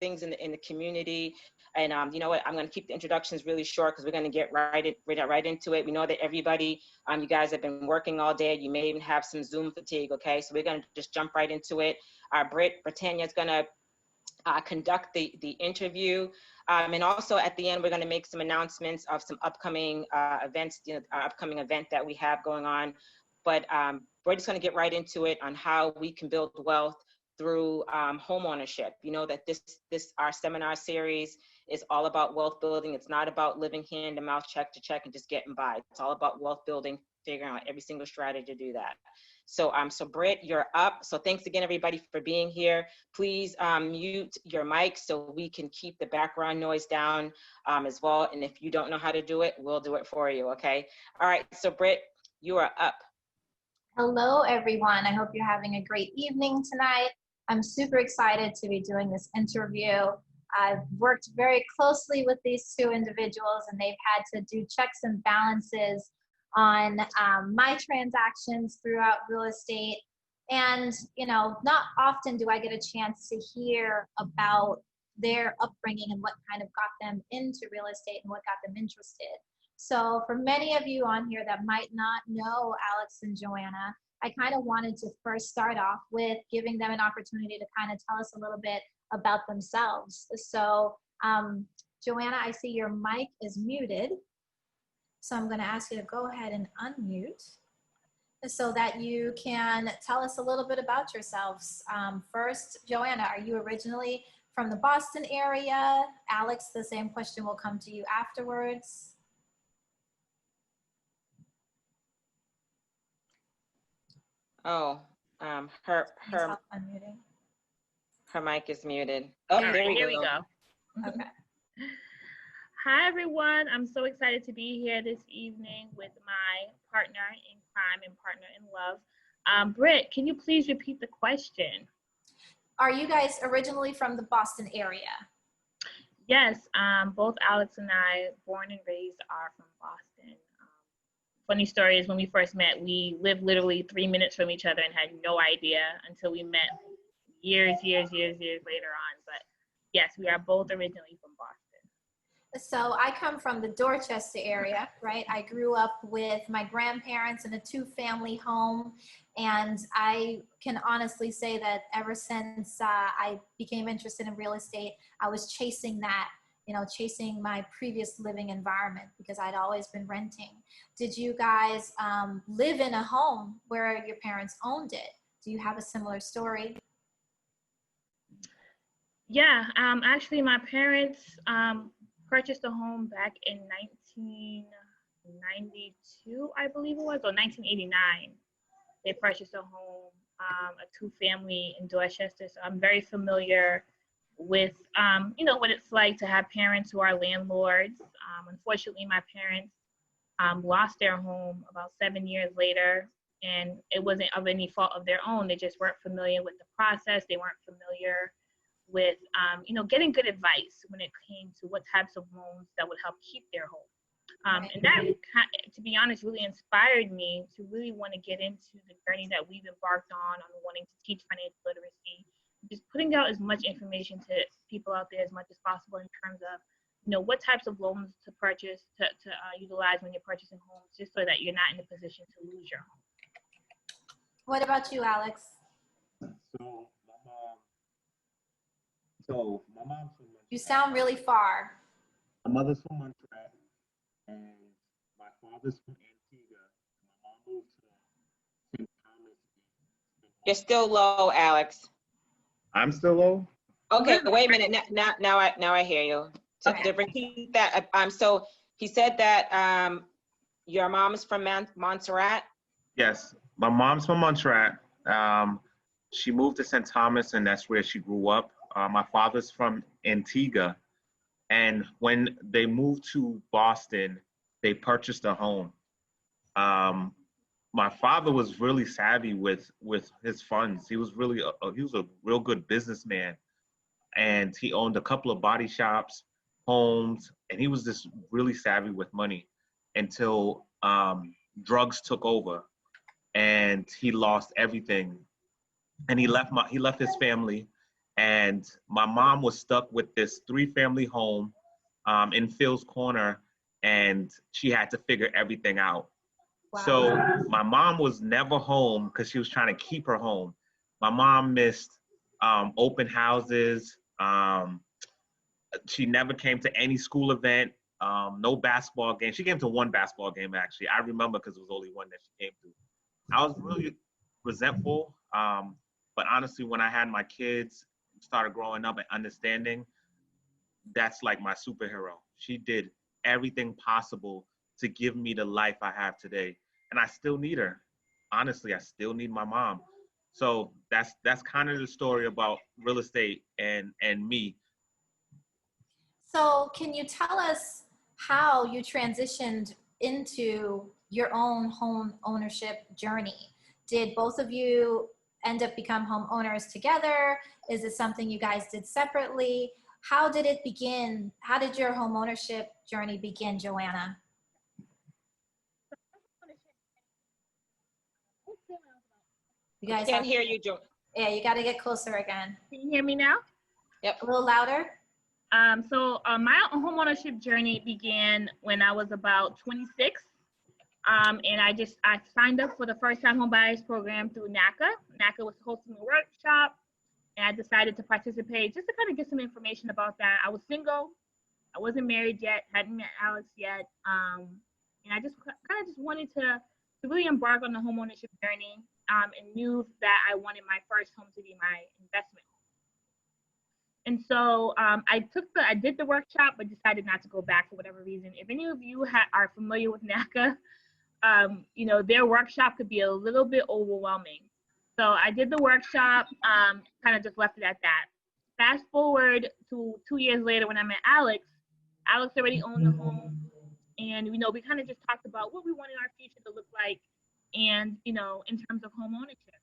things in the community. And you know what, I'm going to keep the introductions really short because we're going to get right into it. We know that everybody, you guys have been working all day. You may even have some Zoom fatigue, okay? So we're going to just jump right into it. Britannia is going to conduct the interview. And also at the end, we're going to make some announcements of some upcoming events, our upcoming event that we have going on. But we're just going to get right into it on how we can build wealth through home ownership. You know that our seminar series is all about wealth building. It's not about living hand to mouth, check to check, and just getting by. It's all about wealth building, figuring out every single strategy to do that. So, Britt, you're up. So thanks again, everybody, for being here. Please mute your mic so we can keep the background noise down as well. And if you don't know how to do it, we'll do it for you, okay? All right, so Britt, you are up. Hello, everyone. I hope you're having a great evening tonight. I'm super excited to be doing this interview. I've worked very closely with these two individuals, and they've had to do checks and balances on my transactions throughout real estate. And, you know, not often do I get a chance to hear about their upbringing and what kind of got them into real estate and what got them interested. So for many of you on here that might not know Alex and Joanna, I kind of wanted to first start off with giving them an opportunity to kind of tell us a little bit about themselves. So Joanna, I see your mic is muted. So I'm going to ask you to go ahead and unmute so that you can tell us a little bit about yourselves. First, Joanna, are you originally from the Boston area? Alex, the same question will come to you afterwards. Oh, her mic is muted. Oh, All there right, we here go. we go. Okay. Hi, everyone. I'm so excited to be here this evening with my partner in crime and partner in love. Britt, can you please repeat the question? Are you guys originally from the Boston area? Yes, both Alex and I, born and raised, are from Boston. Funny story is when we first met, we lived literally 3 minutes from each other and had no idea until we met years later on. But yes, we are both originally from Boston. So I come from the Dorchester area, right? I grew up with my grandparents in a 2-family home. And I can honestly say that ever since I became interested in real estate, I was chasing that, you know, chasing my previous living environment because I'd always been renting. Did you guys live in a home where your parents owned it? Do you have a similar story? Yeah, actually my parents purchased a home back in 1992, I believe it was, or 1989. They purchased a home, a 2-family in Dorchester. So I'm very familiar with, you know, what it's like to have parents who are landlords. Unfortunately, my parents lost their home about 7 years later, and it wasn't of any fault of their own. They just weren't familiar with the process. They weren't familiar with, you know, getting good advice when it came to what types of loans that would help keep their home. And that, to be honest, really inspired me to really want to get into the journey that we've embarked on wanting to teach financial literacy, just putting out as much information to people out there as much as possible in terms of, you know, what types of loans to purchase, to utilize when you're purchasing homes, just so that you're not in a position to lose your home. What about you, Alex? So my mom's from Montreal. You sound really far. My mother's from Montreal, and my father's from Antigua. My mom moved to St. Thomas. You're still low, Alex. I'm still low? Okay, wait a minute. Now I hear you. So Okay. to repeat that, so he said that your mom is from Montserrat? Yes, my mom's from Montreal. She moved to St. Thomas, and that's where she grew up. My father's from Antigua, and when they moved to Boston, they purchased a home. My father was really savvy with his funds. He was really he was a real good businessman, and he owned a couple of body shops, homes, and he was just really savvy with money until drugs took over, and he lost everything, and he left his family, And my mom was stuck with this 3-family home in Phil's Corner, and she had to figure everything out. Wow. So my mom was never home because she was trying to keep her home. My mom missed open houses. She never came to any school event, no basketball game. She came to one basketball game, actually. I remember because it was only one that she came to. I was really resentful. But honestly, when I had my kids, started growing up and understanding, that's like my superhero. She did everything possible to give me the life I have today. And I still need her. Honestly, I still need my mom. So that's kind of the story about real estate and me. So can you tell us how you transitioned into your own home ownership journey? Did both of you end up become homeowners together? Is it something you guys did separately? How did it begin? How did your home ownership journey begin, Joanna? You guys Can't hear you, Joe. Yeah, you got to get closer again. Can you hear me now? A little louder. My homeownership journey began when I was about 26. And I signed up for the first time home buyers program through NACA. NACA was hosting a workshop, and I decided to participate just to kind of get some information about that. I was single. I wasn't married yet, hadn't met Alex yet. And I just kind of just wanted to really embark on the homeownership journey, and knew that I wanted my first home to be my investment home. And so I did the workshop, but decided not to go back for whatever reason. If any of you are familiar with NACA, their workshop could be a little bit overwhelming. So I did the workshop, kind of just left it at that. Fast forward to 2 years later when I met Alex. Alex already owned the home, and we kind of just talked about what we wanted our future to look like, and in terms of home ownership.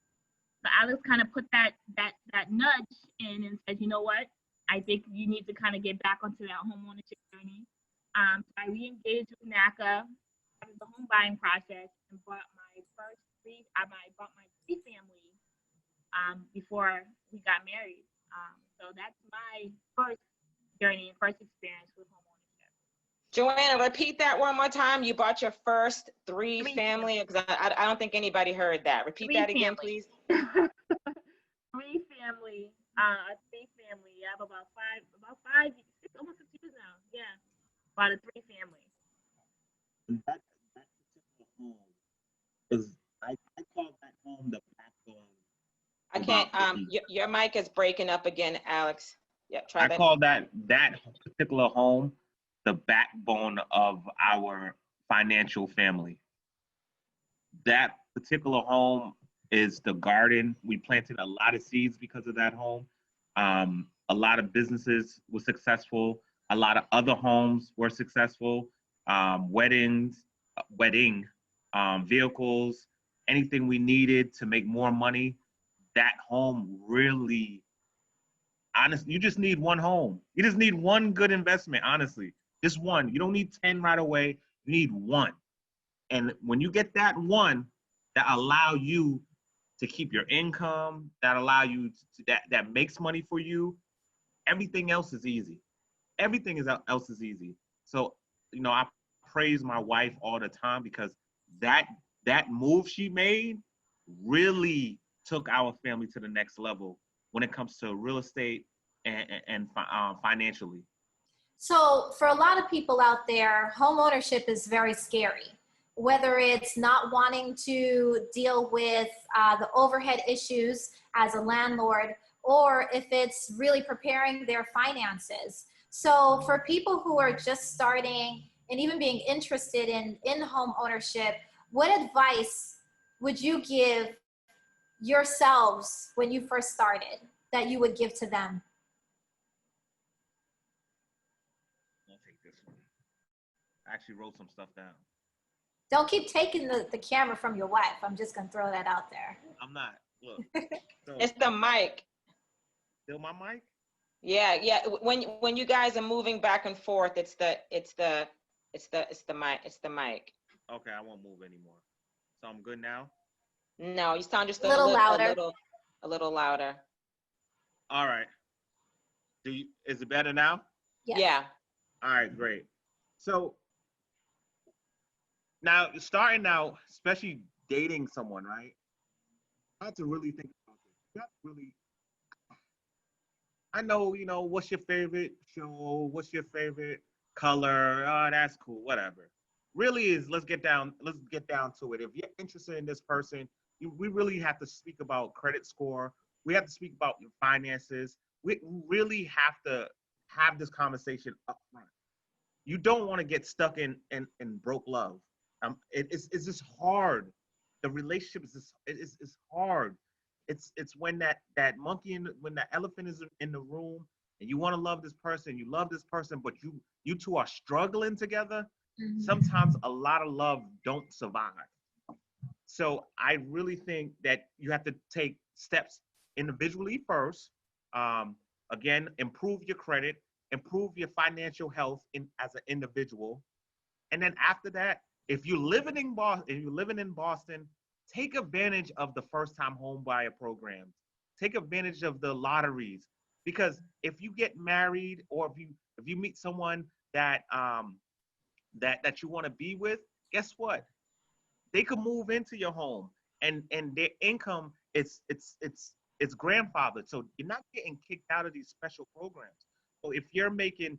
So Alex kind of put that nudge in and said, you know what, I think you need to kind of get back onto that home ownership journey. So I re-engaged with NACA, started the home buying process, and bought my three-family before we got married. So that's my first journey and first experience with home ownership. Joanna, repeat that one more time. You bought your first three-family, because I don't think anybody heard that. Repeat that again, please. Three-family. A three-family. I have about five, almost 6 years now. Yeah, about a three-family. That particular home is, I call that home the backbone. I can't. Your mic is breaking up again, Alex. Yeah, try that. I call that particular home the backbone of our financial family. That particular home is the garden. We planted a lot of seeds because of that home. A lot of businesses were successful. A lot of other homes were successful. Wedding, vehicles, anything we needed to make more money. That home really, honestly, you just need one home. You just need one good investment, honestly. Just one. You don't need 10 right away. You need one. And when you get that one, that allow you to keep your income, that allow you to, that makes money for you, everything else is easy. Everything else is easy. So, I praise my wife all the time because that move she made really took our family to the next level when it comes to real estate and financially. So for a lot of people out there, home ownership is very scary. Whether it's not wanting to deal with the overhead issues as a landlord, or if it's really preparing their finances. So for people who are just starting and even being interested in home ownership, what advice would you give yourselves when you first started that you would give to them? I'll take this one. I actually wrote some stuff down. Don't keep taking the camera from your wife. I'm just going to throw that out there. I'm not. Look. So, It's the mic. still my mic? Yeah. When you guys are moving back and forth, it's the mic. It's the mic. Okay, I won't move anymore. So I'm good now? No, you sound just A little louder. A little louder. All right. Is it better now? Yes. Yeah. All right, great. So now, starting now, especially dating someone, right? I have to really think about this. You have to really. I know, what's your favorite show? What's your favorite color? Oh, that's cool. Whatever. Really is. Let's get down. Let's get down to it. If you're interested in this person, we really have to speak about credit score. We have to speak about your finances. We really have to have this conversation up front. You don't want to get stuck in broke love. It's just hard. The relationship is just it's hard. It's when that monkey when that elephant is in the room and you want to love this person, you love this person, but you two are struggling together. Mhm. Sometimes a lot of love don't survive. So I really think that you have to take steps individually first. Um, Again, improve your credit, improve your financial health as an individual, and then after that, if you're living in Boston, take advantage of the first-time home buyer programs. Take advantage of the lotteries, because if you get married or if you meet someone that you want to be with, guess what? They could move into your home, and their income it's grandfathered, so you're not getting kicked out of these special programs. So if you're making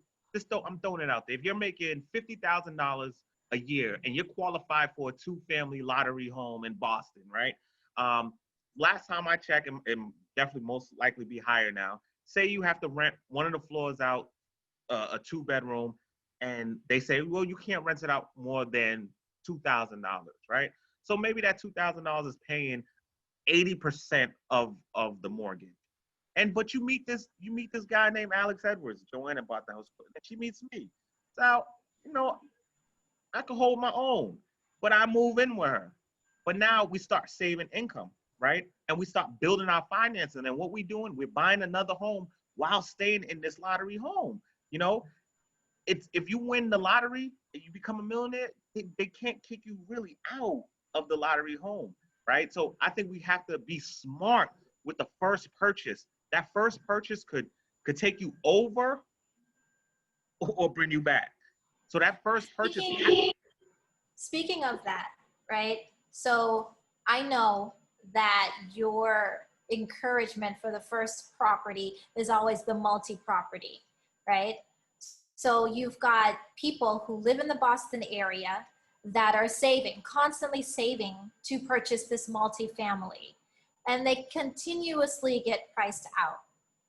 I'm throwing it out there. If you're making $50,000 a year and you're qualified for a two-family lottery home in Boston, right? Um, Last time I checked, and definitely most likely be higher now. Say you have to rent one of the floors out, a two-bedroom, and they say, well, you can't rent it out more than $2,000, right? So maybe that $2,000 is paying 80% of the mortgage. But you meet this guy named Alex Edwards. Joanna bought the house, and she meets me. So you know I can hold my own, but I move in with her. But now we start saving income, right? And we start building our finances. And what we doing? We're buying another home while staying in this lottery home. You know, it's if you win the lottery and you become a millionaire, they can't kick you really out of the lottery home, right? So I think we have to be smart with the first purchase. That first purchase could take you over or bring you back. So that first purchase. Speaking of that, right? So I know that your encouragement for the first property is always the multi-property, right? So you've got people who live in the Boston area that are saving, constantly saving to purchase this multi-family. And they continuously get priced out.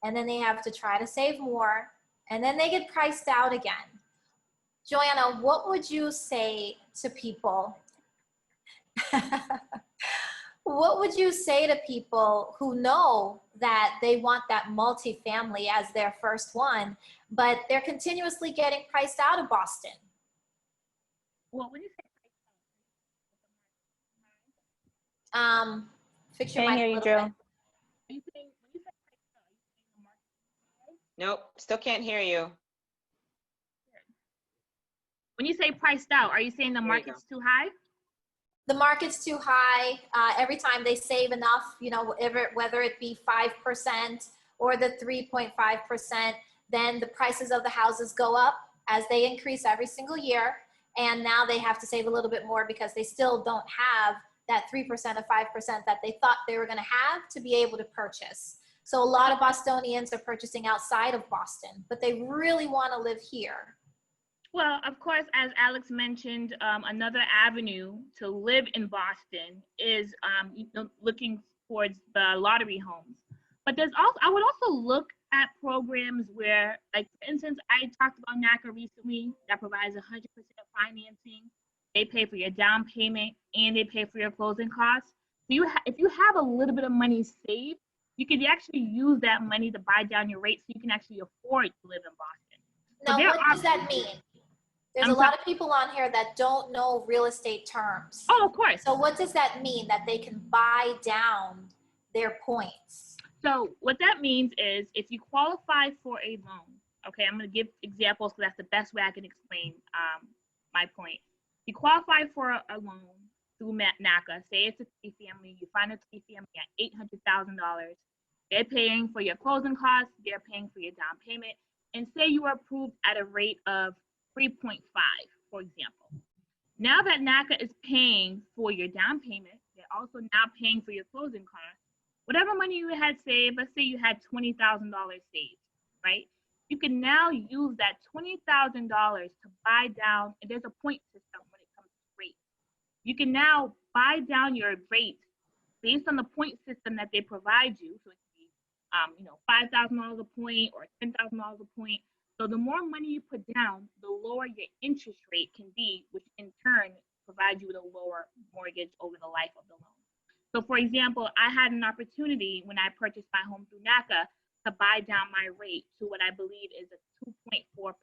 And then they have to try to save more, and then they get priced out again. Joanna, what would you say to people? What would you say to people who know that they want that multifamily as their first one, but they're continuously getting priced out of Boston? Well, when you say Fix your Can't mic hear a you, little Joe. bit. when you say priced out, are you saying the market? Nope, still can't hear you. When you say priced out, are you saying the There you market's too high? The market's too high. Every time they save enough, you know, whether it be 5% or the 3.5%, then the prices of the houses go up as they increase every single year. And now they have to save a little bit more because they still don't have that 3% or 5% that they thought they were going to have to be able to purchase. So a lot of Bostonians are purchasing outside of Boston, but they really want to live here. Well, of course, as Alex mentioned, another avenue to live in Boston is looking towards the lottery homes. But I would also look at programs where, like, for instance, I talked about NACA recently that provides 100% financing. They pay for your down payment and they pay for your closing costs. So if you have a little bit of money saved, you can actually use that money to buy down your rate so you can actually afford to live in Boston. Now, So what does that mean? There's a lot of people on here that don't know real estate terms. Oh, of course. So what does that mean, that they can buy down their points? So what that means is if you qualify for a loan, okay, I'm going to give examples because that's the best way I can explain my point. You qualify for a loan through NACA. Say it's a three-family. You find a three-family at $800,000. They're paying for your closing costs, they're paying for your down payment, and say you are approved at a rate of 3.5, for example. Now that NACA is paying for your down payment, they're also now paying for your closing costs. Whatever money you had saved, let's say you had $20,000 saved, right? You can now use that $20,000 to buy down, and there's a point system when it comes to rate. You can now buy down your rate based on the point system that they provide you. So it could be, $5,000 a point or $10,000 a point. So the more money you put down, the lower your interest rate can be, which in turn provides you with a lower mortgage over the life of the loan. So for example, I had an opportunity when I purchased my home through NACA to buy down my rate to what I believe is a 2.4%,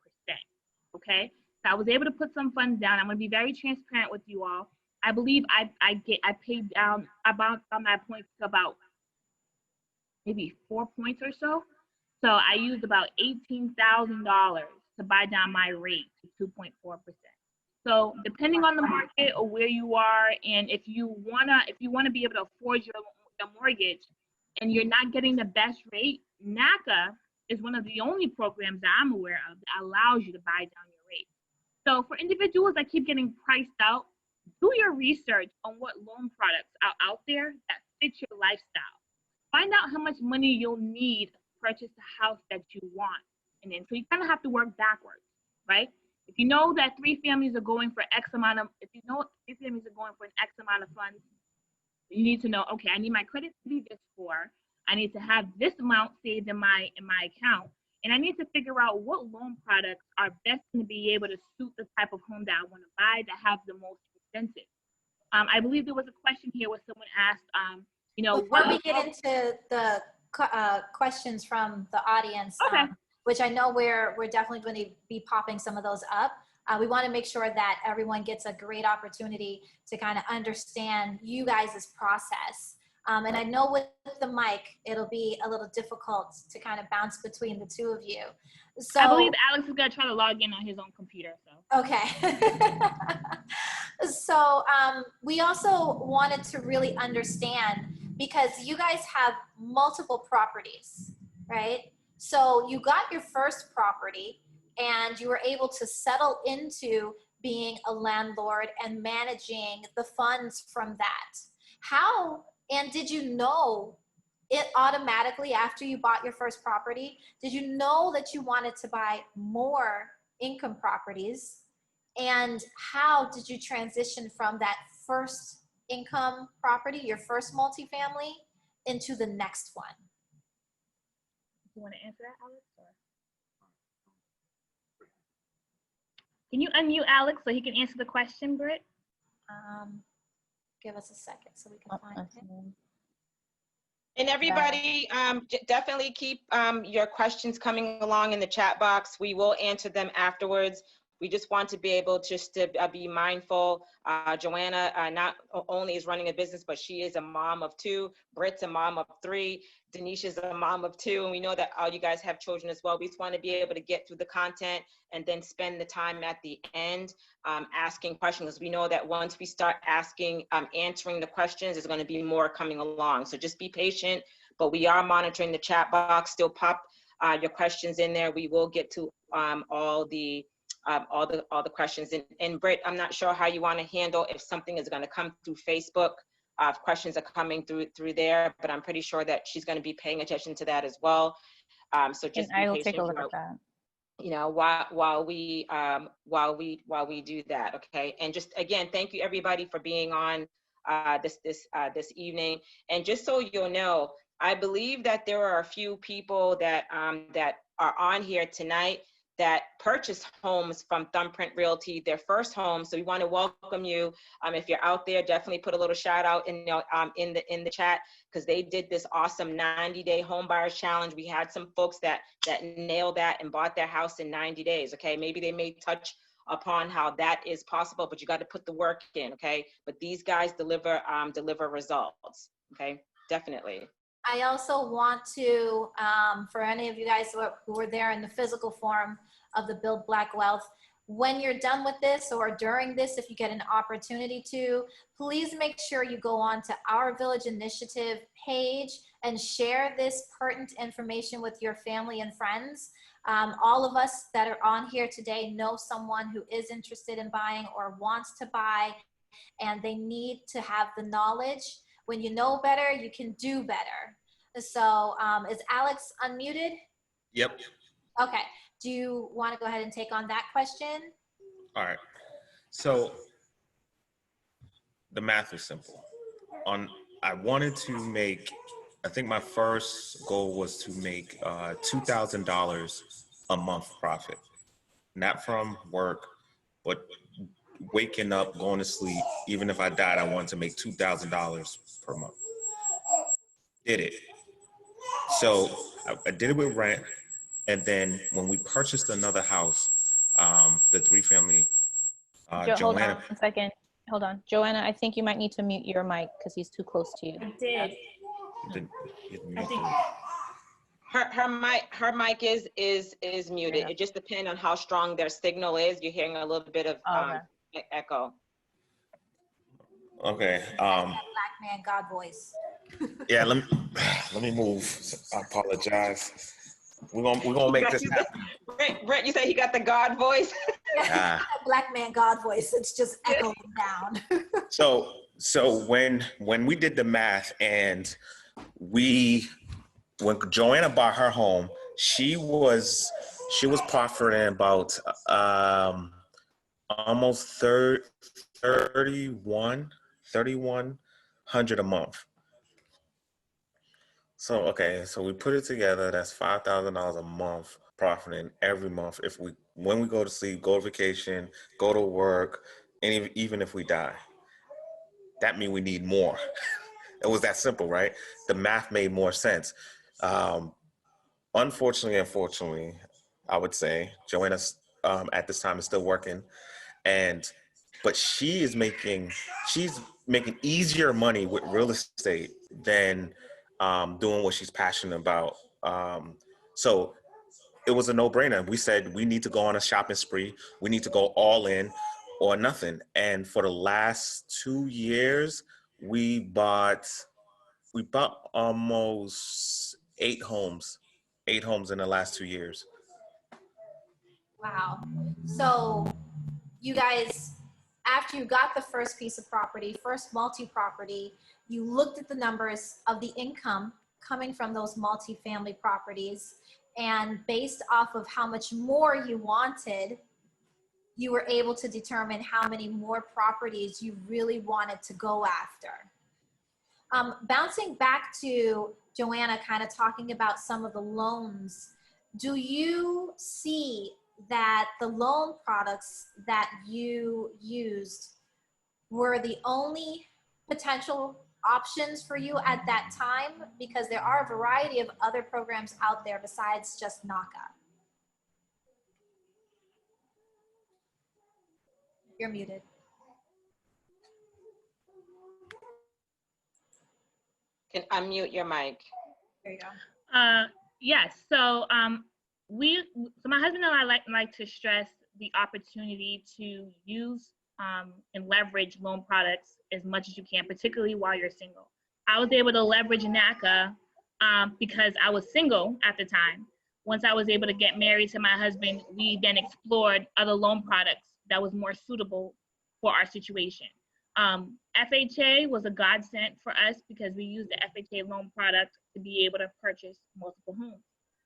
okay? So I was able to put some funds down. I'm gonna be very transparent with you all. I believe I paid down, I bounced on my points to about maybe 4 points or so. So I used about $18,000 to buy down my rate to 2.4%. So depending on the market or where you are, and if you wanna be able to afford your mortgage and you're not getting the best rate, NACA is one of the only programs that I'm aware of that allows you to buy down your rate. So for individuals that keep getting priced out, do your research on what loan products are out there that fit your lifestyle. Find out how much money you'll need to purchase the house that you want. And then, so you kind of have to work backwards, right? If you know that three families are going for X amount of funds, you need to know, okay, I need my credit to be this for, I need to have this amount saved in my account, and I need to figure out what loan products are best going to be able to suit the type of home that I want to buy that have the most incentive. I believe there was a question here where someone asked, Before we get into the questions from the audience, okay. Which I know we're definitely going to be popping some of those up. We want to make sure that everyone gets a great opportunity to kind of understand you guys' process. And I know with the mic, it'll be a little difficult to kind of bounce between the two of you. So I believe Alex is going to try to log in on his own computer. So okay. So we also wanted to really understand, because you guys have multiple properties, right? So you got your first property and you were able to settle into being a landlord and managing the funds from that. How, and did you know it automatically after you bought your first property? Did you know that you wanted to buy more income properties? And how did you transition from that first income property, your first multifamily, into the next one? You want to answer that, Alex? Or? Can you unmute Alex so he can answer the question, Britt? Give us a second so we can find him. And everybody, definitely keep your questions coming along in the chat box. We will answer them afterwards. We just want to be able just to be mindful. Joanna not only is running a business, but she is a mom of two. Britt's a mom of three. Denisha's a mom of two. And we know that all you guys have children as well. We just want to be able to get through the content and then spend the time at the end asking questions. We know that once we start answering the questions, there's going to be more coming along. So just be patient, but we are monitoring the chat box. Still pop your questions in there. We will get to all the questions. And Britt, I'm not sure how you want to handle if something is going to come through Facebook. If questions are coming through there, but I'm pretty sure that she's going to be paying attention to that as well. So just I will take a look at that. You know, while we do that, okay. And just again, thank you everybody for being on this evening. And just so you'll know, I believe that there are a few people that that are on here tonight that purchased homes from Thumbprint Realty, their first home. So we want to welcome you. If you're out there, definitely put a little shout out in the chat, because they did this awesome 90-day home buyers challenge. We had some folks that nailed that and bought their house in 90 days. Okay, maybe they may touch upon how that is possible, but you got to put the work in. Okay, but these guys deliver results. Okay, definitely. I also want to, for any of you guys who were there in the physical form of the Build Black Wealth, when you're done with this or during this, if you get an opportunity to, please make sure you go on to Our Village Initiative page and share this pertinent information with your family and friends. All of us that are on here today know someone who is interested in buying or wants to buy, and they need to have the knowledge. When you know better, you can do better. So is Alex unmuted? Yep. Okay. Do you want to go ahead and take on that question? All right. So the math is simple. I wanted to make, I think my first goal was to make $2,000 a month profit. Not from work, but waking up, going to sleep. Even if I died, I wanted to make $2,000 per month. Did it. So I did it with rent. And then when we purchased another house, the 3-family, Hold on Joanna. a second. Hold on. Joanna, I think you might need to mute your mic because he's too close to you. I did. I think Her mic is muted. Yeah. It just depends on how strong their signal is. You're hearing a little bit of echo. Okay. Black man, God voice. Yeah, let me move. I apologize. We're gonna make this happen. Brent, you said he got the God voice. Black man, God voice. It's just echoing down. So when we did the math, and when Joanna bought her home, she was profiting about almost 3,100 a month. So okay, so we put it together. That's $5,000 a month profiting every month. When we go to sleep, go to vacation, go to work, and even if we die, that means we need more. It was that simple, right? The math made more sense. Unfortunately, I would say Joanna at this time is still working, but she's making easier money with real estate than doing what she's passionate about. So it was a no-brainer. We said we need to go on a shopping spree. We need to go all in or nothing. And for the last 2 years, we bought almost 8 homes in the last 2 years. Wow. So you guys, after you got the first piece of property, first multi-property, you looked at the numbers of the income coming from those multi-family properties, and based off of how much more you wanted, you were able to determine how many more properties you really wanted to go after. Bouncing back to Joanna, kind of talking about some of the loans, do you see that the loan products that you used were the only potential options for you at that time? Because there are a variety of other programs out there besides just NACA. You're muted. Can unmute your mic. There you go. Yes. So so my husband and I like to stress the opportunity to use and leverage loan products as much as you can, particularly while you're single. I was able to leverage NACA because I was single at the time. Once I was able to get married to my husband, we then explored other loan products that was more suitable for our situation. FHA was a godsend for us because we used the FHA loan product to be able to purchase multiple homes.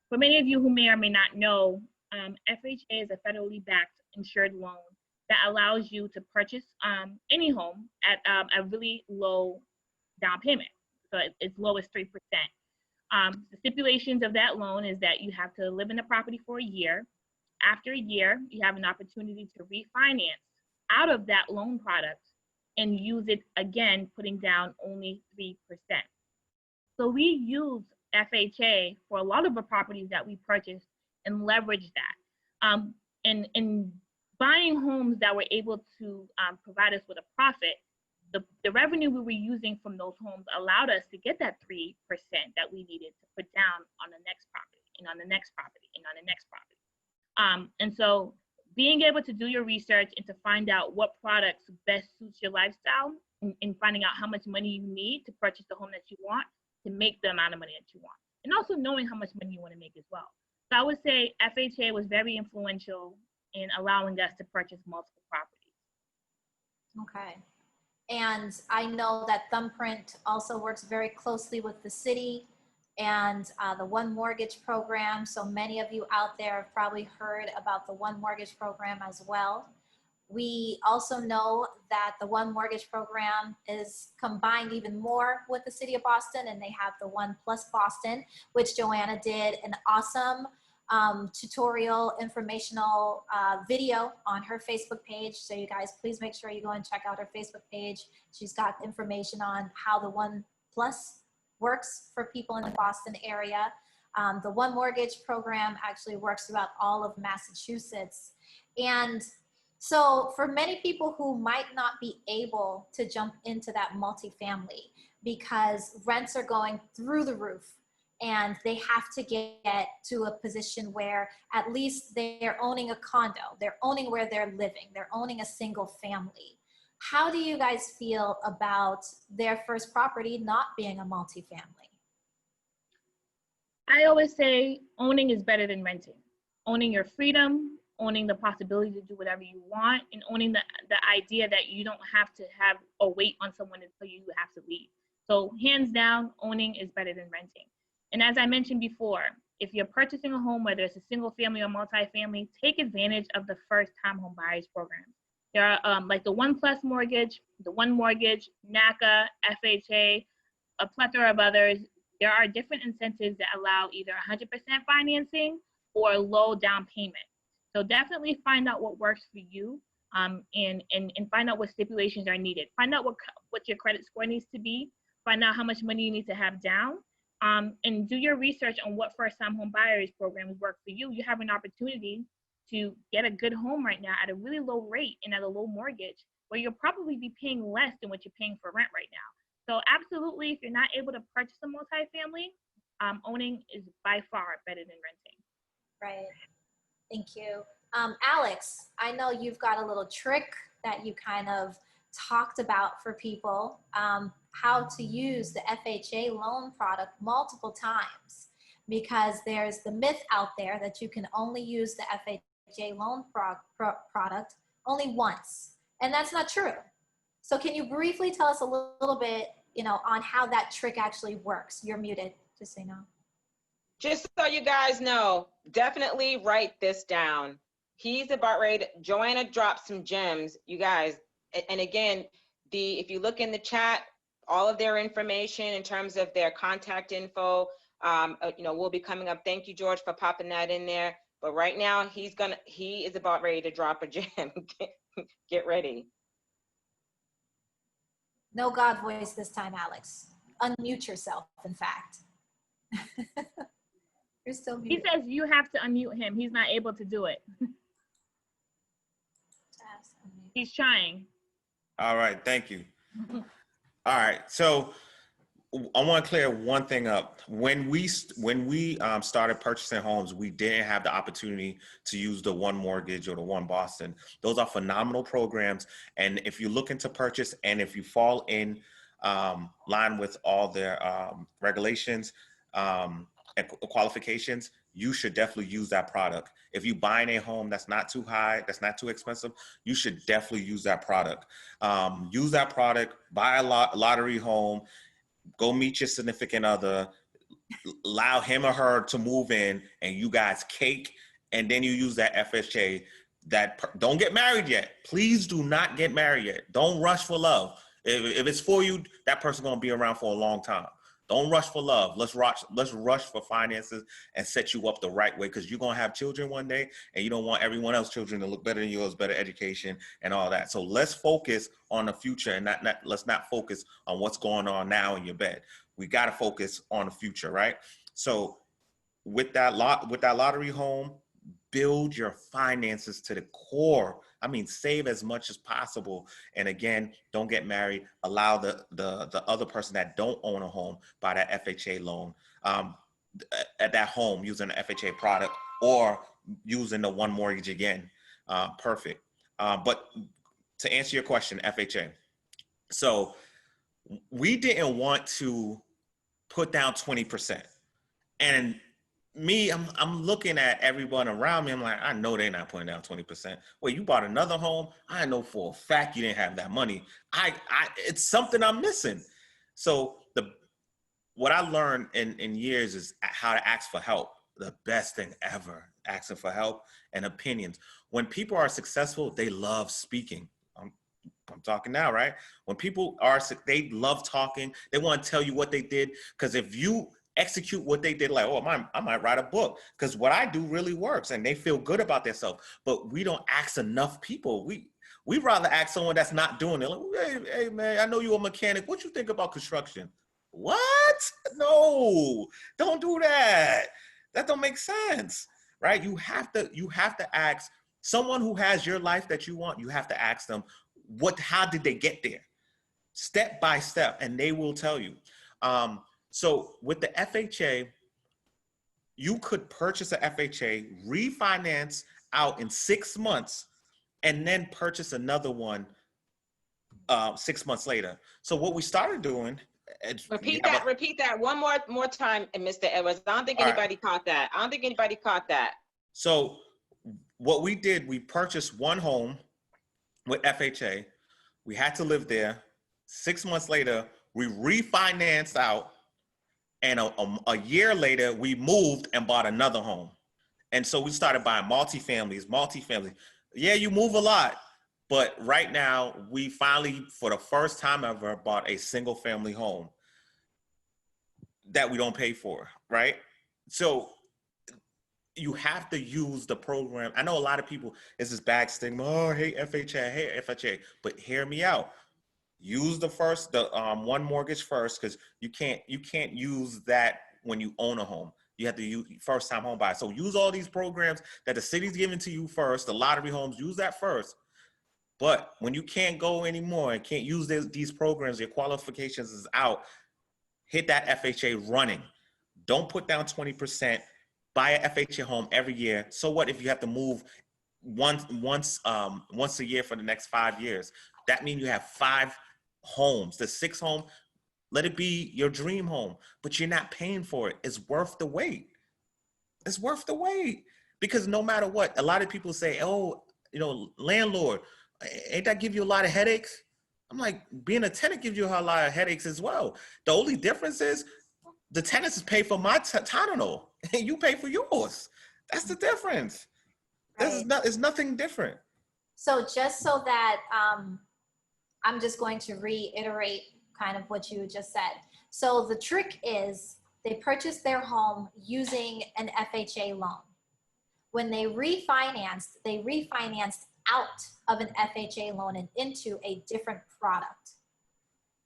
For many of you who may or may not know, FHA is a federally backed insured loan that allows you to purchase any home at a really low down payment. So it's low as 3%. The stipulations of that loan is that you have to live in the property for a year. After a year, you have an opportunity to refinance out of that loan product and use it again, putting down only 3%. So we used FHA for a lot of the properties that we purchased and leveraged that. And buying homes that were able to provide us with a profit, the revenue we were using from those homes allowed us to get that 3% that we needed to put down on the next property and on the next property and on the next property. And so being able to do your research and to find out what products best suits your lifestyle and finding out how much money you need to purchase the home that you want to make the amount of money that you want. And also knowing how much money you want to make as well. So I would say FHA was very influential in allowing us to purchase multiple properties. Okay. And I know that Thumbprint also works very closely with the city and the One Mortgage program. So many of you out there have probably heard about the One Mortgage program as well. We also know that the One Mortgage program is combined even more with the city of Boston, and they have the One Plus Boston, which Joanna did an awesome tutorial informational video on her Facebook page. So you guys, please make sure you go and check out her Facebook page. She's got information on how the One Plus works for people in the Boston area. The One Mortgage program actually works throughout all of Massachusetts. And so for many people who might not be able to jump into that multifamily because rents are going through the roof and they have to get to a position where at least they're owning a condo, they're owning where they're living, they're owning a single family. How do you guys feel about their first property not being a multifamily? I always say owning is better than renting. Owning your freedom, owning the possibility to do whatever you want, and owning the idea that you don't have to have a wait on someone until you have to leave. So hands down, owning is better than renting. And as I mentioned before, if you're purchasing a home, whether it's a single family or multifamily, take advantage of the first time home buyers program. There are like the One Plus Mortgage, the One Mortgage, NACA, FHA, a plethora of others. There are different incentives that allow either 100% financing or low down payment. So definitely find out what works for you, and find out what stipulations are needed. Find out what your credit score needs to be. Find out how much money you need to have down, and do your research on what first-time home buyers programs work for you. You have an opportunity to get a good home right now at a really low rate and at a low mortgage, where you'll probably be paying less than what you're paying for rent right now. So absolutely, if you're not able to purchase a multifamily, owning is by far better than renting. Right. Thank you. Alex, I know you've got a little trick that you kind of talked about for people, how to use the FHA loan product multiple times, because there's the myth out there that you can only use the FHA loan product only once, and that's not true. So can you briefly tell us a little bit, on how that trick actually works? You're muted, just so you know. Just so you guys know, definitely write this down. He's about ready to, Joanna dropped some gems, you guys. And again, if you look in the chat, all of their information in terms of their contact info, will be coming up. Thank you, George, for popping that in there. But right now, he is about ready to drop a gem. Get ready. No God voice this time, Alex. Unmute yourself, in fact. You're still muted. He says you have to unmute him. He's not able to do it. He's trying. All right, thank you. All right, so I want to clear one thing up. When we started purchasing homes, we didn't have the opportunity to use the One Mortgage or the One Boston. Those are phenomenal programs, and if you're looking to purchase and if you fall in line with all their regulations and qualifications, you should definitely use that product. If you're buying a home that's not too high, that's not too expensive, you should definitely use that product. Use that product, buy a lottery home, go meet your significant other, allow him or her to move in, and you guys cake, and then you use that FHA. Don't get married yet. Please do not get married yet. Don't rush for love. If it's for you, that person's gonna be around for a long time. Don't rush for love. Let's rush for finances and set you up the right way, because you're gonna have children one day, and you don't want everyone else's children to look better than yours, better education and all that. So let's focus on the future, and let's not focus on what's going on now in your bed. We gotta focus on the future, right? So with that lottery home, build your finances to the core. I mean, save as much as possible. And again, don't get married. Allow the other person that don't own a home buy that FHA loan at that home using the FHA product or using the One Mortgage again. Perfect. But to answer your question, FHA. So we didn't want to put down 20%. And me, I'm looking at everyone around me. I'm like, I know they're not putting down 20%. Well, you bought another home. I know for a fact you didn't have that money. It's something I'm missing. So what I learned in years is how to ask for help. The best thing ever, asking for help and opinions. When people are successful, they love speaking. I'm talking now, right? When people they love talking. They want to tell you what they did. Because if you execute what they did, like, oh, I might write a book because what I do really works, and they feel good about themselves. But we don't ask enough people. We rather ask someone that's not doing it. Like, hey man, I know you're a mechanic. What you think about construction? What? No, don't do that. That don't make sense, right? You have to ask someone who has your life that you want. You have to ask them, how did they get there? Step by step, and they will tell you. So with the FHA, you could purchase a FHA, refinance out in 6 months, and then purchase another one 6 months later. So what we started doing. Repeat that one more time, Mr. Edwards. I don't think anybody caught that. So what we did, we purchased one home with FHA. We had to live there. 6 months later, we refinanced out. And a year later, we moved and bought another home. And so we started buying multifamily. Yeah, you move a lot. But right now, we finally, for the first time ever, bought a single family home that we don't pay for, right? So you have to use the program. I know a lot of people, it's this bad stigma, oh, I hate FHA. But hear me out. Use the one mortgage first, because you can't use that when you own a home. You have to use first time home buyer. So use all these programs that the city's giving to you first, the lottery homes, use that first. But when you can't go anymore and can't use these programs, your qualifications is out, hit that FHA running. Don't put down 20%. Buy a FHA home every year. So what if you have to move once a year for the next 5 years? That means you have 5 homes. The 6th home, let it be your dream home, but you're not paying for it. It's worth the wait. It's worth the wait. Because no matter what, a lot of people say, oh, landlord, ain't that give you a lot of headaches? I'm like, being a tenant gives you a lot of headaches as well. The only difference is the tenants pay for my tunnel and you pay for yours. That's the difference. Right. It's nothing different. So just so that I'm just going to reiterate kind of what you just said. So the trick is they purchased their home using an FHA loan. When they refinanced out of an FHA loan and into a different product.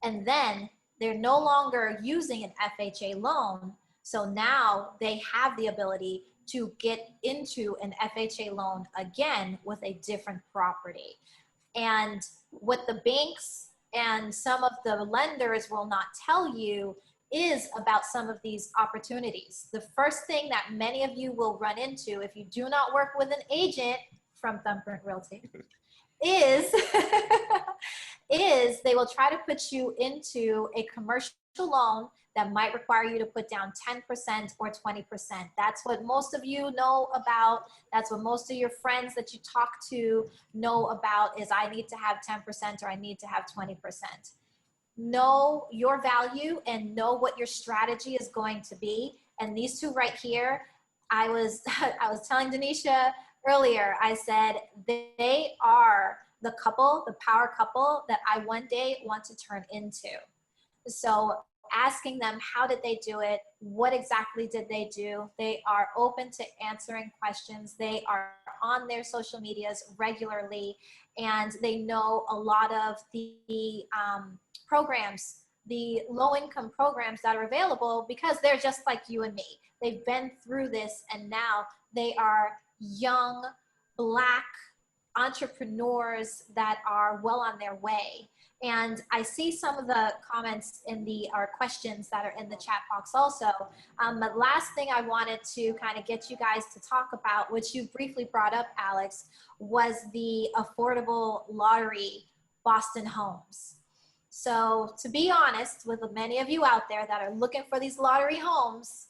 And then they're no longer using an FHA loan. So now they have the ability to get into an FHA loan again with a different property. And what the banks and some of the lenders will not tell you is about some of these opportunities. The first thing that many of you will run into if you do not work with an agent from Thumbprint Realty is they will try to put you into a commercial loan that might require you to put down 10% or 20%. That's what most of you know about. That's what most of your friends that you talk to know about is I need to have 10% or I need to have 20%. Know your value and know what your strategy is going to be. And these two right here, I was telling Denisha earlier, I said they are the couple, the power couple that I one day want to turn into. So asking them, how did they do it? What exactly did they do? They are open to answering questions. They are on their social medias regularly, and they know a lot of the programs, the low-income programs that are available because they're just like you and me. They've been through this, and now they are young, Black entrepreneurs that are well on their way. And I see some of the comments in our questions that are in the chat box also. But last thing I wanted to kind of get you guys to talk about, which you briefly brought up, Alex, was the affordable lottery Boston Homes. So to be honest with many of you out there that are looking for these lottery homes,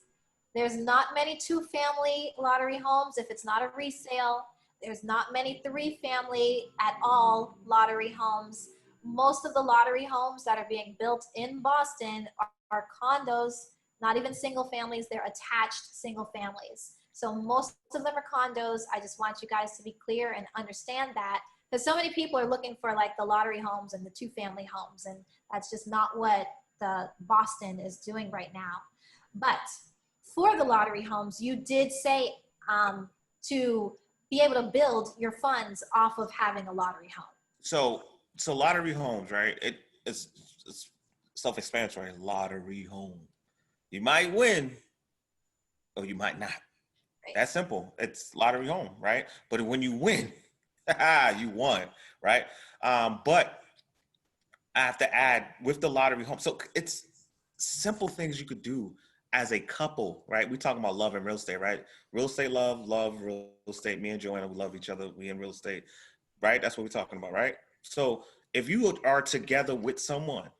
there's not many 2-family lottery homes if it's not a resale. There's not many 3-family at all lottery homes. Most of the lottery homes that are being built in Boston are condos, not even single families, they're attached single families. So most of them are condos. I just want you guys to be clear and understand that, because so many people are looking for like the lottery homes and the 2-family homes, and that's just not what the Boston is doing right now. But for the lottery homes, you did say to be able to build your funds off of having a lottery home. So lottery homes, right? It's self-explanatory. Lottery home. You might win, or you might not. Right. That's simple. It's lottery home, right? But when you win, you won, right? But I have to add with the lottery home. So it's simple things you could do as a couple, right? We talking about love and real estate, right? Real estate love real estate. Me and Joanna, we love each other. We in real estate, right? That's what we're talking about, right? So if you are together with someone,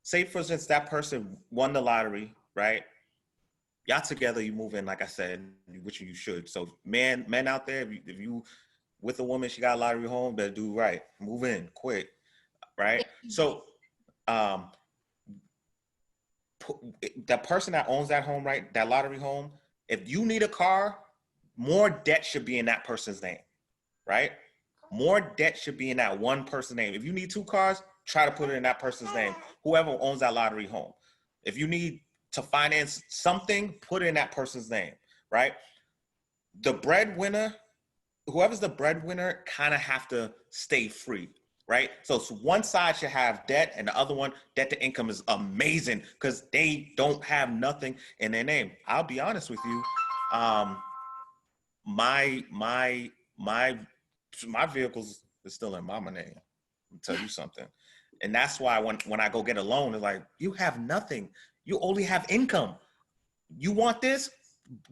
say for instance, that person won the lottery, right? Y'all together, you move in, like I said, which you should. So men out there, if you with a woman, she got a lottery home, better do right. Move in quick, right? So that person that owns that home, right, that lottery home, if you need a car, more debt should be in that person's name, right? More debt should be in that one person's name. If you need 2 cars, try to put it in that person's name, whoever owns that lottery home. If you need to finance something, put it in that person's name, right? The breadwinner, whoever's the breadwinner, kind of have to stay free, right? So one side should have debt, and the other one, debt to income is amazing because they don't have nothing in their name. I'll be honest with you. My vehicles is still in mama name. I'll tell you something. And that's why when I go get a loan, it's like, you have nothing. You only have income. You want this?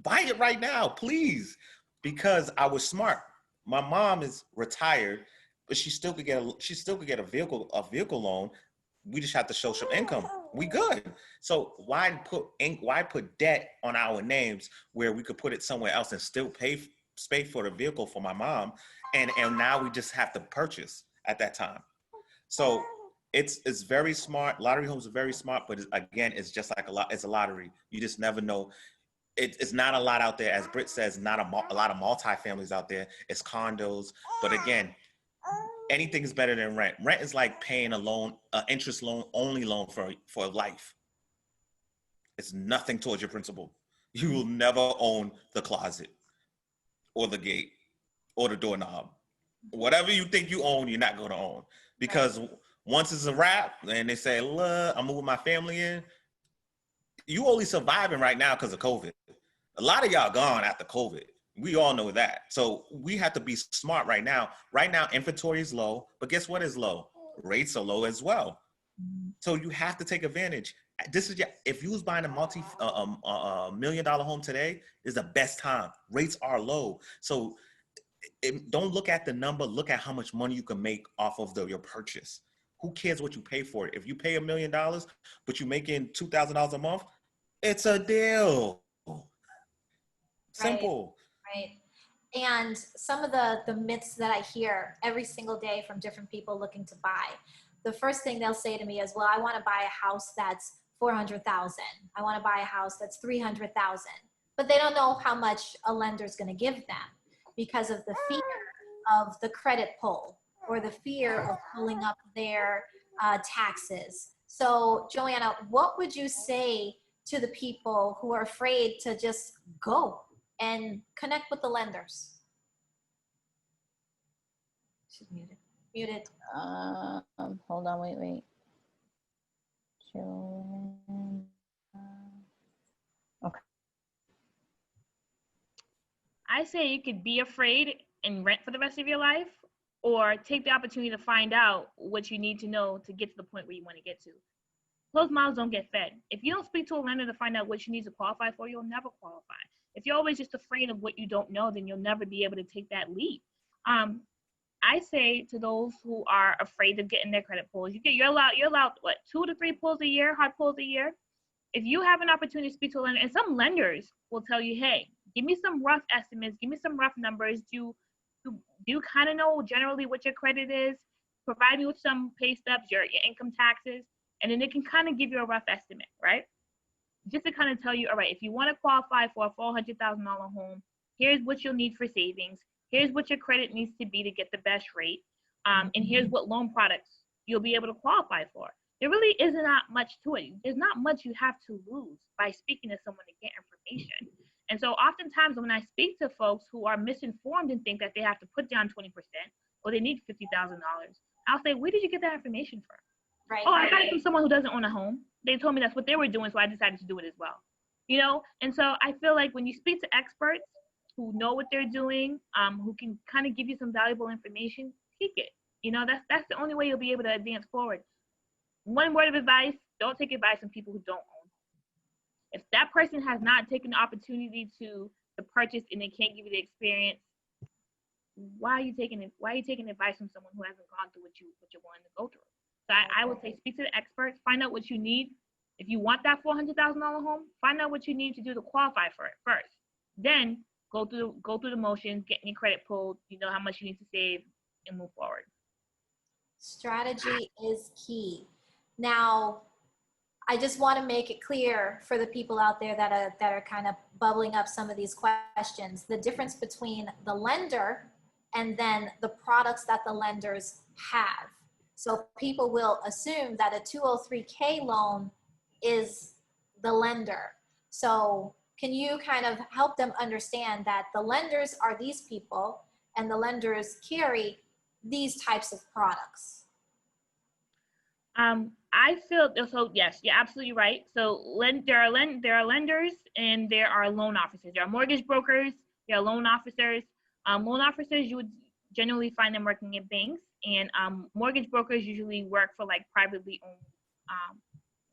Buy it right now, please. Because I was smart. My mom is retired, but she still could get a vehicle loan. We just have to show some income. We good. So why put debt on our names where we could put it somewhere else and still pay for the vehicle for my mom, and now we just have to purchase at that time. So it's very smart. Lottery homes are very smart, but again, it's just like it's a lottery. You just never know. It's not a lot out there, as Britt says. Not a lot of multi-families out there. It's condos, but again, anything is better than rent. Rent is like paying a loan, interest loan only loan for life. It's nothing towards your principal. You will never own the closet or the gate or the doorknob. Whatever you think you own, you're not going to own, because once it's a wrap and they say, look, I'm moving my family in, you only surviving right now because of COVID. A lot of y'all gone after COVID. We all know that. So we have to be smart right now. Right now, inventory is low, but guess what is low? Rates are low as well. So you have to take advantage. If you was buying a $1 million home today, is the best time. Rates are low. So don't look at the number, look at how much money you can make off of your purchase. Who cares what you pay for it? If you pay $1 million, but you're making $2,000 a month, it's a deal. Simple. Right. And some of the myths that I hear every single day from different people looking to buy, the first thing they'll say to me is, well, I want to buy a house that's $400,000. I want to buy a house that's $300,000. But they don't know how much a lender's going to give them because of the fear of the credit pull or the fear of pulling up their taxes. So Joanna, what would you say to the people who are afraid to just go and connect with the lenders? She's muted. Muted. Hold on, wait. Okay. I say you could be afraid and rent for the rest of your life, or take the opportunity to find out what you need to know to get to the point where you want to get to. Closed mouths don't get fed. If you don't speak to a lender to find out what you need to qualify for, you'll never qualify. If you're always just afraid of what you don't know, then you'll never be able to take that leap. I say to those who are afraid of getting their credit pulled, you're allowed what, 2 to 3 pulls a year, hard pulls a year. If you have an opportunity to speak to a lender, and some lenders will tell you, hey, give me some rough estimates, give me some rough numbers. Do you kind of know generally what your credit is? Provide me with some pay stubs, your income taxes, and then they can kind of give you a rough estimate, right? Just to kind of tell you, all right, if you want to qualify for a $400,000 home, here's what you'll need for savings. Here's what your credit needs to be to get the best rate. And here's what loan products you'll be able to qualify for. There really isn't that much to it. There's not much you have to lose by speaking to someone to get information. And so oftentimes when I speak to folks who are misinformed and think that they have to put down 20% or they need $50,000, I'll say, where did you get that information from? Right. Oh, I got it from someone who doesn't own a home. They told me that's what they were doing, so I decided to do it as well. You know, and so I feel like when you speak to experts who know what they're doing, who can kind of give you some valuable information, take it. You know, that's the only way you'll be able to advance forward. One word of advice: don't take advice from people who don't own. If that person has not taken the opportunity to purchase and they can't give you the experience, why are you taking advice from someone who hasn't gone through what you're wanting to go through? So I would say speak to the experts, find out what you need. If you want that $400,000 home, find out what you need to do to qualify for it first. Then go through the motions, getting your credit pulled, you know how much you need to save, and move forward. Strategy is key. Now, I just want to make it clear for the people out there that are kind of bubbling up some of these questions, the difference between the lender and then the products that the lenders have. So people will assume that a 203K loan is the lender. So can you kind of help them understand that the lenders are these people and the lenders carry these types of products? I feel so. Yes, you're absolutely right. So there are lenders and there are loan officers. There are mortgage brokers. There are loan officers. Loan officers, you would generally find them working at banks, and mortgage brokers usually work for like privately owned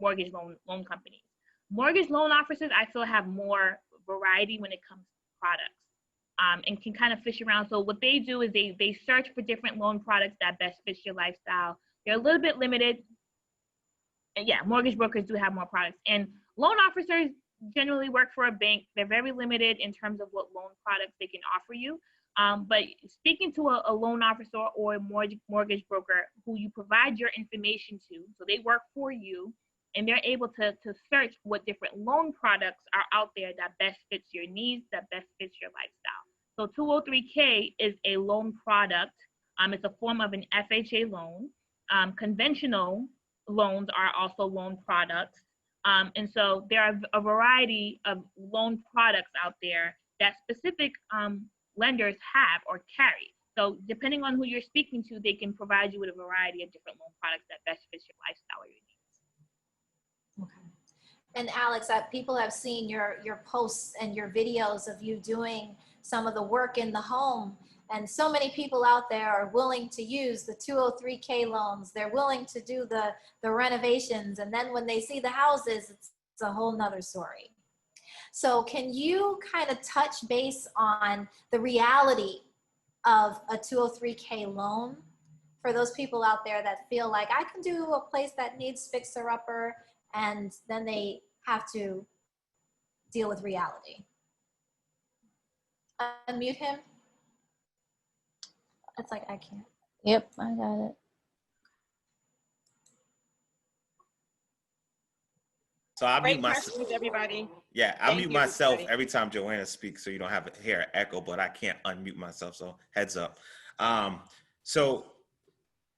mortgage loan companies. Mortgage loan officers, I feel, have more variety when it comes to products, and can kind of fish around. So what they do is they search for different loan products that best fits your lifestyle. They're a little bit limited. And yeah, mortgage brokers do have more products. And loan officers generally work for a bank. They're very limited in terms of what loan products they can offer you. But speaking to a loan officer or a mortgage broker who you provide your information to, so they work for you, and they're able to search what different loan products are out there that best fits your needs, that best fits your lifestyle. So 203K is a loan product. It's a form of an FHA loan. Conventional loans are also loan products. And so there are a variety of loan products out there that specific lenders have or carry. So depending on who you're speaking to, they can provide you with a variety of different loan products that best fits your lifestyle or your needs. Okay. And Alex, people have seen your posts and your videos of you doing some of the work in the home. And so many people out there are willing to use the 203K loans. They're willing to do the renovations. And then when they see the houses, it's a whole nother story. So can you kind of touch base on the reality of a 203K loan for those people out there that feel like I can do a place that needs fixer-upper, and then they have to deal with reality? Unmute him. It's like I can't. Yep, I got it. So I Great mute myself. questions, everybody. Yeah, I Thank mute you, myself everybody. every time Joanna speaks, so you don't have to hear an echo, but I can't unmute myself, so heads up. So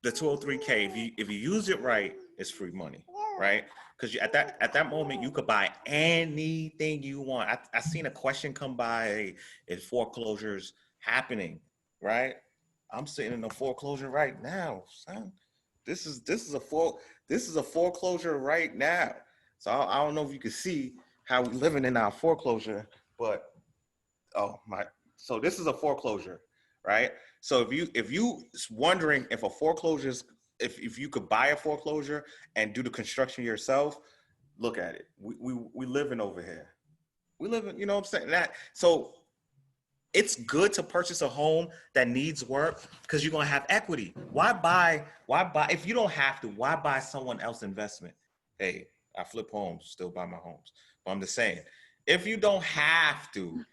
the 203K, if you use it right, it's free money, right? Because at that moment, you could buy anything you want. I seen a question come by, is foreclosures happening, right? I'm sitting in a foreclosure right now, son. This is a foreclosure right now. So I don't know if you can see how we're living in our foreclosure, but so this is a foreclosure, right? So if you wondering if a foreclosure is, if you could buy a foreclosure and do the construction yourself, look at it. We living over here. We live in, you know what I'm saying? So it's good to purchase a home that needs work because you're gonna have equity. Why buy if you don't have to, why buy someone else's investment? Hey, I flip homes, still buy my homes. But I'm just saying, if you don't have to,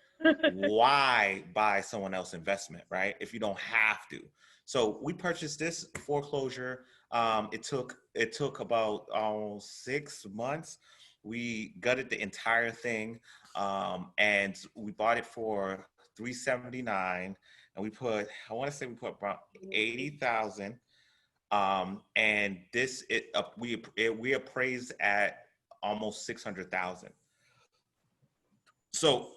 why buy someone else's investment, right? If you don't have to. So we purchased this foreclosure. It took about 6 months. We gutted the entire thing, and we bought it for $379, and we put, I want to say we put about 80,000. And we appraised at almost 600,000. So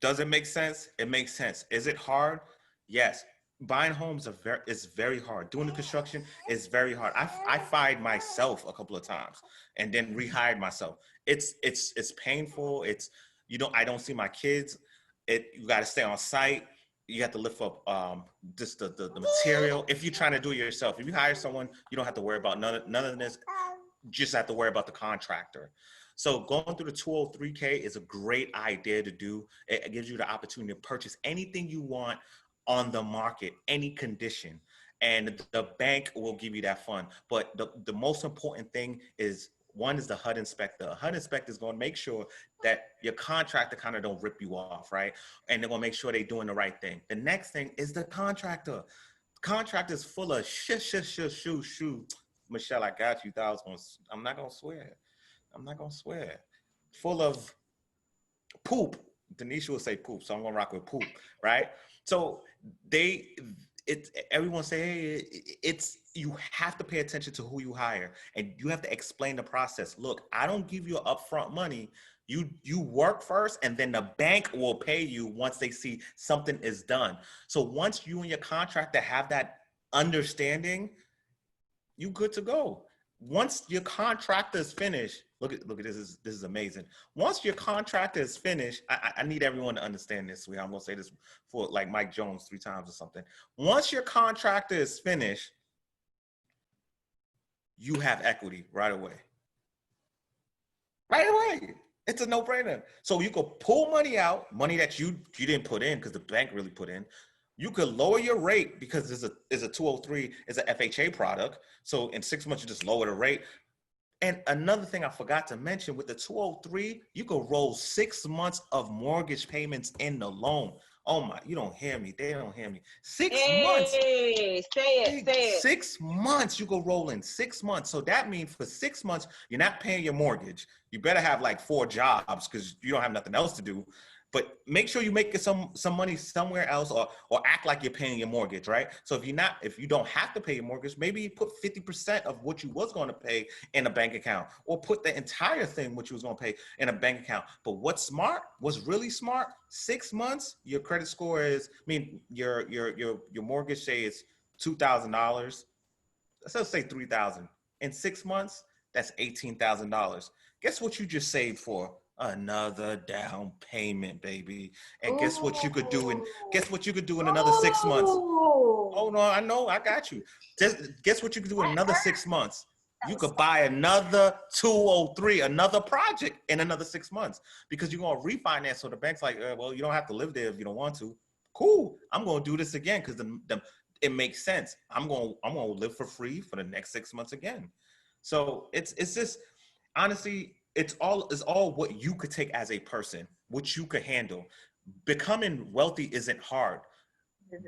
does it make sense? It makes sense. Is it hard? Yes. Buying homes is very hard. Doing the construction is very hard. I fired myself a couple of times and then rehired myself. It's painful. I don't see my kids. You got to stay on site. You have to lift up just the material. If you're trying to do it yourself, if you hire someone, you don't have to worry about none of this. Just have to worry about the contractor. So going through the 203K is a great idea to do. It gives you the opportunity to purchase anything you want on the market, any condition, and the bank will give you that fund. But the most important thing is, one is the HUD inspector. A HUD inspector is going to make sure that your contractor kind of don't rip you off, right? And they're going to make sure they're doing the right thing. The next thing is the contractor. Contractor's full of shoo. Michelle, I got you. I'm not going to swear. I'm not going to swear. Full of poop. Denisha will say poop, so I'm going to rock with poop, right? So everyone say, hey, you have to pay attention to who you hire, and you have to explain the process. Look, I don't give you upfront money. You work first, and then the bank will pay you once they see something is done. So once you and your contractor have that understanding, you good to go. Once your contractor is finished, look at this. This is amazing. Once your contractor is finished, I need everyone to understand this. I'm gonna say this for like Mike Jones 3 times or something. Once your contractor is finished, you have equity right away. Right away. It's a no-brainer. So you could pull money out, money that you didn't put in because the bank really put in. You could lower your rate because it's a 203, it's an FHA product. So in 6 months, you just lower the rate. And another thing I forgot to mention, with the 203, you could roll 6 months of mortgage payments in the loan. Oh my, you don't hear me. They don't hear me. 6 months. Say it. 6 months, you go roll in 6 months. So that means for 6 months, you're not paying your mortgage. You better have like 4 jobs because you don't have nothing else to do. But make sure you make some money somewhere else, or act like you're paying your mortgage, right? So if you don't have to pay your mortgage, maybe put 50% of what you was going to pay in a bank account, or put the entire thing what you was going to pay in a bank account. But what's really smart, 6 months, your credit score is, your mortgage say is $2,000. Let's say $3,000. In 6 months, that's $18,000. Guess what you just saved for? Another down payment, baby. And guess what you could do in another 6 months? Oh no, I know, I got you. Guess what you could do in another 6 months? You could buy another 203, another project in another 6 months, because you're gonna refinance. So the bank's like, well, you don't have to live there if you don't want to. Cool, I'm gonna do this again because it makes sense. I'm gonna live for free for the next 6 months again. So it's just, honestly, it's all what you could take as a person, what you could handle. Becoming wealthy isn't hard.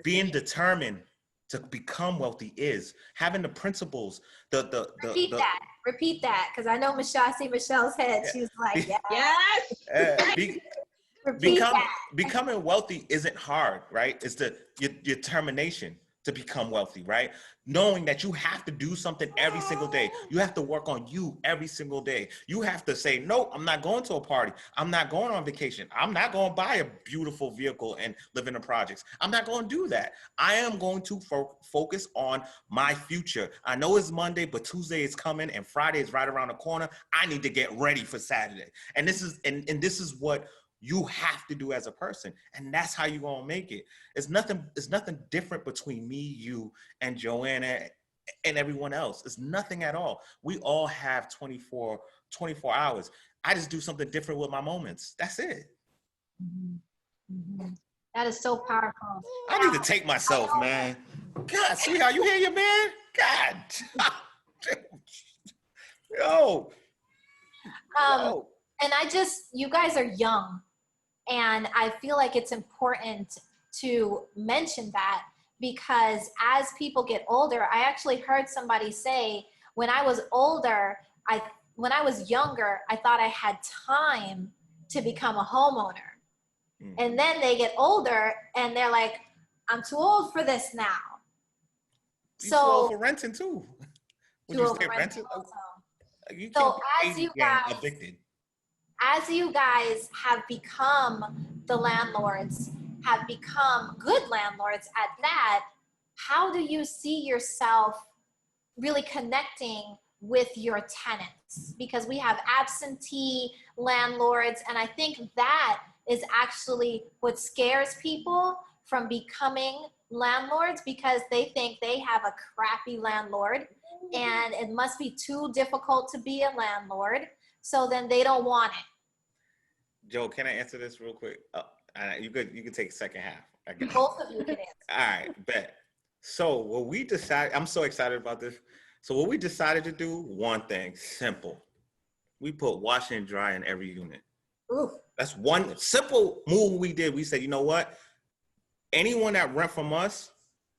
Being determined to become wealthy is. Having the principles, Repeat that, because I know Michelle, I see Michelle's head. She was like, Yes. Becoming wealthy isn't hard, right? It's your determination to become wealthy, right? Knowing that you have to do something every single day. You have to work on you every single day. You have to say, no, I'm not going to a party. I'm not going on vacation. I'm not going to buy a beautiful vehicle and live in the projects. I'm not going to do that. I am going to focus on my future. I know it's Monday, but Tuesday is coming and Friday is right around the corner. I need to get ready for Saturday. And this is what you have to do as a person, and that's how you're gonna make it. It's nothing different between me, you, and Joanna, and everyone else. It's nothing at all. We all have 24 hours. I just do something different with my moments. That's it. Mhm. That is so powerful. I need to take myself, man. God, sweetheart, you hear your man? God. Yo. Yo. And you guys are young, and I feel like it's important to mention that, because as people get older, I actually heard somebody say, when I was younger, I thought I had time to become a homeowner. Mhm. And then they get older and they're like, I'm too old for this now. You too old for renting too. Would Too you old stay for renting renting? also. You So can't be 80 and evicted. as you guys have become the landlords, have become good landlords at that, how do you see yourself really connecting with your tenants? Because we have absentee landlords, and I think that is actually what scares people from becoming landlords, because they think they have a crappy landlord and it must be too difficult to be a landlord, so then they don't want it. Joe, can I answer this real quick? You could take the second half. I guess. Both of you can answer. All right, bet. So what we decided, I'm so excited about this. So what we decided to do, one thing, simple. We put wash and dry in every unit. Ooh. That's one simple move we did. We said, you know what? Anyone that rent from us,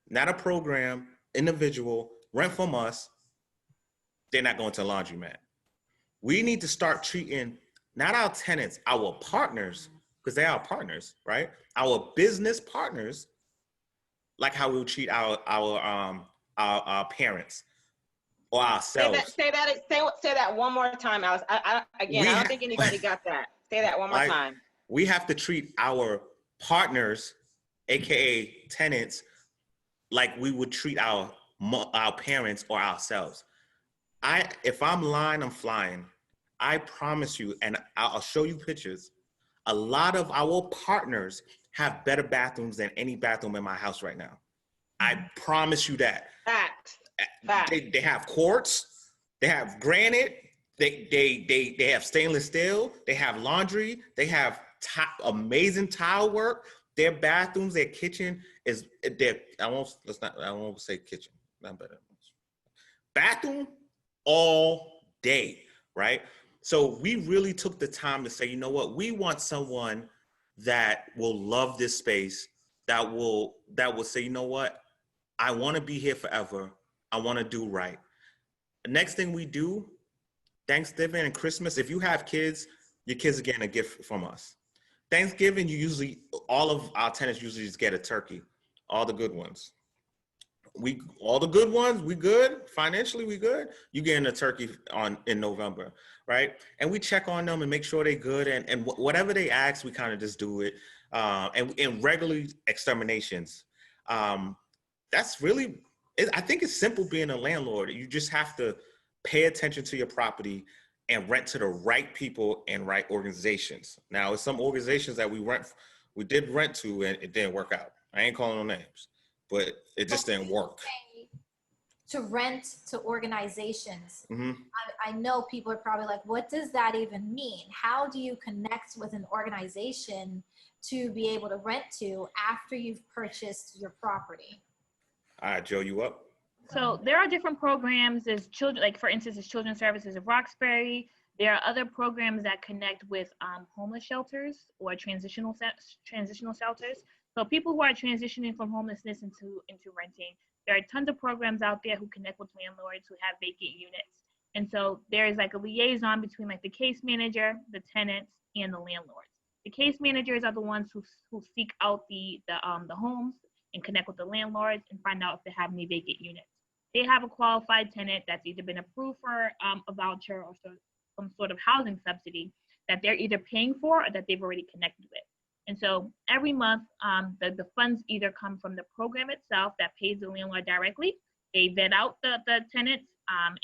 not a program, individual, rent from us, they're not going to a laundromat. We need to start treating not our tenants, our partners, because they are partners, right? Our business partners, like how we'll treat our parents or ourselves. Say that one more time, Alice. I don't think anybody got that. Say that one more time. We have to treat our partners, aka tenants, like we would treat our parents or ourselves. If I'm lying, I'm flying. I promise you, and I'll show you pictures. A lot of our partners have better bathrooms than any bathroom in my house right now. I promise you that. Facts. They have quartz, they have granite, they have stainless steel, they have laundry, they have amazing tile work. Their bathrooms, their kitchen is I won't say kitchen, not better. Bathroom all day, right? So we really took the time to say, you know what, we want someone that will love this space, that will say, you know what, I want to be here forever. I want to do right. The next thing we do, Thanksgiving and Christmas, if you have kids, your kids are getting a gift from us. Thanksgiving, all of our tenants usually just get a turkey, all the good ones. All the good ones, we good. Financially, we good. You getting a turkey in November, right? And we check on them and make sure they good. And whatever they ask, we kind of just do it. And regularly exterminations. That's really, I think it's simple being a landlord. You just have to pay attention to your property and rent to the right people and right organizations. Now, it's some organizations that we did rent to and it didn't work out. I ain't calling no names, but it just didn't work. To rent to organizations. Mm-hmm. I know people are probably like, what does that even mean? How do you connect with an organization to be able to rent to after you've purchased your property? All right, Joe, you up? So there are different programs. There's children, like for instance, there's Children's Services of Roxbury. There are other programs that connect with homeless shelters or transitional shelters. So people who are transitioning from homelessness into renting, there are tons of programs out there who connect with landlords who have vacant units. And so there's like a liaison between like the case manager, the tenants, and the landlords. The case managers are the ones who seek out the homes and connect with the landlords and find out if they have any vacant units. They have a qualified tenant that's either been approved for a voucher or some sort of housing subsidy that they're either paying for or that they've already connected with. And so every month, the funds either come from the program itself that pays the landlord directly. They vet out the tenants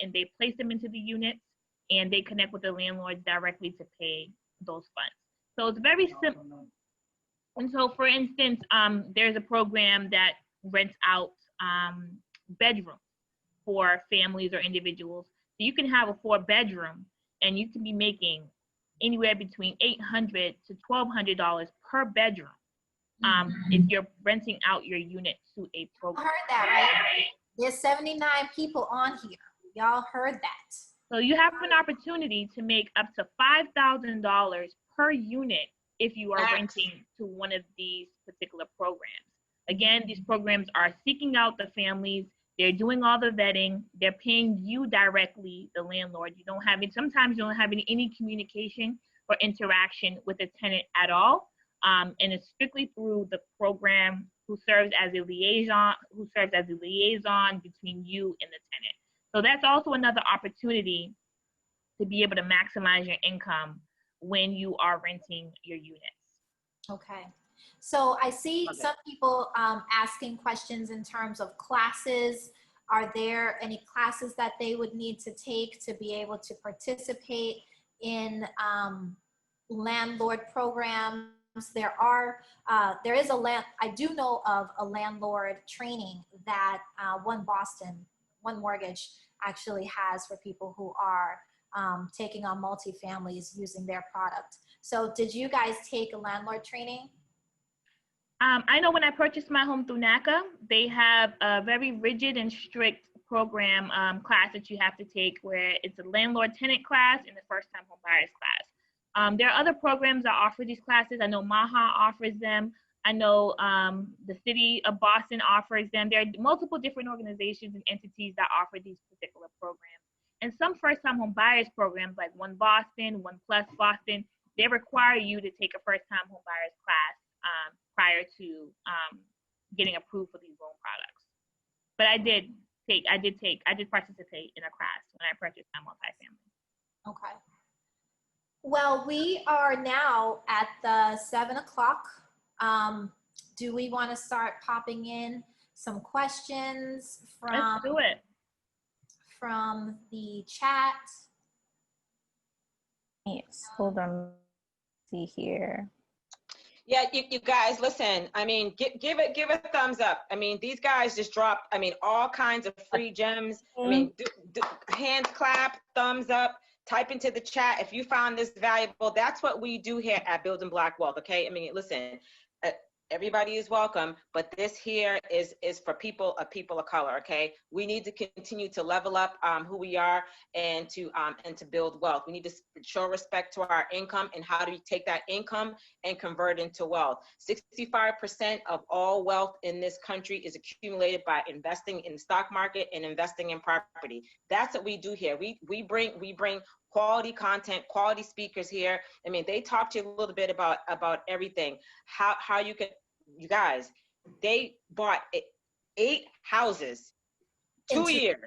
and they place them into the units, and they connect with the landlord directly to pay those funds. So it's very simple. And so, for instance, there's a program that rents out bedrooms for families or individuals. So you can have a 4-bedroom, and you can be making anywhere between $800 to $1,200 per bedroom. if you're renting out your unit to a I program. heard that, right? There's 79 people on here. Y'all heard that. So you have an opportunity to make up to $5,000 per unit if you are renting to one of these particular programs. Again, these programs are seeking out the families. They're doing all the vetting. They're paying you directly, the landlord. You don't have it. Sometimes you don't have any communication or interaction with the tenant at all. And it's strictly through the program who serves as a liaison between you and the tenant. So that's also another opportunity to be able to maximize your income when you are renting your units. Okay. So I see some people asking questions in terms of classes. Are there any classes that they would need to take to be able to participate in landlord programs? There is I do know of a landlord training that One Mortgage actually has for people who are taking on multifamilies using their product. So did you guys take a landlord training? I know when I purchased my home through NACA, they have a very rigid and strict program class that you have to take, where it's a landlord tenant class and the first time home buyers class. There are other programs that offer these classes. I know Maha offers them. I know the city of Boston offers them. There are multiple different organizations and entities that offer these particular programs. And some first-time home buyers programs like One Boston, One Plus Boston, they require you to take a first-time home buyers class prior to getting approved for these loan products. But I did participate in a class when I purchased my multifamily. Okay. Well, we are now at the 7 o'clock. Do we want to start popping in some questions Let's do it. From the chat? Yes, hold on. See here. Yeah, you guys, listen, I mean, give it a thumbs up. I mean, these guys just dropped, I mean, all kinds of free gems. I mean, hands clap, thumbs up, type into the chat if you found this valuable. That's what we do here at Building Black Wealth, okay? I mean, listen, everybody is welcome, but this here is for people of color, okay? We need to continue to level up who we are and to build wealth. We need to show respect to our income, and how do we take that income and convert it into wealth. 65% of all wealth in this country is accumulated by investing in the stock market and investing in property. That's what we do here. We bring quality content, quality speakers here. I mean, they talk to you a little bit about everything. How you can, you guys, they bought 8 houses, 2 years,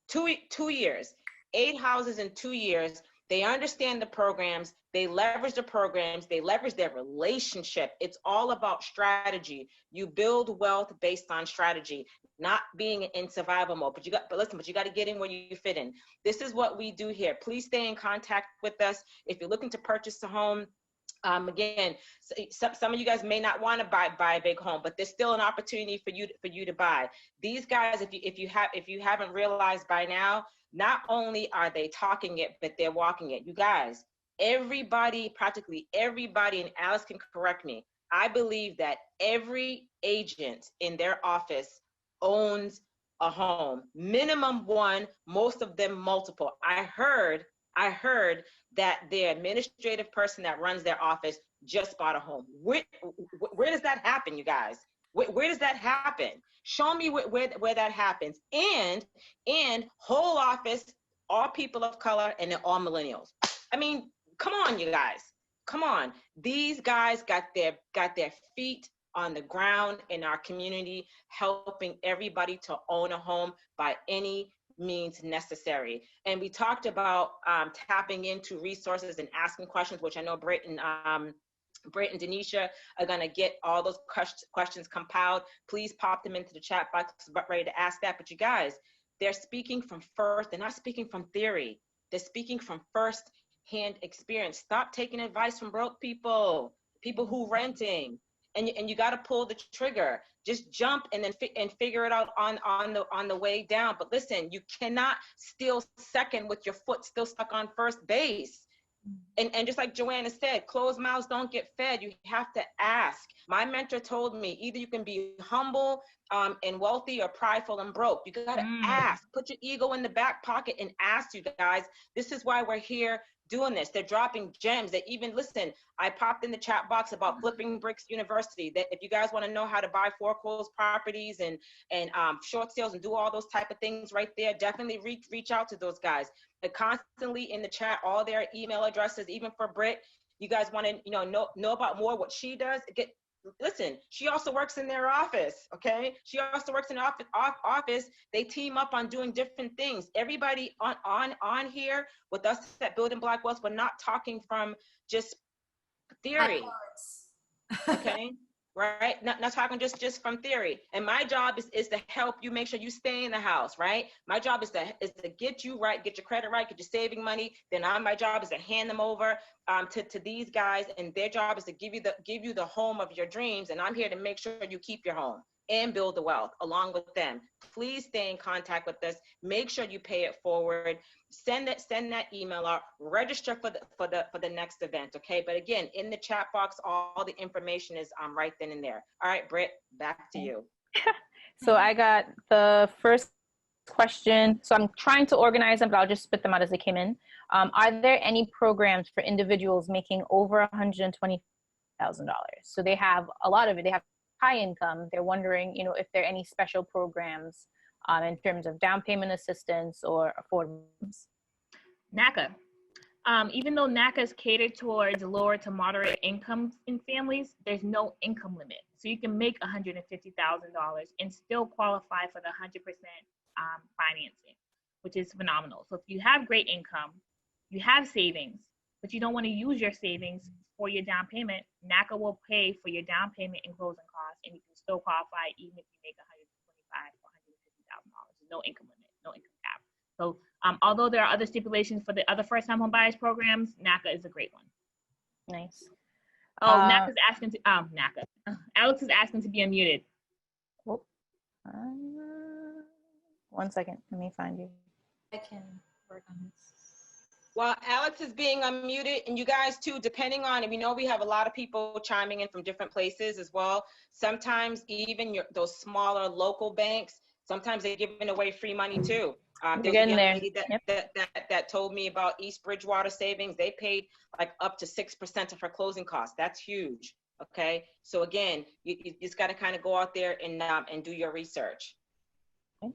2 years, 8 houses in 2 years. They understand the programs. They leverage the programs. They leverage their relationship. It's all about strategy. You build wealth based on strategy, not being in survival mode. But you got to get in where you fit in. This is what we do here. Please stay in contact with us. If you're looking to purchase a home, again, some of you guys may not want to buy a big home, but there's still an opportunity for you to buy. These guys, if you haven't realized by now, not only are they talking it, but they're walking it. You guys, practically everybody, and Alice can correct me, I believe that every agent in their office owns a home, minimum one, most of them multiple. I heard that the administrative person that runs their office just bought a home. Where does that happen, you guys? Where does that happen? Show me where that happens. And whole office, all people of color, and they're all millennials. I mean, come on, you guys. Come on. These guys got their feet on the ground in our community, helping everybody to own a home by any means necessary. And we talked about tapping into resources and asking questions, which I know Britt and Denisha are going to get all those questions compiled. Please pop them into the chat box, ready to ask that. But you guys, they're speaking from they're not speaking from theory. They're speaking from first-hand experience. Stop taking advice from broke people who renting. And you got to pull the trigger. Just jump and then figure it out on the way down. But listen, you cannot steal second with your foot still stuck on first base. And just like Joanna said, closed mouths don't get fed. You have to ask. My mentor told me either you can be humble and wealthy or prideful and broke. You got to ask. Put your ego in the back pocket and ask, you guys. This is why we're here doing this. They're dropping gems. That even, listen, I popped in the chat box about Flipping Bricks University, that if you guys want to know how to buy foreclosed properties and short sales and do all those type of things right there, definitely reach out to those guys. They're constantly in the chat, all their email addresses, even for Britt. You guys want to know about more what she does? Listen, she also works in their office, okay? She also works in the office. They team up on doing different things. Everybody on here with us at Building Black Wealth, we're not talking from just theory, okay? Right? Not talking just from theory. And my job is to help you make sure you stay in the house, right? My job is to get you right, get your credit right, get your saving money. Then my job is to hand them over to these guys, and their job is to give you the home of your dreams. And I'm here to make sure you keep your home and build the wealth along with them. Please stay in contact with us. Make sure you pay it forward. Send that email out. Register for the next event, okay? But again, in the chat box, all the information is right then and there. All right, Britt, back to you. So I got the first question. So I'm trying to organize them, but I'll just spit them out as they came in. Are there any programs for individuals making over $120,000? So they have a lot of it. They have high income. They're wondering, if there are any special programs in terms of down payment assistance or affordables. NACA. Even though NACA is catered towards lower to moderate income in families, there's no income limit. So you can make $150,000 and still qualify for the 100% financing, which is phenomenal. So if you have great income, you have savings, but you don't want to use your savings for your down payment, NACA will pay for your down payment and closing costs, and you can still qualify even if you make $125,000 or $150,000. There's no income limit, no income cap. So although there are other stipulations for the other first-time home buyers programs, NACA is a great one. Nice. Oh, NACA's asking to NACA. Alex is asking to be unmuted. Oh, 1 second. Let me find you. I can work on this. While Alex is being unmuted, and you guys too, depending on, we know we have a lot of people chiming in from different places as well. Sometimes even those smaller local banks, sometimes they're giving away free money too. There's a young lady that told me about East Bridgewater Savings. They paid like up to 6% of her closing costs. That's huge. Okay, so again, you just got to kind of go out there and do your research. Okay.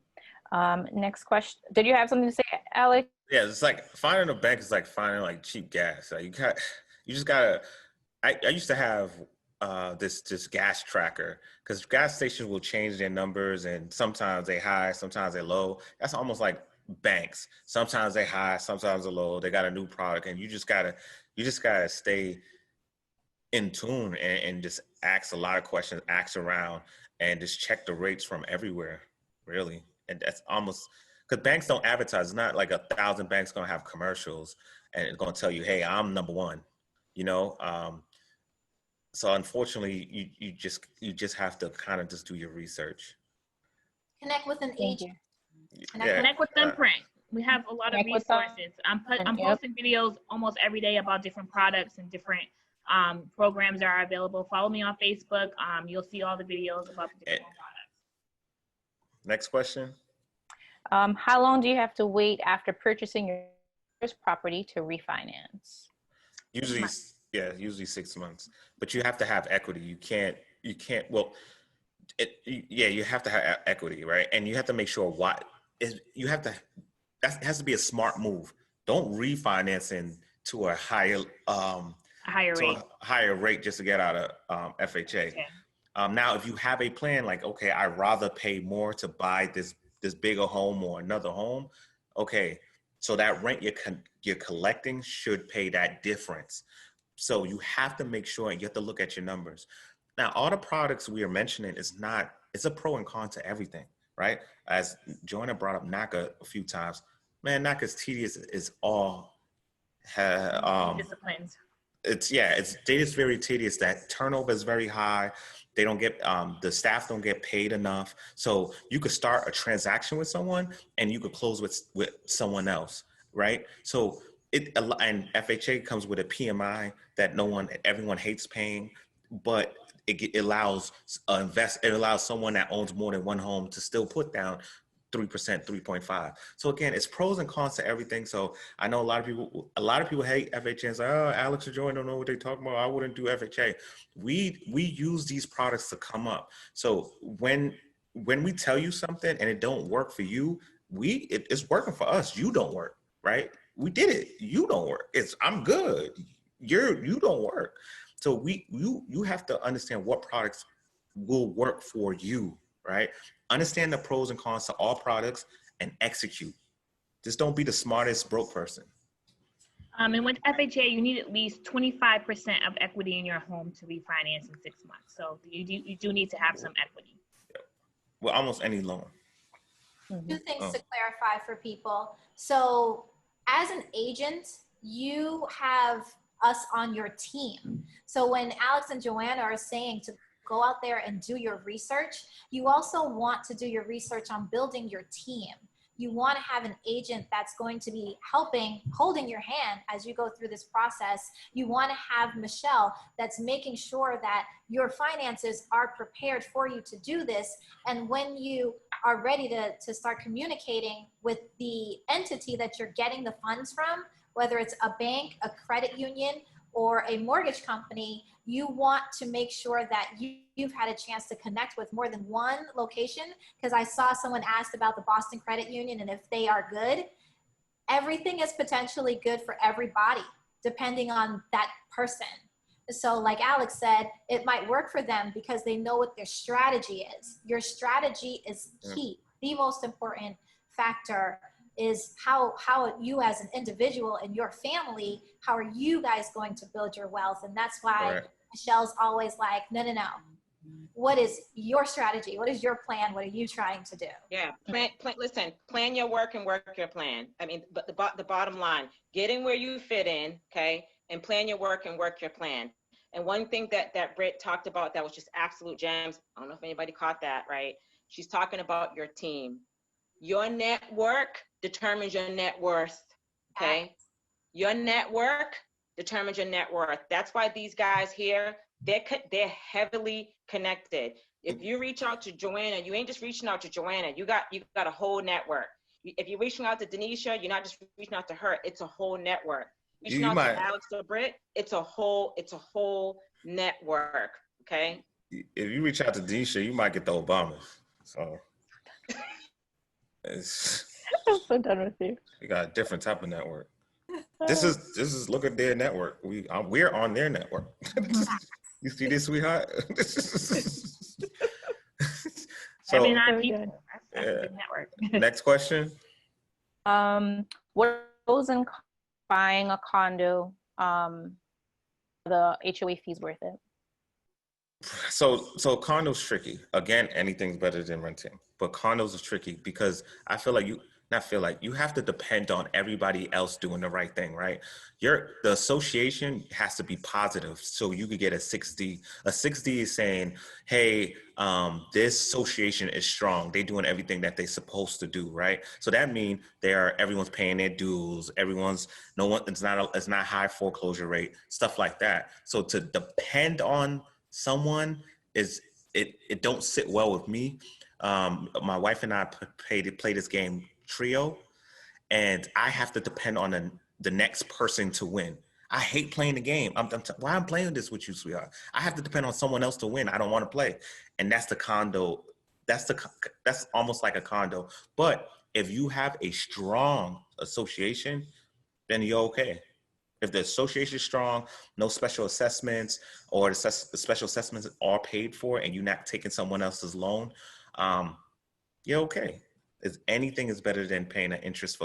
Next question. Did you have something to say, Alex? Yeah, it's like finding a bank is like finding like cheap gas. Like you just gotta. I used to have this gas tracker, because gas stations will change their numbers, and sometimes they high, sometimes they low. That's almost like banks. Sometimes they high, sometimes they low. They got a new product, and you just gotta stay in tune and just ask a lot of questions, ask around, and just check the rates from everywhere, really. And that's almost, because banks don't advertise. It's not like 1,000 banks gonna have commercials and it's gonna tell you, hey, I'm number one, so unfortunately you just have to kind of just do your research. Connect with an agent. Connect with Thumbprint. We have a lot of resources. I'm posting videos almost every day about different products and different programs that are available. Follow me on Facebook. You'll see all the videos about the different products. Next question. How long do you have to wait after purchasing your first property to refinance? Usually 6 months. But you have to have equity. You can't. You have to have equity, right? And you have to make sure that has to be a smart move. Don't refinance into a higher rate just to get out of FHA. Okay. Now, if you have a plan, like, okay, I'd rather pay more to buy this bigger home or another home, okay, so that rent you're collecting should pay that difference. So you have to make sure, and you have to look at your numbers. Now, all the products we are mentioning it's a pro and con to everything, right? As Joanna brought up NACA a few times, man, NACA's tedious is all disciplines. It's very tedious. That turnover is very high. They don't get, the staff don't get paid enough. So you could start a transaction with someone and you could close with someone else, right? So and FHA comes with a PMI that everyone hates paying, but it allows it allows someone that owns more than one home to still put down 3%, 3.5. So again, it's pros and cons to everything. So I know a lot of people hate FHA and say, oh, Alex or Joy don't know what they're talking about. I wouldn't do FHA. We use these products to come up. So when we tell you something and it don't work for you, it's working for us. You don't work, right? We did it. You don't work. I'm good. You don't work. So you have to understand what products will work for you, right? Understand the pros and cons to all products and execute. Just don't be the smartest broke person. And with FHA, you need at least 25% of equity in your home to refinance in 6 months. So you do need to have some equity. Well, almost any loan. Two things to clarify for people. So as an agent, you have us on your team. So when Alex and Joanna are saying to go out there and do your research, you also want to do your research on building your team. You want to have an agent that's going to be holding your hand as you go through this process. You want to have Michelle that's making sure that your finances are prepared for you to do this. And when you are ready to start communicating with the entity that you're getting the funds from, whether it's a bank, a credit union, or a mortgage company, you want to make sure that you've had a chance to connect with more than one location. Because I saw someone asked about the Boston Credit Union and if they are good. Everything is potentially good for everybody, depending on that person. So like Alex said, it might work for them because they know what their strategy is. Your strategy is key. The most important factor is how you as an individual and your family, how are you guys going to build your wealth? And that's why Michelle's always like, no. What is your strategy? What is your plan? What are you trying to do? Yeah, listen, plan your work and work your plan. I mean, but the bottom line, getting where you fit in, okay, and plan your work and work your plan. And one thing that Britt talked about that was just absolute gems, I don't know if anybody caught that, right? She's talking about your team. Your network determines your net worth, okay? Your network determines your net worth. That's why these guys here, they're heavily connected. If you reach out to Joanna, you ain't just reaching out to Joanna. You got a whole network. If you're reaching out to Denisha, you're not just reaching out to her. It's a whole network. Reaching out to Alex or Britt, it's a whole network, okay? If you reach out to Denisha, you might get the Obamas. So I'm so done with you. We got a different type of network. This is look at their network. We're on their network. You see this, sweetheart? So, 79 people. That's a big network. Next question. What are those in buying a condo? The HOA fees worth it? So condos tricky. Again, anything's better than renting, but condos is tricky because I feel like you have to depend on everybody else doing the right thing, right? The association has to be positive so you could get a 6D. A 6D is saying, hey, this association is strong. They're doing everything that they're supposed to do, right? So that means everyone's paying their dues. It's not high foreclosure rate, stuff like that. So to depend on someone it don't sit well with me. My wife and I play this game Trio, and I have to depend on the next person to win. I hate playing the game. Why I'm playing this with you, sweetheart? I have to depend on someone else to win. I don't want to play, and that's the condo. That's almost like a condo. But if you have a strong association, then you're okay. If the association is strong, no special assessments, or the special assessments are paid for, and you're not taking someone else's loan, you're okay. Anything is better than paying an interest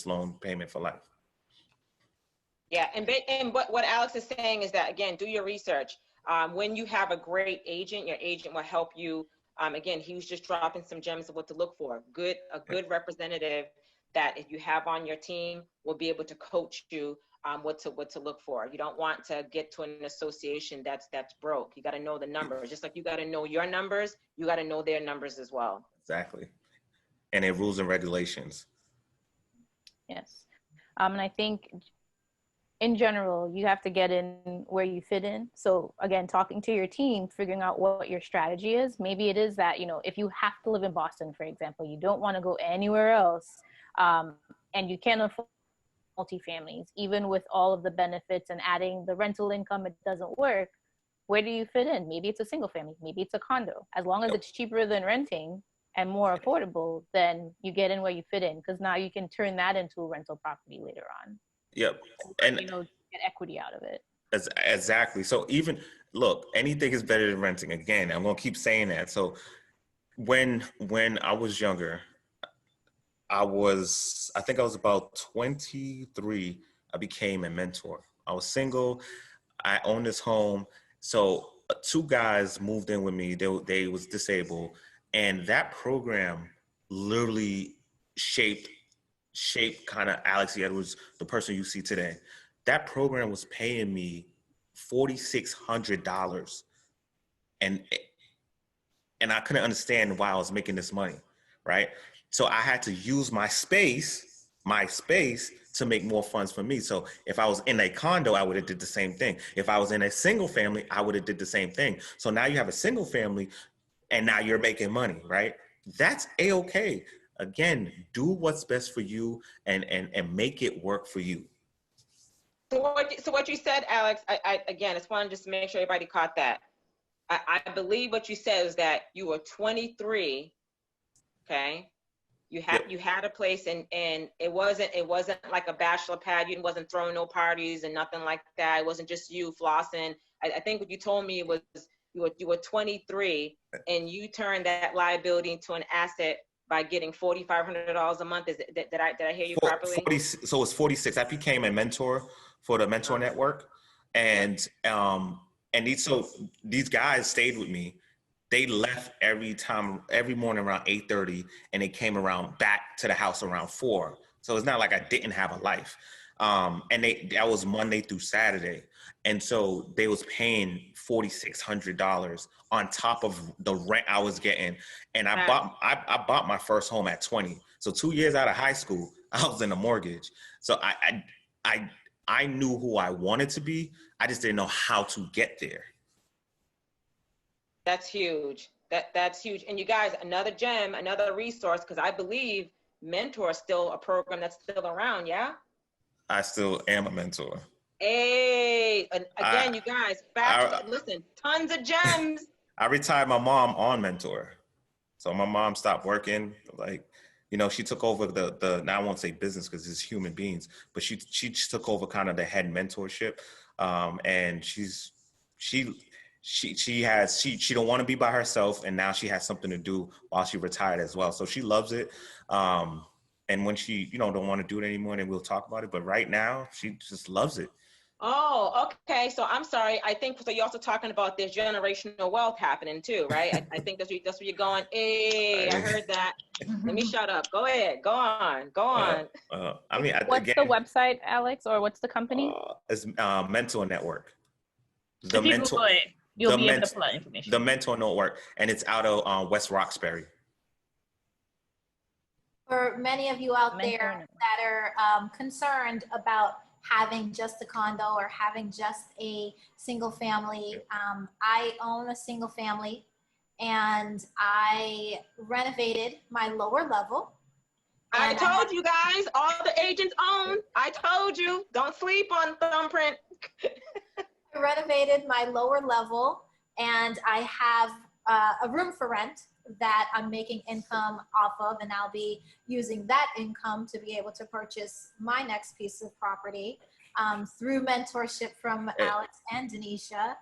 loan payment for life. Yeah, and what Alex is saying is that, again, do your research. When you have a great agent, your agent will help you. Again, he was just dropping some gems of what to look for. A good representative that if you have on your team will be able to coach you what to look for. You don't want to get to an association that's broke. You got to know the numbers. Just like you got to know your numbers, you got to know their numbers as well. Exactly. And their rules and regulations. Yes. And I think in general, you have to get in where you fit in. So again, talking to your team, figuring out what your strategy is. Maybe it is that, if you have to live in Boston, for example, you don't want to go anywhere else, and you can't afford multifamilies, even with all of the benefits and adding the rental income, it doesn't work. Where do you fit in? Maybe it's a single family, maybe it's a condo. As long as it's cheaper than renting and more affordable, then you get in where you fit in, because now you can turn that into a rental property later on. Yep. And get equity out of it. Exactly. So even look, anything is better than renting. Again, I'm gonna keep saying that. So when I was younger, I think I was about 23. I became a mentor. I was single. I owned this home. So two guys moved in with me. They was disabled, and that program literally shaped kind of Alex Edwards, the person you see today. That program was paying me $4,600, and I couldn't understand why I was making this money, right? So I had to use my space to make more funds for me. So if I was in a condo, I would have did the same thing. If I was in a single family, I would have did the same thing. So now you have a single family, and now you're making money, right? That's A-okay. Again, do what's best for you and make it work for you. So what you said, Alex, I again, I just wanted to make sure everybody caught that. I believe what you said is that you were 23, okay? You had a place, and it wasn't like a bachelor pad. You wasn't throwing no parties and nothing like that. It wasn't just you flossing. I think what you told me was you were 23, and you turned that liability into an asset by getting $4,500 a month. Did I hear you properly? 40, so it's 46. I became a mentor for the Mentor Network, and these guys stayed with me. They left every morning around 8:30, and they came around back to the house around 4. So it's not like I didn't have a life. And that was Monday through Saturday. And so they was paying $4,600 on top of the rent I was getting. And I bought my first home at 20. So 2 years out of high school, I was in a mortgage. So I knew who I wanted to be. I just didn't know how to get there. That's huge. That's huge. And you guys, another gem, another resource, because I believe Mentor is still a program that's still around, yeah? I still am a mentor. Hey, again, you guys, listen, tons of gems. I retired my mom on Mentor. So my mom stopped working, she took over the now I won't say business because it's human beings, but she took over kind of the head mentorship. And she don't want to be by herself, and now she has something to do while she retired as well. So she loves it. And when she, don't want to do it anymore, then we'll talk about it. But right now, she just loves it. Oh, okay. So I'm sorry. I think so. You're also talking about this generational wealth happening too, right? I think that's where you're going. Hey, I heard that. Let me shut up. Go ahead. Go on. What's the website, Alex, or what's the company? It's Mentor Network. You'll be able to pull that information. The Mentor Network, and it's out of West Roxbury. For many of you out there that are concerned about having just a condo or having just a single family, I own a single family, and I renovated my lower level. I told you guys, all the agents own. I told you, don't sleep on Thumbprint. I renovated my lower level, and I have a room for rent that I'm making income off of, and I'll be using that income to be able to purchase my next piece of property through mentorship from Alex and Denisha.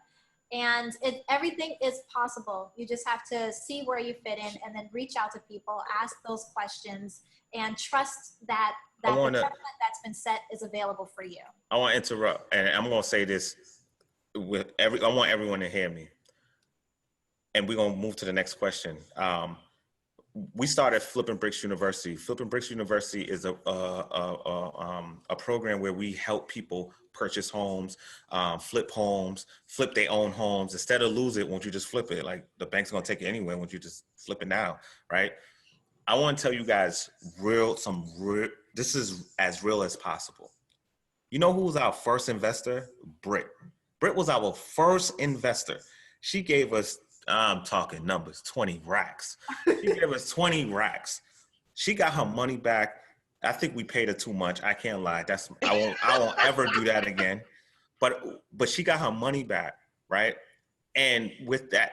And everything is possible. You just have to see where you fit in, and then reach out to people, ask those questions, and trust that the template that's been set is available for you. I want to interrupt, and I'm going to say this I want everyone to hear me. And we're going to move to the next question. We started Flipping Bricks University. Flipping Bricks University is a program where we help people purchase homes, flip their own homes. Instead of lose it, won't you just flip it? Like, the bank's going to take it anyway. Won't you just flip it now, right? I want to tell you guys this is as real as possible. You know who was our first investor? Britt. Britt was our first investor. She gave us, I'm talking numbers, 20 racks. She gave us 20 racks. She got her money back. I think we paid her too much. I can't lie. I won't ever do that again. But she got her money back, right? And with that,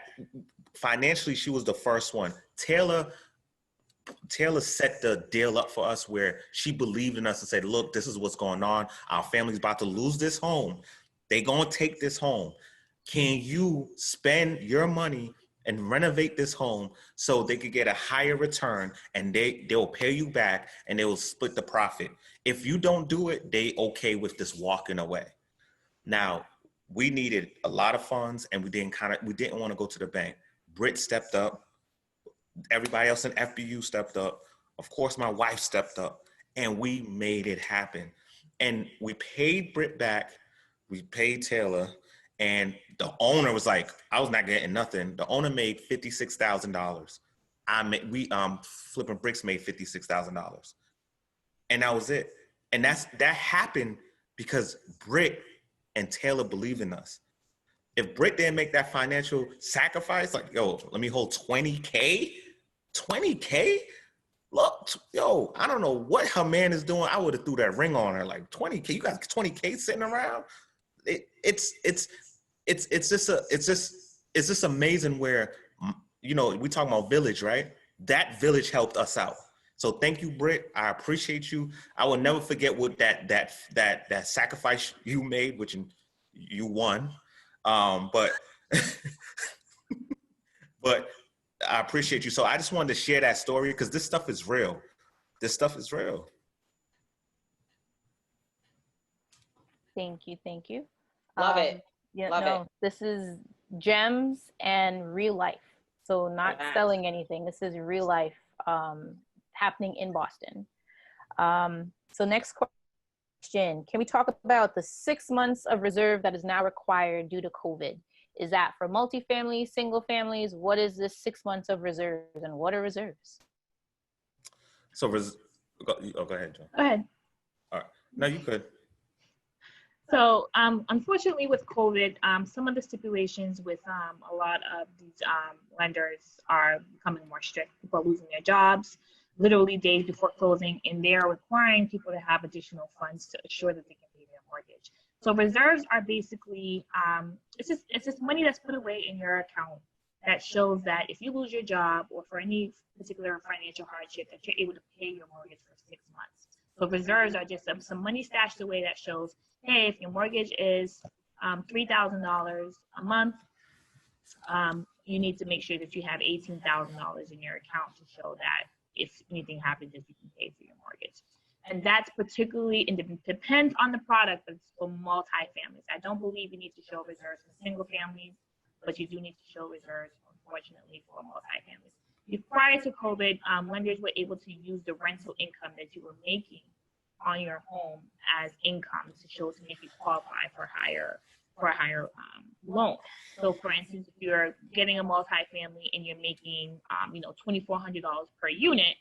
financially, she was the first one. Taylor set the deal up for us where she believed in us and said, look, this is what's going on. Our family's about to lose this home. They gonna take this home. Can you spend your money and renovate this home so they could get a higher return, and they'll pay you back and they will split the profit. If you don't do it, they okay with this walking away. Now, we needed a lot of funds and we didn't want to go to the bank. Britt stepped up. Everybody else in FBU stepped up. Of course, my wife stepped up, and we made it happen. And we paid Britt back. We paid Taylor, and the owner was like, I was not getting nothing. The owner made $56,000. Flipping bricks made $56,000. And that was it. And that happened because Britt and Taylor believed in us. If Britt didn't make that financial sacrifice, like, yo, let me hold 20K? 20K? Look, yo, I don't know what her man is doing. I would have threw that ring on her. Like, 20K, you got 20K sitting around? It's just amazing where, you know, we talking about village, right? That village helped us out. So thank you, Britt. I appreciate you. I will never forget what that sacrifice you made, which you won. But I appreciate you. So I just wanted to share that story because this stuff is real. This stuff is real. Thank you. Love it. Yeah, Love no, it. this is gems and real life. So not Right. selling anything. This is real life happening in Boston. So next question, can we talk about the 6 months of reserve that is now required due to COVID? Is that for multifamily, single families? What is this 6 months of reserves, and what are reserves? So, go ahead, John. Go ahead. All right. No, you could. So unfortunately with COVID, some of the stipulations with a lot of these lenders are becoming more strict. People are losing their jobs literally days before closing, and they're requiring people to have additional funds to assure that they can pay their mortgage. So reserves are basically, it's just money that's put away in your account that shows that if you lose your job or for any particular financial hardship, that you're able to pay your mortgage for 6 months. So reserves are just some money stashed away that shows, hey, if your mortgage is $3,000 a month, you need to make sure that you have $18,000 in your account to show that if anything happens, that you can pay for your mortgage. And that's particularly, depends on the product, but it's for multi-families. I don't believe you need to show reserves for single families, but you do need to show reserves, unfortunately, for multi-families. Prior to COVID, lenders were able to use the rental income that you were making on your home as income to show to make you qualify for a higher loan. So for instance, if you're getting a multifamily and you're making $2,400 per unit,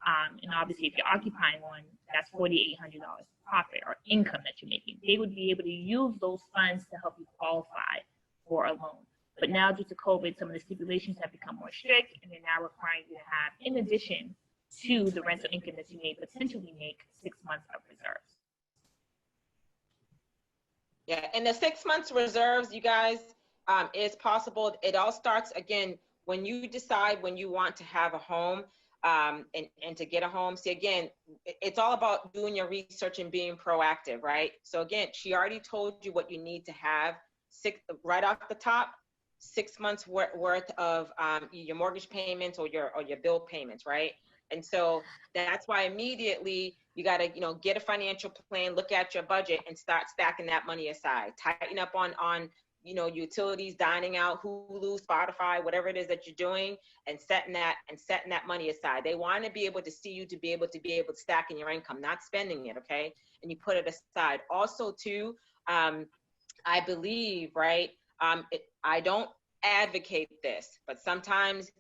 and obviously if you're occupying one, that's $4,800 profit or income that you're making. They would be able to use those funds to help you qualify for a loan. But now due to COVID, some of the stipulations have become more strict, and they're now requiring you to have, in addition to the rental income that you may potentially make, 6 months of reserves. Yeah, and the 6 months reserves, you guys, is possible. It all starts, again, when you decide when you want to have a home and to get a home. See, again, it's all about doing your research and being proactive, right? So again, she already told you what you need to have right off the top. 6 months worth of your mortgage payments or your bill payments, right? And so that's why immediately you got to, get a financial plan, look at your budget, and start stacking that money aside. Tighten up on utilities, dining out, Hulu, Spotify, whatever it is that you're doing, and setting that money aside. They want to be able to see you to be able to stack in your income, not spending it, okay? And you put it aside. Also, too, I believe, right? I don't advocate this, but sometimes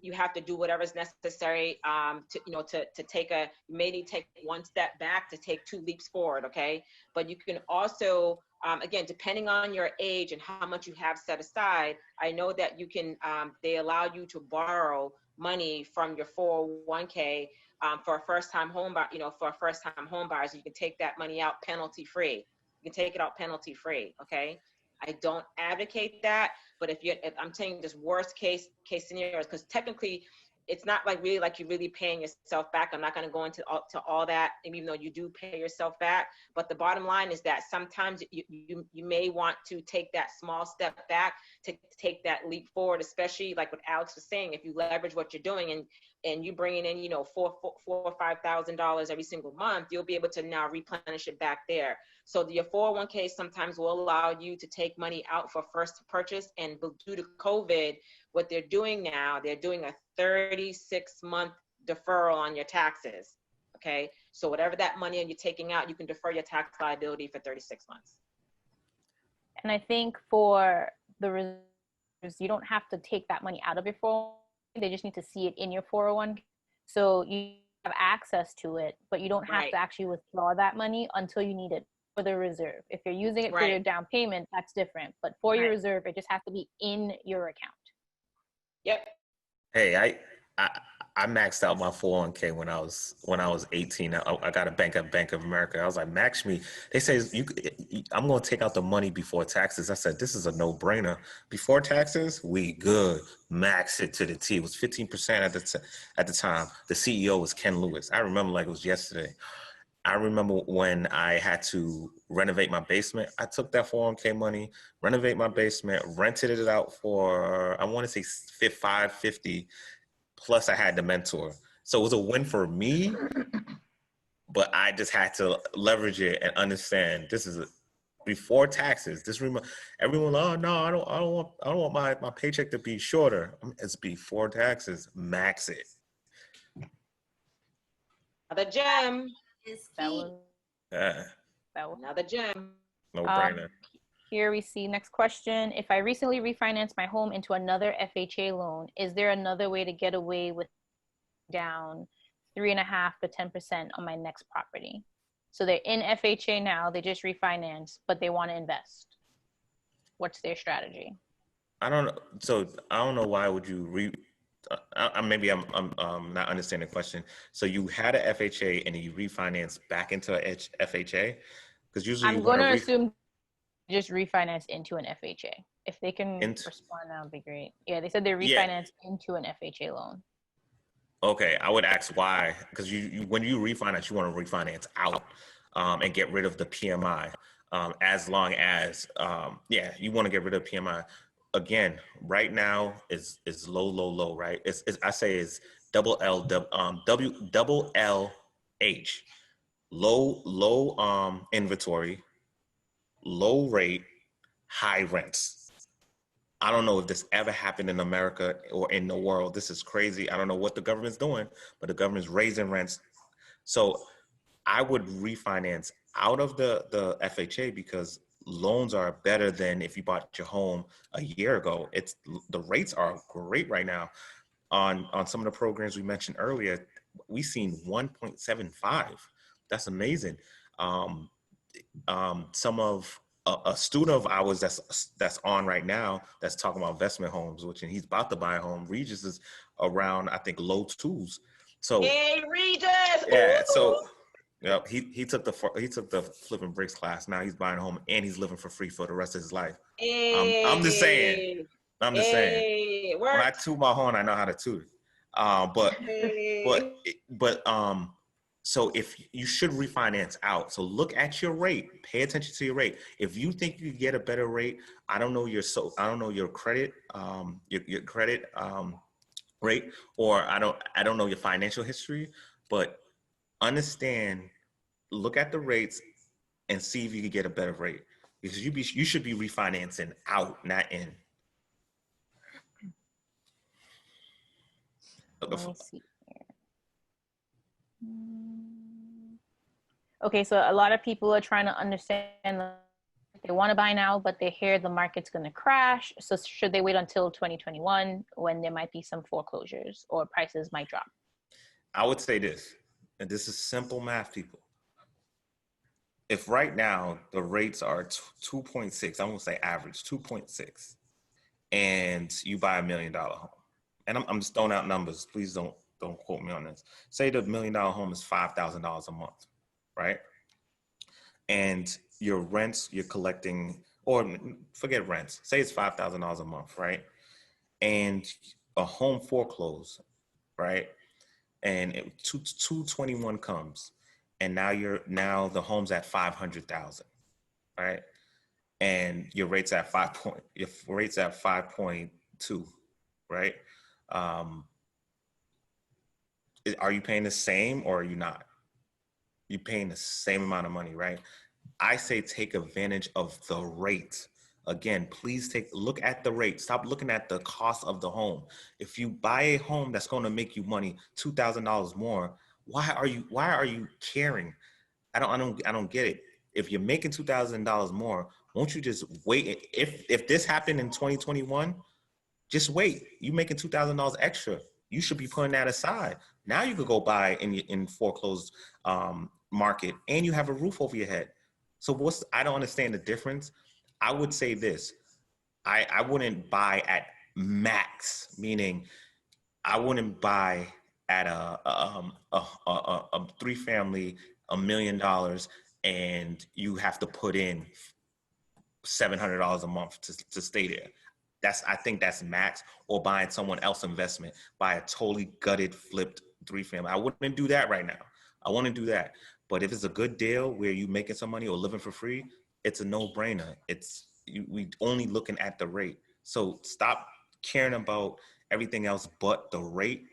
you have to do whatever's necessary to take you may need to take one step back to take 2 leaps forward, okay? But you can also, again, depending on your age and how much you have set aside, I know that you can, they allow you to borrow money from your 401k for a first-time home buyer, for a first-time home buyers. You can take that money out penalty-free. You can take it out penalty-free, okay? I don't advocate that, but if I'm saying this worst case scenarios, because technically it's not like really like you're really paying yourself back. I'm not going to go into all that, even though you do pay yourself back. But the bottom line is that sometimes you may want to take that small step back to take that leap forward, especially like what Alex was saying. If you leverage what you're doing and you bringing in, $4,000 or $5,000 every single month, you'll be able to now replenish it back there. So your 401k sometimes will allow you to take money out for first purchase. And due to COVID, what they're doing now, they're doing a 36-month deferral on your taxes. Okay, so whatever that money you're taking out, you can defer your tax liability for 36 months. And I think for the reserves, you don't have to take that money out of your 401k. They just need to see it in your 401k. So you have access to it, but you don't have to actually withdraw that money until you need it for the reserve. If you're using it for your down payment, that's different. But for your reserve, it just has to be in your account. Yep. Hey, I maxed out my 401k when I was 18. I got a Bank of America. I was like, max me. They say I'm going to take out the money before taxes. I said, this is a no-brainer. Before taxes, we good. Max it to the T. It was 15% at the time. The CEO was Ken Lewis. I remember like it was yesterday. I remember when I had to renovate my basement. I took that 401k money, renovate my basement, rented it out for, I want to say $550. Plus I had the mentor. So it was a win for me, but I just had to leverage it and understand this is before taxes. Everyone, oh no, I don't want my paycheck to be shorter. It's before taxes. Max it. Another gem. Another gem. No brainer. Here we see next question. If I recently refinanced my home into another FHA loan, is there another way to get away with down 3.5% to 10% on my next property? So they're in FHA now, they just refinanced, but they want to invest. What's their strategy? I don't know. So I don't know why would you maybe I'm not understanding the question. So you had a FHA and you refinanced back into a FHA? Because usually I'm going to assume just refinance into an FHA. If they can respond, that would be great. Yeah, they said they refinanced into an FHA loan. Okay, I would ask why, because you when you refinance, you want to refinance out and get rid of the PMI. As long as you want to get rid of PMI. Again, right now is low, right? I say it's double L H, low inventory, low rate, high rents. I don't know if this ever happened in America or in the world. This is crazy. I don't know what the government's doing, but the government's raising rents. So I would refinance out of the FHA because loans are better than if you bought your home a year ago. The rates are great right now. On some of the programs we mentioned earlier, we've seen 1.75. That's amazing. Some of a student of ours that's on right now that's talking about investment homes, and he's about to buy a home. Regis is around, I think, low twos. So hey, Regis! Yeah. Ooh. So he took the flipping bricks class. Now he's buying a home and he's living for free for the rest of his life. Hey. I'm just saying. Hey. When I toot my horn, I know how to toot it. But so if you should refinance out, so look at your rate, pay attention to your rate. If you think you get a better rate, I don't know your credit, your credit rate, or I don't know your financial history, but understand, look at the rates and see if you can get a better rate, because you should be refinancing out, not in. Let me see here. Okay, so a lot of people are trying to understand they want to buy now, but they hear the market's going to crash. So should they wait until 2021 when there might be some foreclosures or prices might drop? I would say this, and this is simple math, people. If right now the rates are 2.6, I'm going to say average 2.6, and you buy $1 million home, and I'm just throwing out numbers. Please don't quote me on this. Say the $1 million home is $5,000 a month, right? And your rents, you're collecting, or forget rents. Say it's $5,000 a month, right? And a home foreclosed, right? And 221 comes, and now the home's at 500,000, right? And your rate's at 5.2, right? Are you paying the same or are you not? You're paying the same amount of money, right? I say take advantage of the rate. Again, please look at the rate. Stop looking at the cost of the home. If you buy a home that's going to make you money, $2,000 more, why are you caring? I don't get it. If you're making $2,000 more, won't you just wait? If this happened in 2021, just wait. You making $2,000 extra. You should be putting that aside. Now you could go buy in foreclosed market, and you have a roof over your head. So I don't understand the difference. I would say this: I wouldn't buy at max, meaning I wouldn't buy at a 3-family $1 million, and you have to put in $700 a month to stay there. I think that's max. Or buying someone else's investment, buy a totally gutted, flipped 3-family. I wouldn't do that right now. I want to do that. But if it's a good deal where you making some money or living for free, it's a no-brainer. We only looking at the rate. So stop caring about everything else but the rate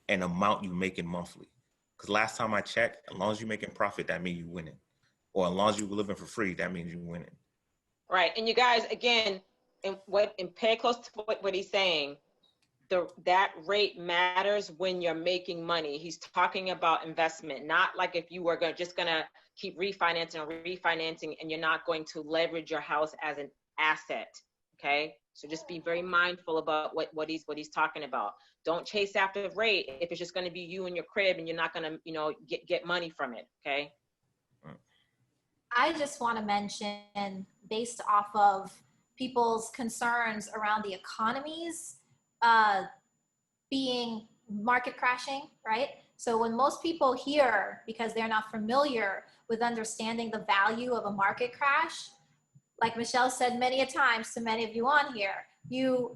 and amount you making monthly. Because last time I checked, as long as you're making profit, that means you winning. Or as long as you're living for free, that means you're winning. Right. And you guys, again, and pay close to what he's saying. That rate matters when you're making money. He's talking about investment, not like if you were just gonna keep refinancing and you're not going to leverage your house as an asset. Okay, so just be very mindful about what he's talking about. Don't chase after the rate if it's just going to be you and your crib and you're not going to get money from it. Okay. I just want to mention, based off of people's concerns around the economies being market crashing, right? So when most people hear, because they're not familiar with understanding the value of a market crash, like Michelle said many a times to many of you on here, you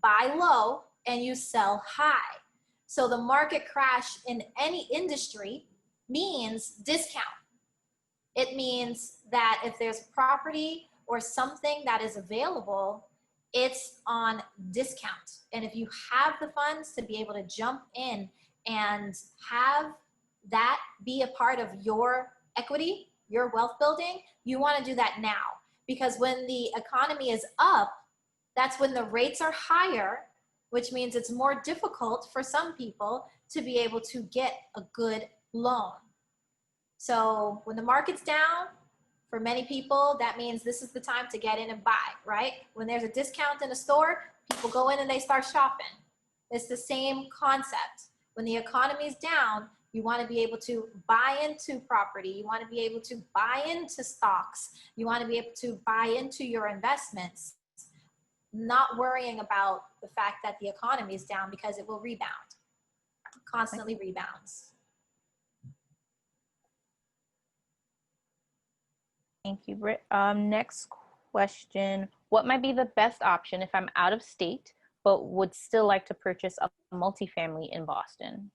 buy low and you sell high. So the market crash in any industry means discount. It means that if there's property or something that is available, it's on discount. And if you have the funds to be able to jump in and have that be a part of your equity, your wealth building, you want to do that now. Because when the economy is up, that's when the rates are higher, which means it's more difficult for some people to be able to get a good loan. So when the market's down, for many people, that means this is the time to get in and buy, right? When there's a discount in a store, people go in and they start shopping. It's the same concept. When the economy is down, you want to be able to buy into property. You want to be able to buy into stocks. You want to be able to buy into your investments, not worrying about the fact that the economy is down, because it will rebound. It constantly rebounds. Thank you, Britt. Next question. What might be the best option if I'm out of state, but would still like to purchase a multifamily in Boston?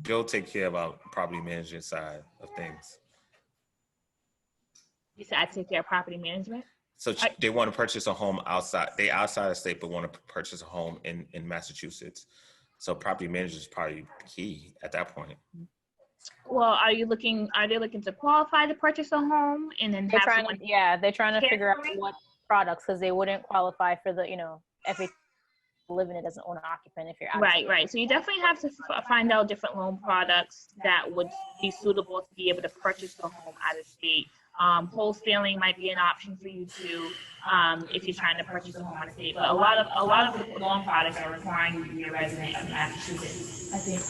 Joe take care about property management side of things. You said I take care of property management? So they want to purchase a home outside. They outside of state, but want to purchase a home in Massachusetts. So property management is probably key at that point. Well, are they looking to qualify to purchase a home and then they're trying to figure out what products, because they wouldn't qualify for the, if they live in it as an owner occupant if you're out. Right. So you definitely have to find out different loan products that would be suitable to be able to purchase the home out of state. Wholesaling might be an option for you too, if you're trying to purchase a home out of state. But a lot of the loan products are requiring you to be a resident of Massachusetts. I think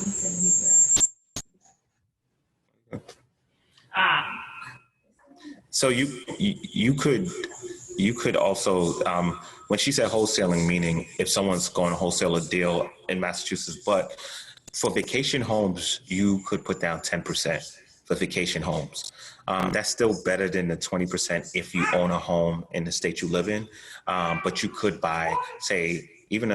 So you could also, when she said wholesaling, meaning if someone's going to wholesale a deal in Massachusetts, but for vacation homes, you could put down 10% for vacation homes. That's still better than the 20% if you own a home in the state you live in. But you could buy, say, even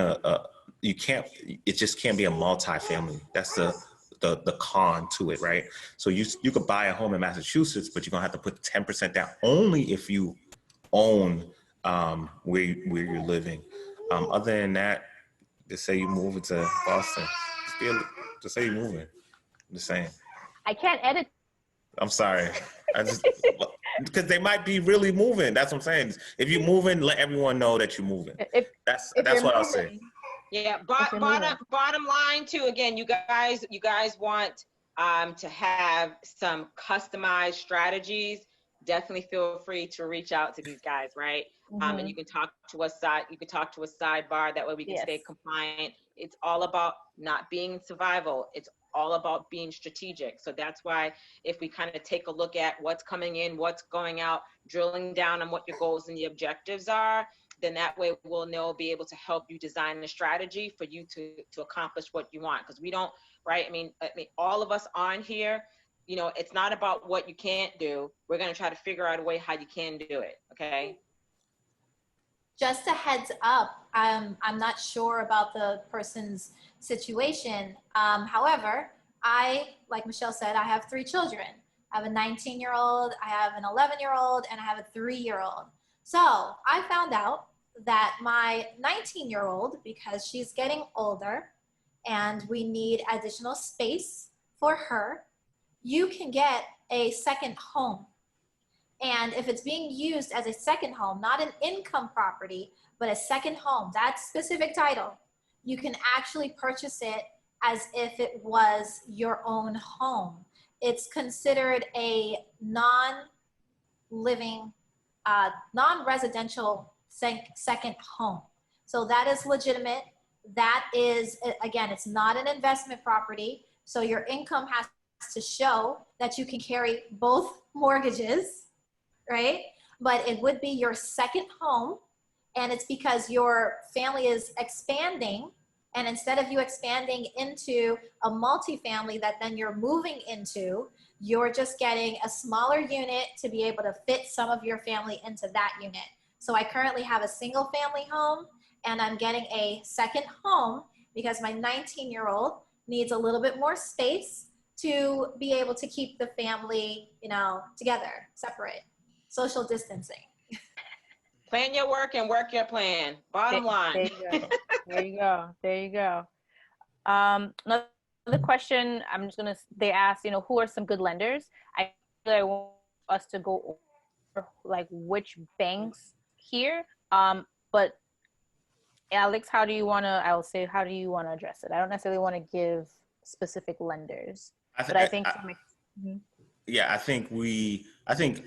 you can't, it just can't be a multifamily. That's the con to it, right? So you could buy a home in Massachusetts, but you're gonna have to put 10% down only if you own where you're living. Other than that, just say you move to Boston. Just say you're moving. I'm just saying. I can't edit. I'm sorry. Because they might be really moving. That's what I'm saying. If you're moving, let everyone know that you're moving. That's what I'll say. Yeah, bottom line too, again, you guys want to have some customized strategies. Definitely feel free to reach out to these guys, right? And you can talk to us sidebar, that way we can stay compliant. It's all about not being in survival. It's all about being strategic. So that's why if we kind of take a look at what's coming in, what's going out, drilling down on what your goals and the objectives are, then that way we'll be able to help you design a strategy for you to accomplish what you want. Because we don't, right? I mean, all of us on here, it's not about what you can't do. We're going to try to figure out a way how you can do it. Okay. Just a heads up, I'm not sure about the person's situation. However, like Michelle said, I have 3 children. I have a 19-year-old, I have an 11-year-old, and I have a 3-year-old. So I found out that my 19-year-old, because she's getting older and we need additional space for her, you can get a second home. And if it's being used as a second home, not an income property, but a second home, that specific title, you can actually purchase it as if it was your own home. It's considered a non-living, non-residential second home. So that is legitimate. That is, again, it's not an investment property. So your income has to show that you can carry both mortgages, right? But it would be your second home, and it's because your family is expanding, and instead of you expanding into a multifamily that then you're moving into, you're just getting a smaller unit to be able to fit some of your family into that unit. So I currently have a single family home, and I'm getting a second home because my 19-year-old needs a little bit more space to be able to keep the family, together, separate, social distancing. Plan your work and work your plan. Bottom line. There you go. Another question, they asked, who are some good lenders? I want us to go over like which banks here. But Alex, how do you want to address it? I don't necessarily want to give specific lenders. I think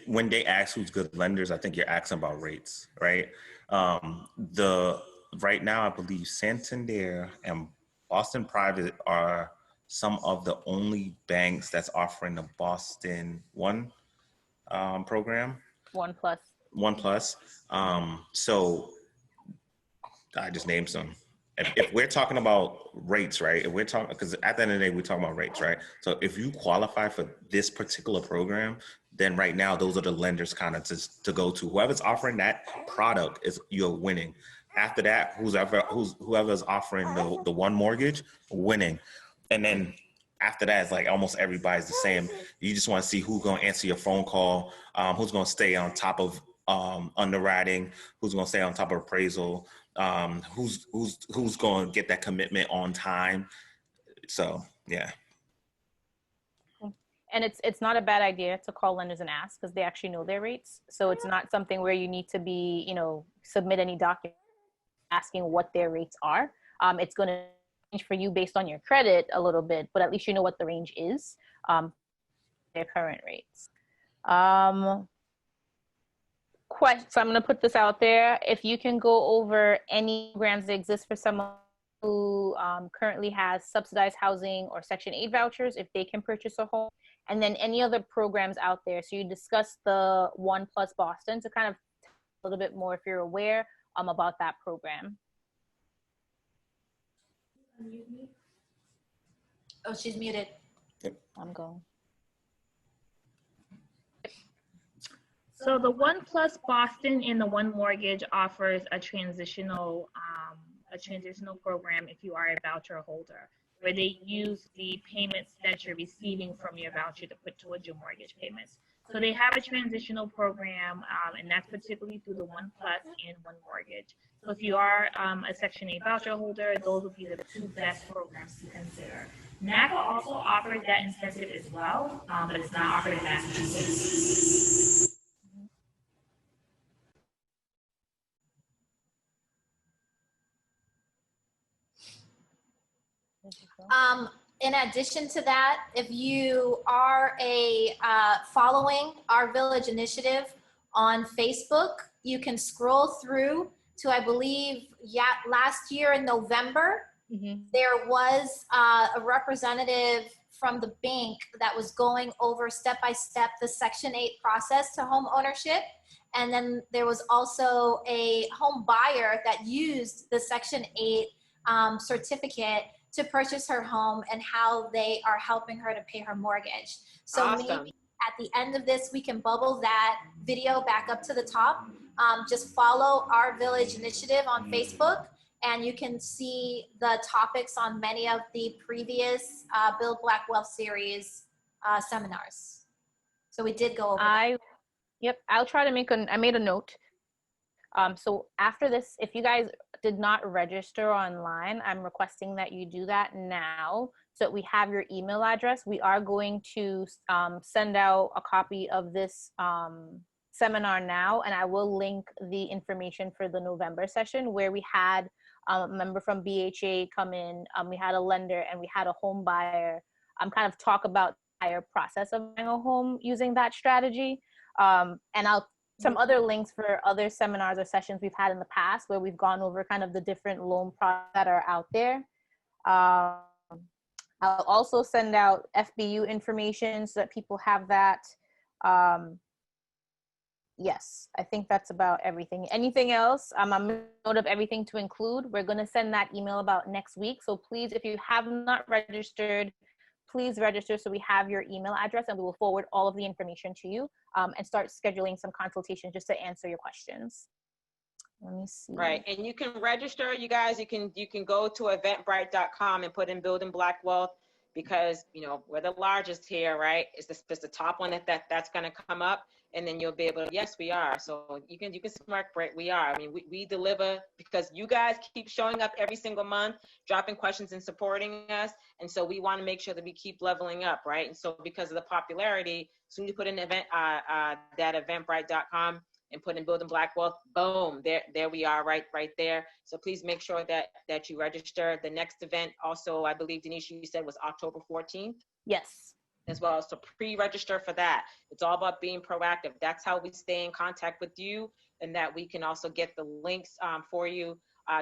when they ask who's good lenders, I think you're asking about rates, right? Right now, I believe Santander and Boston Private are some of the only banks that's offering the Boston One program. One Plus. So I just named some. If we're talking about rates, right? Because at the end of the day, we're talking about rates, right? So if you qualify for this particular program, then right now, those are the lenders kind of to go to. Whoever's offering that product you're winning. After that, whoever's offering the one mortgage, winning. And then after that, it's like almost everybody's the same. You just want to see who's going to answer your phone call, who's going to stay on top of underwriting, who's going to stay on top of appraisal, who's going to get that commitment on time. So yeah. And it's not a bad idea to call lenders and ask, because they actually know their rates. So it's not something where you need to be, submit any document asking what their rates are. It's going to change for you based on your credit a little bit, but at least you know what the range is, their current rates. question. So I'm going to put this out there. If you can go over any programs that exist for someone who currently has subsidized housing or Section 8 vouchers, if they can purchase a home, and then any other programs out there. So you discussed the One Plus Boston, so kind of a little bit more if you're aware about that program. Oh, she's muted. I'm going. So the One Plus Boston and the One Mortgage offers a transitional program if you are a voucher holder, where they use the payments that you're receiving from your voucher to put towards your mortgage payments. So they have a transitional program, and that's particularly through the One Plus and One Mortgage. So if you are a Section 8 voucher holder, those would be the two best programs to consider. NACA also offers that incentive as well, but it's not offered in Massachusetts. In addition to that, if you are following our Village Initiative on Facebook, you can scroll through to, I believe, last year in November, there was a representative from the bank that was going over step-by-step the Section 8 process to home ownership. And then there was also a home buyer that used the Section 8 certificate to purchase her home and how they are helping her to pay her mortgage. So Awesome. Maybe at the end of this, we can bubble that video back up to the top. Just follow our Village Initiative on Facebook, and you can see the topics on many of the previous Build Black Wealth series seminars. So we did go over that. Yep, I'll try to I made a note. So after this, if you guys did not register online, I'm requesting that you do that now so that we have your email address. We are going to send out a copy of this seminar now, and I will link the information for the November session where we had a member from BHA come in, we had a lender, and we had a home buyer kind of talk about the entire process of buying a home using that strategy. And I'll some other links for other seminars or sessions we've had in the past where we've gone over kind of the different loan products that are out there. I'll also send out FBU information so that people have that. Yes, I think that's about everything. Anything else? I'm a note of everything to include. We're going to send that email about next week. So please, if you have not registered, please register so we have your email address, and we will forward all of the information to you and start scheduling some consultations just to answer your questions. Let me see. Right, and you can register, you guys. You can go to eventbrite.com and put in Building Black Wealth, because we're the largest here, right? It's the top one that's going to come up, and then you'll be able to. Yes, we are. So you can smirk, right? We are. I mean, we deliver because you guys keep showing up every single month, dropping questions and supporting us, and so we want to make sure that we keep leveling up, right? And so because of the popularity, as soon as you put in that eventbrite.com and put in Building Black Wealth, boom, there we are, right there. So please make sure that you register. The next event also, I believe, Denise, you said was October 14th. Yes. As well, so pre-register for that. It's all about being proactive. That's how we stay in contact with you, and that we can also get the links for you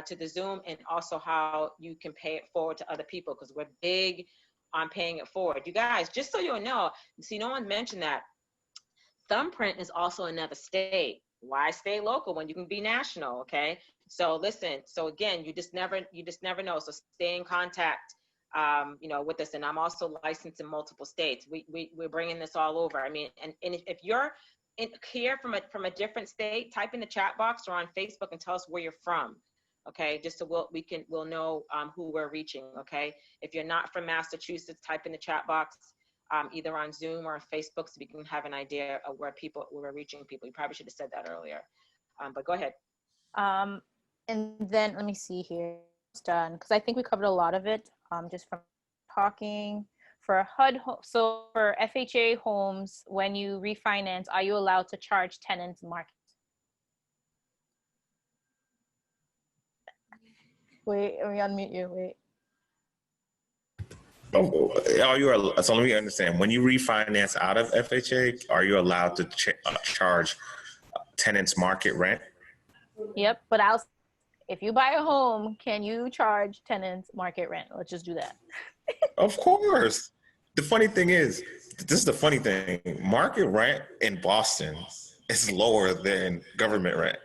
to the Zoom, and also how you can pay it forward to other people, because we're big on paying it forward. You guys, just so you know, see, no one mentioned that Thumbprint is also another state. Why stay local when you can be national? Okay, so listen. So again, you just never know. So stay in contact, with us. And I'm also licensed in multiple states. We're bringing this all over. I mean, and if you're here from a different state, type in the chat box or on Facebook and tell us where you're from. Okay, just so we'll know who we're reaching. Okay, if you're not from Massachusetts, type in the chat box. Either on Zoom or Facebook, so we can have an idea of where we're reaching people. You probably should have said that earlier, but go ahead. And then let me see here. It's done, because I think we covered a lot of it just from talking. For HUD, so for FHA homes, when you refinance, are you allowed to charge tenants market? Wait, let me unmute you. Wait. So let me understand. When you refinance out of FHA, are you allowed to charge tenants market rent. Yep, but if you buy a home, can you charge tenants market rent? Let's just do that. Of course. The funny thing is, this is the funny thing, market rent in Boston is lower than government rent.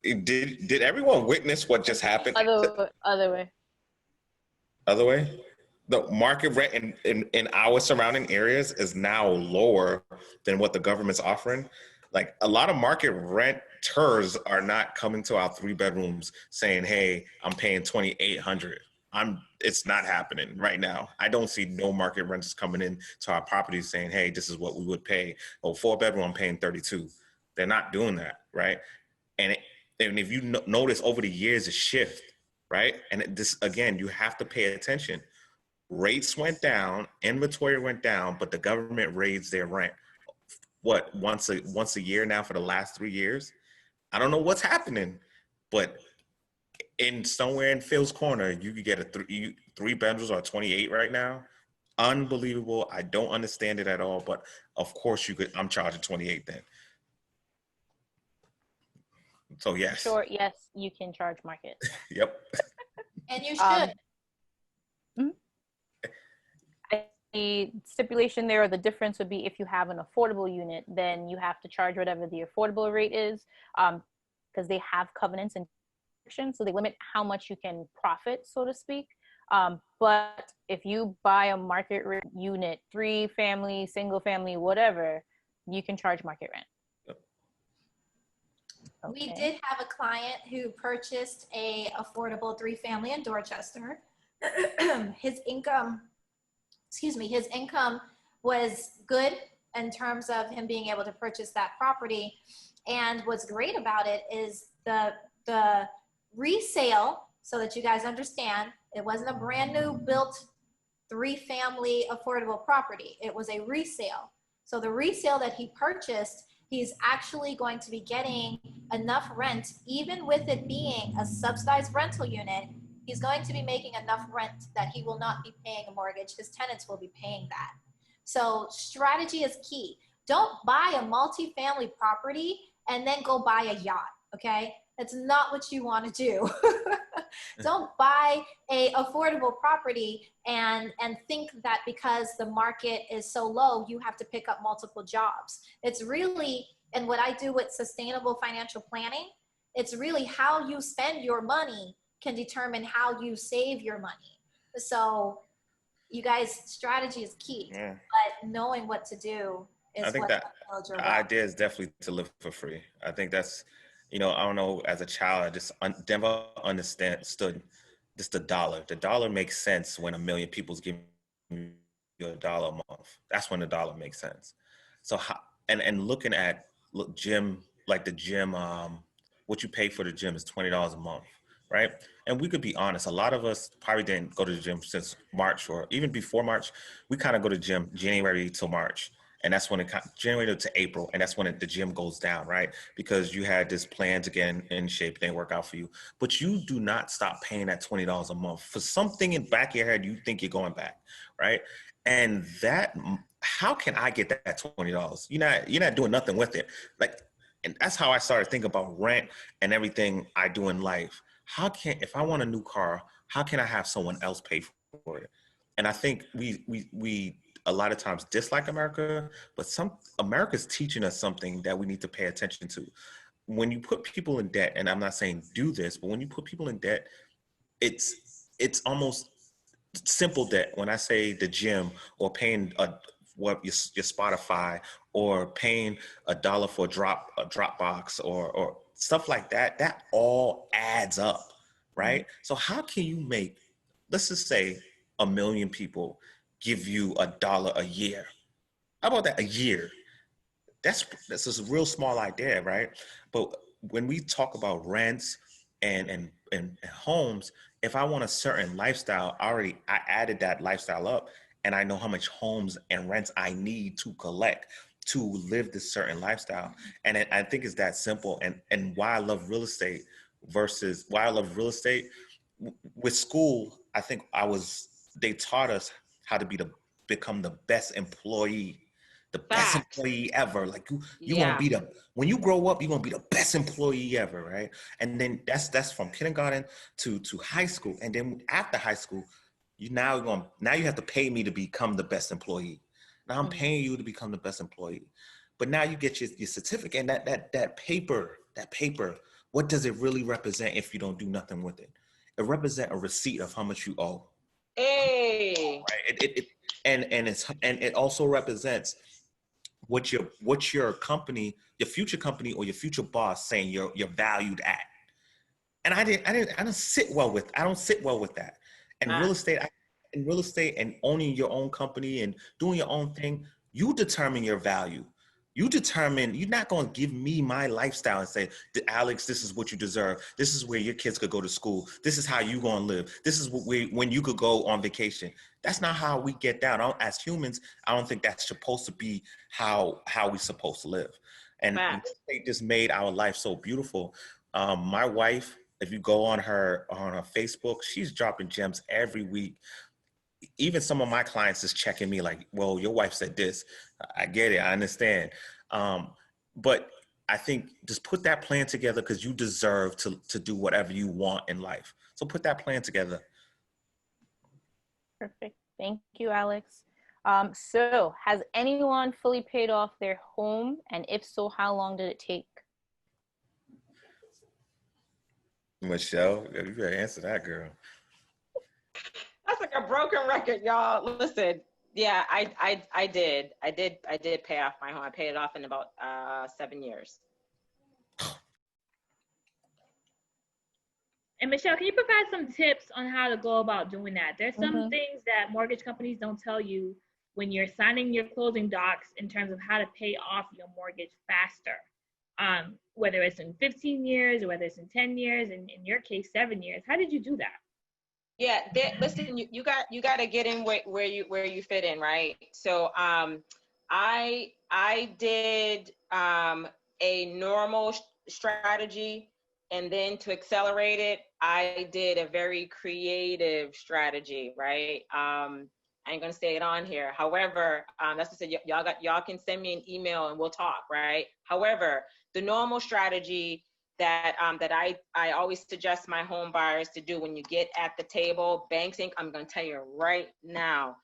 Did everyone witness what just happened? Other way. Other way? The market rent in our surrounding areas is now lower than what the government's offering. Like, a lot of market renters are not coming to our 3 bedrooms saying, hey, I'm paying $2,800. It's not happening right now. I don't see no market renters coming in to our properties saying, hey, this is what we would pay. Oh, 4-bedroom, I'm paying 32. They're not doing that, right? And if you notice over the years, a shift, right? And this, again, you have to pay attention. Rates went down, inventory went down, but the government raised their rent. What, once a year now for the last 3 years? I don't know what's happening, but somewhere in Phil's Corner, you could get a 3 bedrooms or 28 right now. Unbelievable. I don't understand it at all, but of course you could. I'm charging 28 then. So yes. Sure. Yes, you can charge market. Yep. And you should. The stipulation there, or the difference would be if you have an affordable unit, then you have to charge whatever the affordable rate is, because they have covenants and restrictions, so they limit how much you can profit, so to speak. But if you buy a market rate unit, 3-family, single family, whatever, you can charge market rent. Okay. We did have a client who purchased a affordable 3-family in Dorchester. His income was good in terms of him being able to purchase that property. And what's great about it is the resale, so that you guys understand, it wasn't a brand new built 3-family affordable property. It was a resale. So the resale that he purchased, he's actually going to be getting enough rent, even with it being a subsidized rental unit. He's going to be making enough rent that he will not be paying a mortgage. His tenants will be paying that. So strategy is key. Don't buy a multifamily property and then go buy a yacht, okay? That's not what you want to do. Don't buy a affordable property and think that because the market is so low, you have to pick up multiple jobs. It's really, and what I do with sustainable financial planning, it's really how you spend your money can determine how you save your money. So you guys, strategy is key, but knowing what to do is I think what that the idea is definitely to live for free. I think that's, I don't know, as a child, I just never understood just the dollar. The dollar makes sense when 1 million people's giving you $1 a month. That's when the dollar makes sense. So and looking at gym, like the gym, what you pay for the gym is $20 a month, right? And we could be honest, a lot of us probably didn't go to the gym since March, or even before March. We kind of go to the gym January till March. And that's when it January to April, and that's when the gym goes down, right? Because you had this plan to get in shape, didn't work out for you. But you do not stop paying that $20 a month for something in the back of your head. You think you're going back, right? And that, how can I get that $20? You're not doing nothing with it. And that's how I started thinking about rent and everything I do in life. If I want a new car, how can I have someone else pay for it? And I think we a lot of times dislike America, but America's teaching us something that we need to pay attention to. When you put people in debt, and I'm not saying do this, but when you put people in debt, it's almost simple debt. When I say the gym, or paying your Spotify, or paying $1 for a Dropbox, or stuff like that, that all adds up, right? So how can you make, let's just say 1 million people give you $1 a year? How about that, a year? That's just a real small idea, right? But when we talk about rents and homes, if I want a certain lifestyle, I added that lifestyle up, and I know how much homes and rents I need to collect to live this certain lifestyle. And I think it's that simple. And why I love real estate with school, I think they taught us how to become the best employee the best Facts. employee ever. Like you Yeah. gonna be when you grow up, you're gonna be the best employee ever, right? And then that's from kindergarten to high school. And then after high school, now you have to pay me to become the best employee. Now I'm paying you to become the best employee. But now you get your certificate, and that paper, what does it really represent if you don't do nothing with it? It represents a receipt of how much you owe. Hey. Right? And it also represents what your company, your future company, or your future boss saying you're valued at. And I don't sit well with that. And real estate and owning your own company and doing your own thing, you determine your value. You're not going to give me my lifestyle and say, Alex, this is what you deserve. This is where your kids could go to school. This is how you're going to live. This is when you could go on vacation. That's not how we get down. As humans, I don't think that's supposed to be how we're supposed to live. And it just made our life so beautiful. My wife, if you go on her Facebook, she's dropping gems every week. Even some of my clients is checking me like, well, your wife said this. I get it. I understand. But I think just put that plan together, because you deserve to do whatever you want in life. So put that plan together. Perfect. Thank you, Alex. So has anyone fully paid off their home? And if so, how long did it take? Michelle, you better answer that, girl. That's like a broken record, y'all. Listen, yeah, I did pay off my home. I paid it off in about 7 years. And Michelle, can you provide some tips on how to go about doing that? There's some things that mortgage companies don't tell you when you're signing your closing docs in terms of how to pay off your mortgage faster. Whether it's in 15 years or whether it's in 10 years, and in your case, 7 years. How did you do that? Yeah, listen, you got to get in where you fit in, right? So I did a normal strategy, and then to accelerate it, I did a very creative strategy, right? I ain't gonna say it on here. However, that's what I said. Y'all can send me an email and we'll talk, right? However, the normal strategy that I always suggest my home buyers to do when you get at the table, banks Inc., I'm going to tell you right now,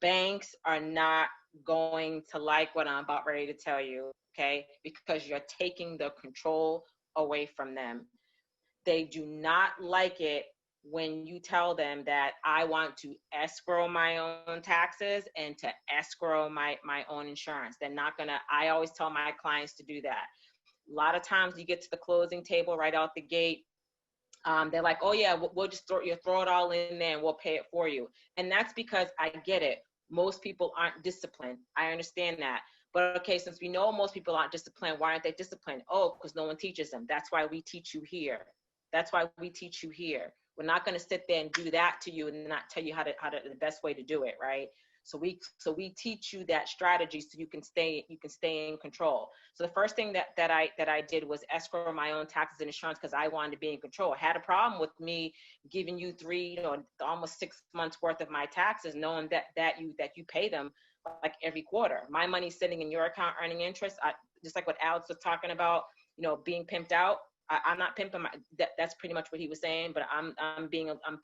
banks are not going to like what I'm about ready to tell you, okay? Because you're taking the control away from them. They do not like it when you tell them that I want to escrow my own taxes and to escrow my own insurance. They're not going to, I always tell my clients to do that. A lot of times you get to the closing table right out the gate. They're like, oh yeah, we'll just throw it all in there and we'll pay it for you. And that's because I get it. Most people aren't disciplined. I understand that. But okay, since we know most people aren't disciplined, why aren't they disciplined? Oh, because no one teaches them. That's why we teach you here. That's why we teach you here. We're not going to sit there and do that to you and not tell you how to the best way to do it, right? So we teach you that strategy so you can stay in control. So the first thing that I did was escrow my own taxes and insurance because I wanted to be in control. I had a problem with me giving you almost 6 months worth of my taxes, knowing that you pay them like every quarter. My money's sitting in your account earning interest. Just like what Alex was talking about, being pimped out. I'm not pimping that's pretty much what he was saying, but I'm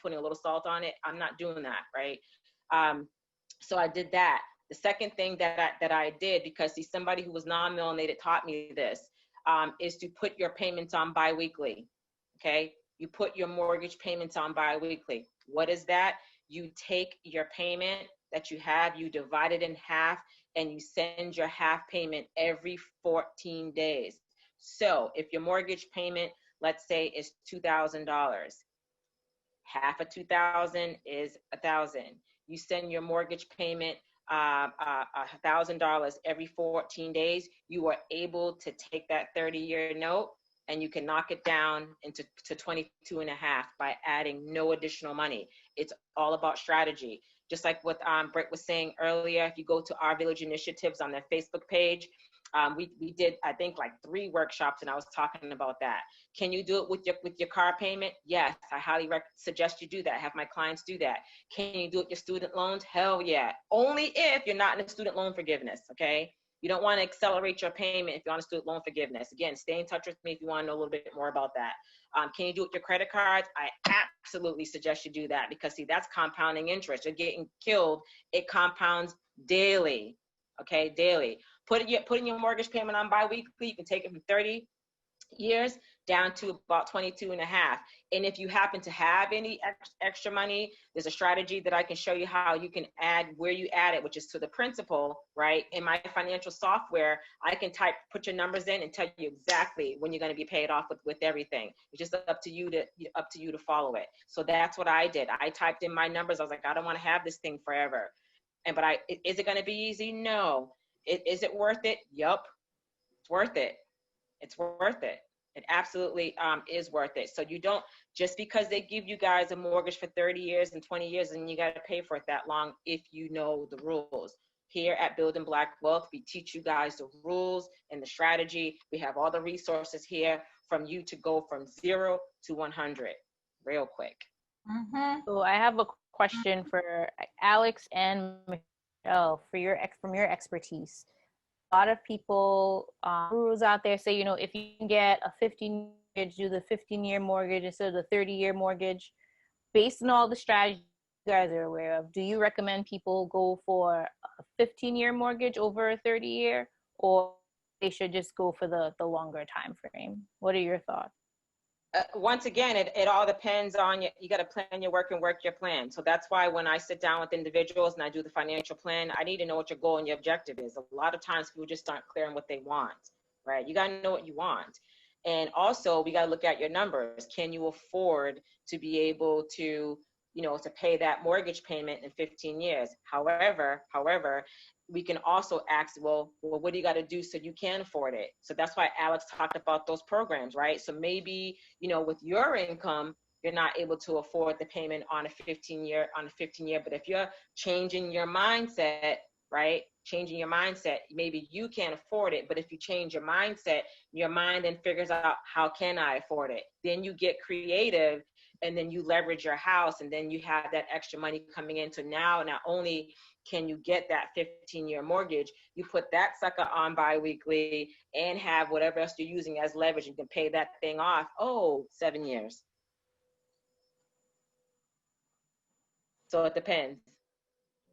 putting a little salt on it. I'm not doing that, right? So I did that. The second thing that I did, because somebody who was non-melanated taught me this, is to put your payments on biweekly. Okay, you put your mortgage payments on biweekly. What is that? You take your payment that you have, you divide it in half, and you send your half payment every 14 days. So if your mortgage payment, let's say, is $2,000, half of 2,000 is 1,000. You send your mortgage payment $1,000 every 14 days. You are able to take that 30-year note and you can knock it down into 22 and a half by adding no additional money. It's all about strategy. Just like what Brett was saying earlier, if you go to Our Village Initiatives on their Facebook page, We did, I think, like 3 workshops, and I was talking about that. Can you do it with your car payment? Yes, I highly suggest you do that. Have my clients do that. Can you do it with your student loans? Hell yeah. Only if you're not in a student loan forgiveness, okay? You don't want to accelerate your payment if you're on a student loan forgiveness. Again, stay in touch with me if you want to know a little bit more about that. Can you do it with your credit cards? I absolutely suggest you do that, because see, that's compounding interest. You're getting killed. It compounds daily, okay, daily. Putting your mortgage payment on biweekly, you can take it from 30 years down to about 22 and a half. And if you happen to have any extra money, there's a strategy that I can show you how you can add where you add it, which is to the principal, right? In my financial software, I can put your numbers in and tell you exactly when you're going to be paid off with everything. It's just up to you to follow it. So that's what I did. I typed in my numbers. I was like, I don't want to have this thing forever. Is it going to be easy? No. Is it worth it? Yup. It's worth it. It's worth it. It absolutely is worth it. So you don't, just because they give you guys a mortgage for 30 years and 20 years, and you got to pay for it that long if you know the rules. Here at Building Black Wealth, we teach you guys the rules and the strategy. We have all the resources here from you to go from 0 to 100 real quick. Mm-hmm. So I have a question for Alex and Michelle from your expertise. A lot of people, rules out there say, if you can get a 15 mortgage, do the 15-year mortgage instead of the 30-year mortgage. Based on all the strategies you guys are aware of, do you recommend people go for a 15-year mortgage over a 30-year, or they should just go for the longer time frame? What are your thoughts? Once again, it all depends on you got to plan your work and work your plan. So that's why when I sit down with individuals and I do the financial plan, I need to know what your goal and your objective is. A lot of times people just aren't clear on what they want, right? You got to know what you want. And also we got to look at your numbers. Can you afford to be able to, to pay that mortgage payment in 15 years? However, we can also ask, well, what do you got to do so you can afford it? So that's why Alex talked about those programs, right? So maybe, with your income, you're not able to afford the payment on a 15 year, but if you're changing your mindset, right? Changing your mindset, maybe you can't afford it, but if you change your mindset, your mind then figures out, how can I afford it? Then you get creative, and then you leverage your house, and then you have that extra money coming in. So now, not only can you get that 15-year mortgage, you put that sucker on biweekly and have whatever else you're using as leverage. You can pay that thing off, 7 years. So it depends.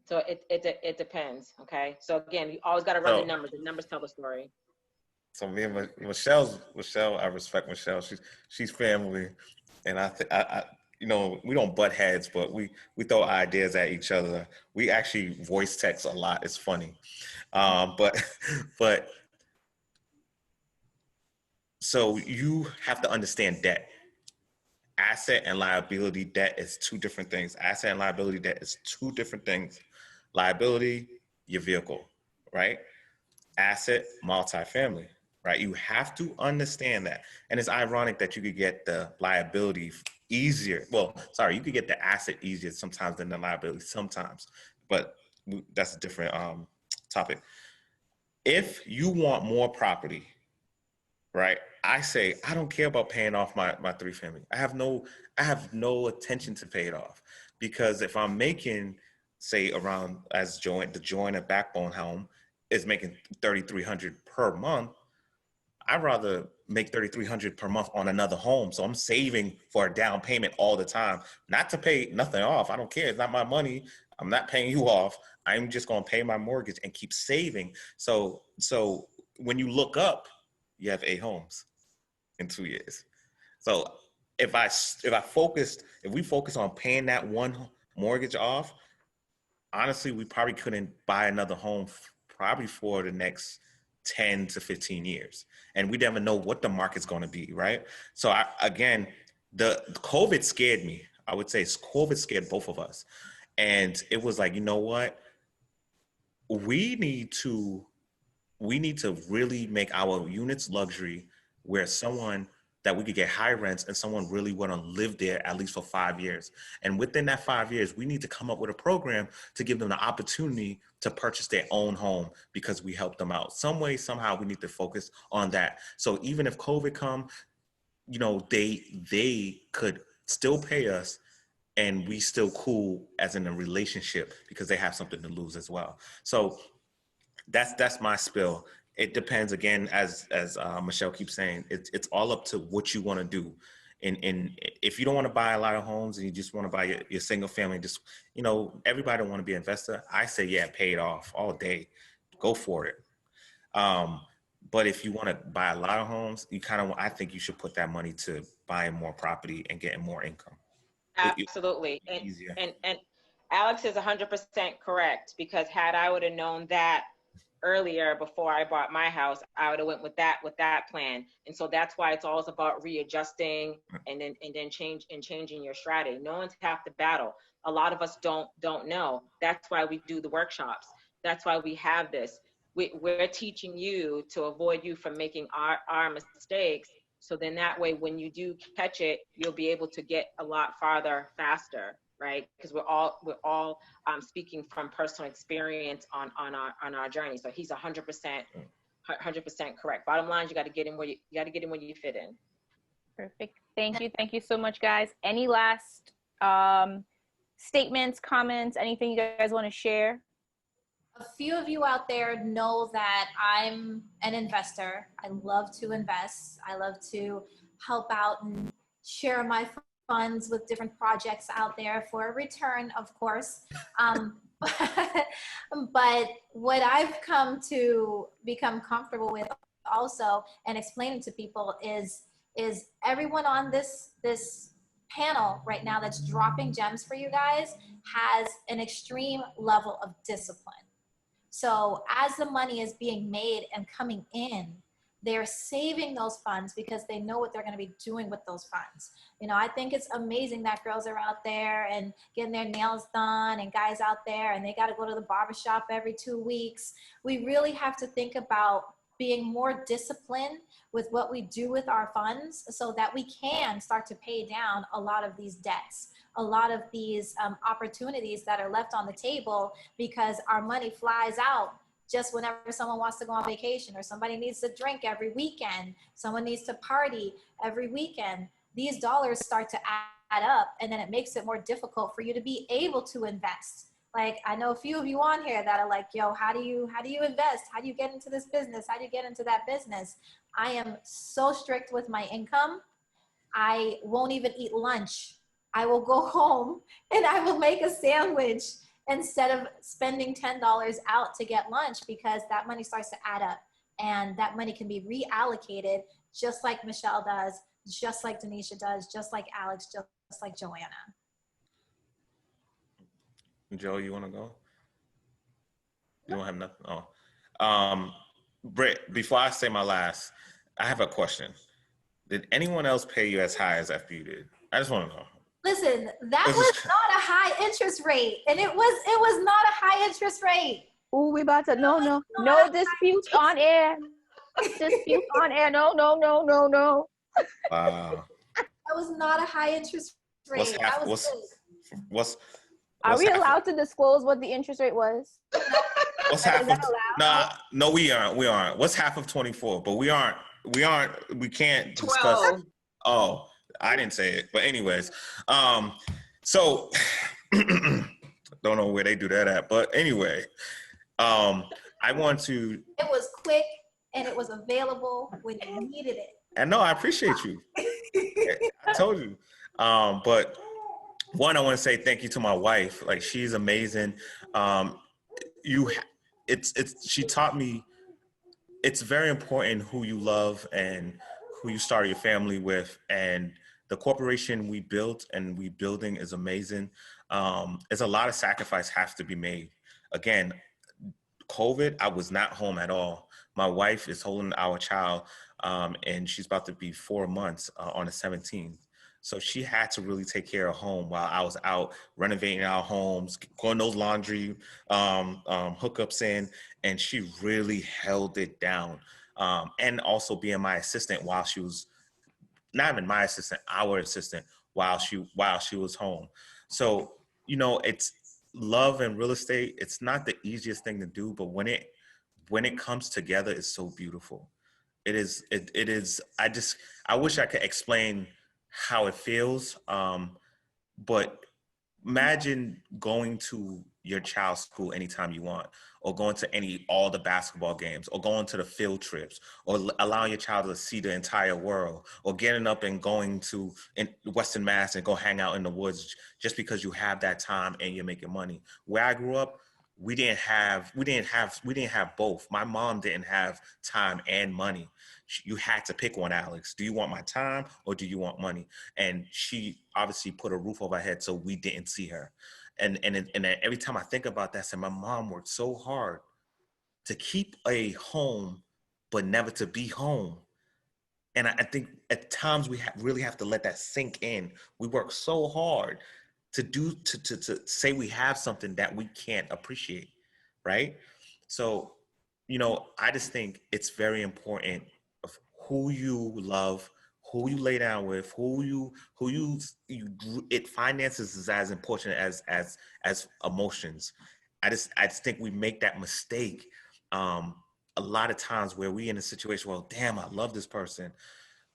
So it depends, okay? So again, you always got to run the numbers. The numbers tell the story. So me and Michelle, I respect Michelle. She's family, and I we don't butt heads, but we throw ideas at each other. We actually voice text a lot. It's funny, but so you have to understand debt. Asset and liability debt is 2 different things. Asset and liability debt is 2 different things. Liability, your vehicle, right? Asset, multifamily, right? You have to understand that. And it's ironic that you could get the liability easier. Well, sorry, you could get the asset easier sometimes than the liability sometimes, but that's a different topic. If you want more property, right? I say, I don't care about paying off my 3-family. I have no attention to pay it off, because if I'm making, say, around the joint and backbone home is making $3,300 per month, I'd rather make $3,300 per month on another home. So I'm saving for a down payment all the time, not to pay nothing off. I don't care. It's not my money. I'm not paying you off. I'm just going to pay my mortgage and keep saving. So when you look up, you have 8 homes in 2 years. So if we focus on paying that one mortgage off, honestly, we probably couldn't buy another home probably for the next 10 to 15 years. And we never know what the market's going to be, right? So the COVID scared me. I would say COVID scared both of us. And it was like, you know what? We need to really make our units luxury, where someone that we could get high rents and someone really want to live there at least for 5 years. And within that 5 years, we need to come up with a program to give them the opportunity to purchase their own home because we help them out. Some way, somehow we need to focus on that. So even if COVID come, you know, they could still pay us and we still cool as in a relationship because they have something to lose as well. So that's my spill. It depends, again, as Michelle keeps saying, it's all up to what you want to do. And if you don't want to buy a lot of homes and you just want to buy your single family, just, you know, everybody want to be an investor. I say, yeah, pay it off all day. Go for it. But if you want to buy a lot of homes, I think you should put that money to buying more property and getting more income. Absolutely. And Alex is 100% correct, because had I would have known that earlier before I bought my house, I would have went with that plan. And so that's why it's always about readjusting and then changing your strategy. No one's half the battle. A lot of us don't know. That's why we do the workshops. That's why we have this. We're teaching you to avoid you from making our mistakes. So then that way, when you do catch it, you'll be able to get a lot farther faster, right? Because we're all speaking from personal experience on our journey. So he's 100% correct. Bottom line is you got to get in where you fit in. Perfect. Thank you so much, guys. Any last statements, comments, anything you guys want to share? A few of you out there know that I'm an investor. I love to invest. I love to help out and share my funds with different projects out there for a return, of course. But what I've come to become comfortable with also and explaining to people is everyone on this panel right now that's dropping gems for you guys has an extreme level of discipline. So as the money is being made and coming in, they're saving those funds because they know what they're going to be doing with those funds. You know, I think it's amazing that girls are out there and getting their nails done, and guys out there and they got to go to the barbershop every 2 weeks. We really have to think about being more disciplined with what we do with our funds so that we can start to pay down a lot of these debts, a lot of these opportunities that are left on the table because our money flies out just whenever someone wants to go on vacation, or somebody needs to drink every weekend, someone needs to party every weekend. These dollars start to add up, and then it makes it more difficult for you to be able to invest. Like, I know a few of you on here that are like, yo, how do you invest? How do you get into this business? How do you get into that business? I am so strict with my income. I won't even eat lunch. I will go home and I will make a sandwich instead of spending $10 out to get lunch, because that money starts to add up, and that money can be reallocated just like Michelle does, just like Denisha does, just like Alex, just like Joanna. Joe, you want to go? You don't have nothing? Oh. Britt, before I say my last, I have a question. Did anyone else pay you as high as FBU did? I just want to know. Listen, that was not a high interest rate, and it was not a high interest rate. Ooh, we about to no disputes on air. Disputes on air. No. Wow. That was not a high interest rate. Are we allowed to disclose what the interest rate was? What's half of? No, we aren't. What's half of 24? But we aren't. We can't discuss. 12. Oh, I didn't say it. But anyways, so don't know where they do that at. But anyway, I want to. It was quick and it was available when you needed it. And no, I appreciate you. I told you. But one, I want to say thank you to my wife. Like, she's amazing. She taught me it's very important who you love and who you start your family with. And the corporation we built and we building is amazing. There's a lot of sacrifice has to be made. Again, COVID, I was not home at all. My wife is holding our child, and she's about to be 4 months on the 17th. So she had to really take care of home while I was out renovating our homes, going those laundry hookups in, and she really held it down. And also being my assistant while she was not even my assistant, our assistant, while she was home. So, you know, it's love and real estate. It's not the easiest thing to do, but when it comes together, it's so beautiful. It is. I wish I could explain how it feels. But imagine going to your child's school anytime you want, or going to all the basketball games, or going to the field trips, or allowing your child to see the entire world, or getting up and going to in Western Mass and go hang out in the woods just because you have that time and you're making money. Where I grew up, we didn't have both. My mom didn't have time and money. You had to pick one, Alex. Do you want my time or do you want money? And she obviously put a roof over her head so we didn't see her. And every time I think about that, I say my mom worked so hard to keep a home, but never to be home. And I think at times we really have to let that sink in. We work so hard to say we have something that we can't appreciate, right? So, you know, I just think it's very important of who you love, who you lay down with, finances is as important as emotions. I just think we make that mistake a lot of times where we in a situation, well, damn, I love this person,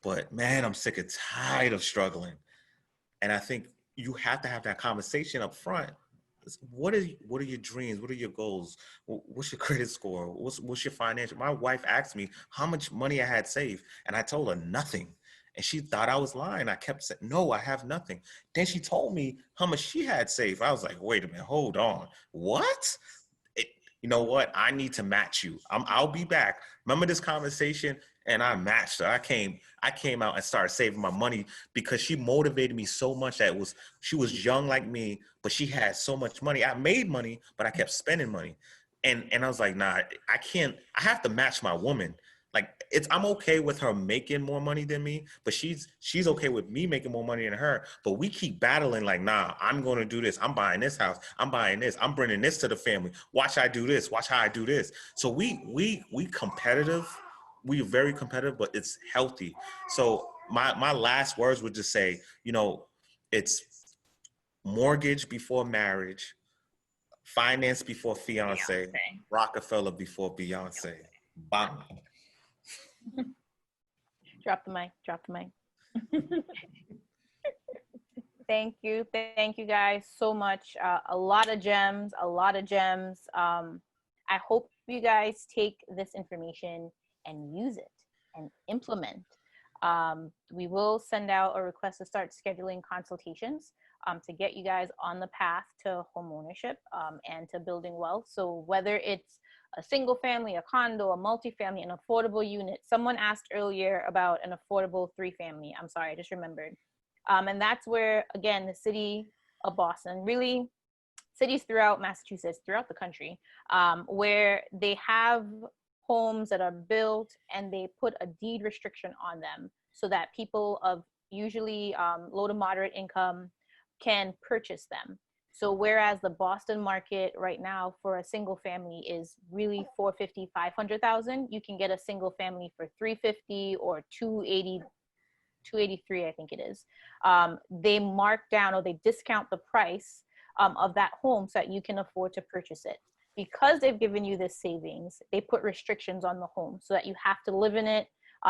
but man, I'm sick and tired of struggling. And I think you have to have that conversation up front. What are your dreams? What are your goals? What's your credit score? What's your financial? My wife asked me how much money I had saved, and I told her nothing. And she thought I was lying. I kept saying, no, I have nothing. Then she told me how much she had saved. I was like, wait a minute, hold on. What? You know what? I need to match you. I'll be back. Remember this conversation? And I matched her. I came out and started saving my money because she motivated me so much that she was young like me, but she had so much money. I made money, but I kept spending money. And I was like, nah, I have to match my woman. Like I'm okay with her making more money than me, but she's okay with me making more money than her. But we keep battling like, nah, I'm going to do this. I'm buying this house. I'm buying this. I'm bringing this to the family. Watch I do this. Watch how I do this. So we competitive. We're very competitive, but it's healthy. So my last words would just say, you know, it's mortgage before marriage, finance before fiance, Rockefeller before Beyonce. Bang. Drop the mic. Thank you guys so much. A lot of gems. I hope you guys take this information and use it and implement. We will send out a request to start scheduling consultations to get you guys on the path to home ownership and to building wealth. So whether it's a single family, a condo, a multifamily, an affordable unit. Someone asked earlier about an affordable 3-family. I'm sorry, I just remembered. And that's where, again, the city of Boston, really cities throughout Massachusetts, throughout the country, where they have homes that are built and they put a deed restriction on them so that people of usually low to moderate income can purchase them. So whereas the Boston market right now for a single family is really 450, 500,000, you can get a single family for 350 or 280, 283, I think it is. They mark down or they discount the price of that home so that you can afford to purchase it. Because they've given you this savings, they put restrictions on the home so that you have to live in it.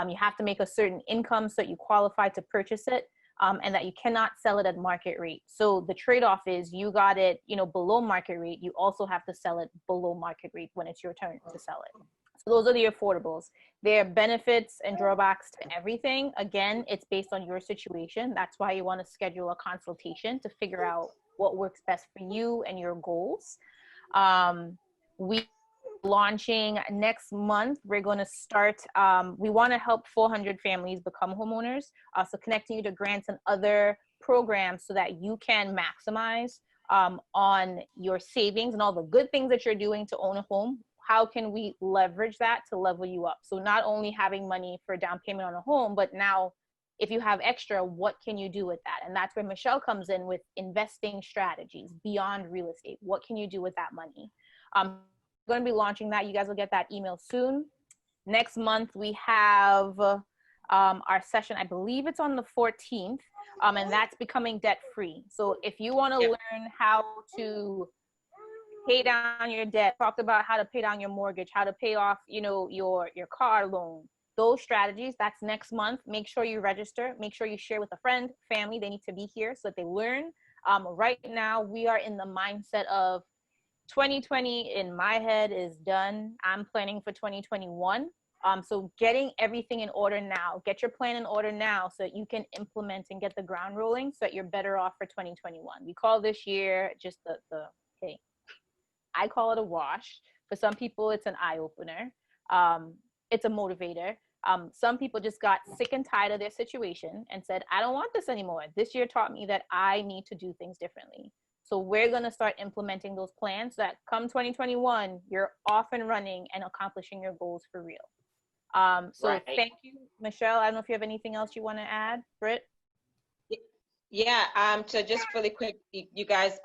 You have to make a certain income so that you qualify to purchase it. And that you cannot sell it at market rate. So the trade-off is you got it, you know, below market rate. You also have to sell it below market rate when it's your turn to sell it. So those are the affordables. There are benefits and drawbacks to everything. Again, it's based on your situation. That's why you want to schedule a consultation to figure out what works best for you and your goals. We launching next month. We're going to start, we want to help 400 families become homeowners. So connecting you to grants and other programs so that you can maximize on your savings and all the good things that you're doing to own a home. How can we leverage that to level you up? So not only having money for down payment on a home, but now if you have extra, what can you do with that? And that's where Michelle comes in with investing strategies beyond real estate. What can you do with that money? Going to be launching that. You guys will get that email soon. Next month, we have our session, I believe it's on the 14th, and that's becoming debt free. So if you want to learn how to pay down your debt, talked about how to pay down your mortgage, how to pay off, you know, your car loan, those strategies, that's next month. Make sure you register. Make sure you share with a friend, family. They need to be here so that they learn. Right now, we are in the mindset of 2020 in my head is done. I'm planning for 2021. So getting everything in order now, get your plan in order now so that you can implement and get the ground rolling so that you're better off for 2021. We call this year just okay, I call it a wash. For some people, it's an eye opener. It's a motivator. Some people just got sick and tired of their situation and said, I don't want this anymore. This year taught me that I need to do things differently. So we're going to start implementing those plans so that come 2021, you're off and running and accomplishing your goals for real. Thank you, Michelle. I don't know if you have anything else you want to add, Britt? Yeah, so just really quick, you guys,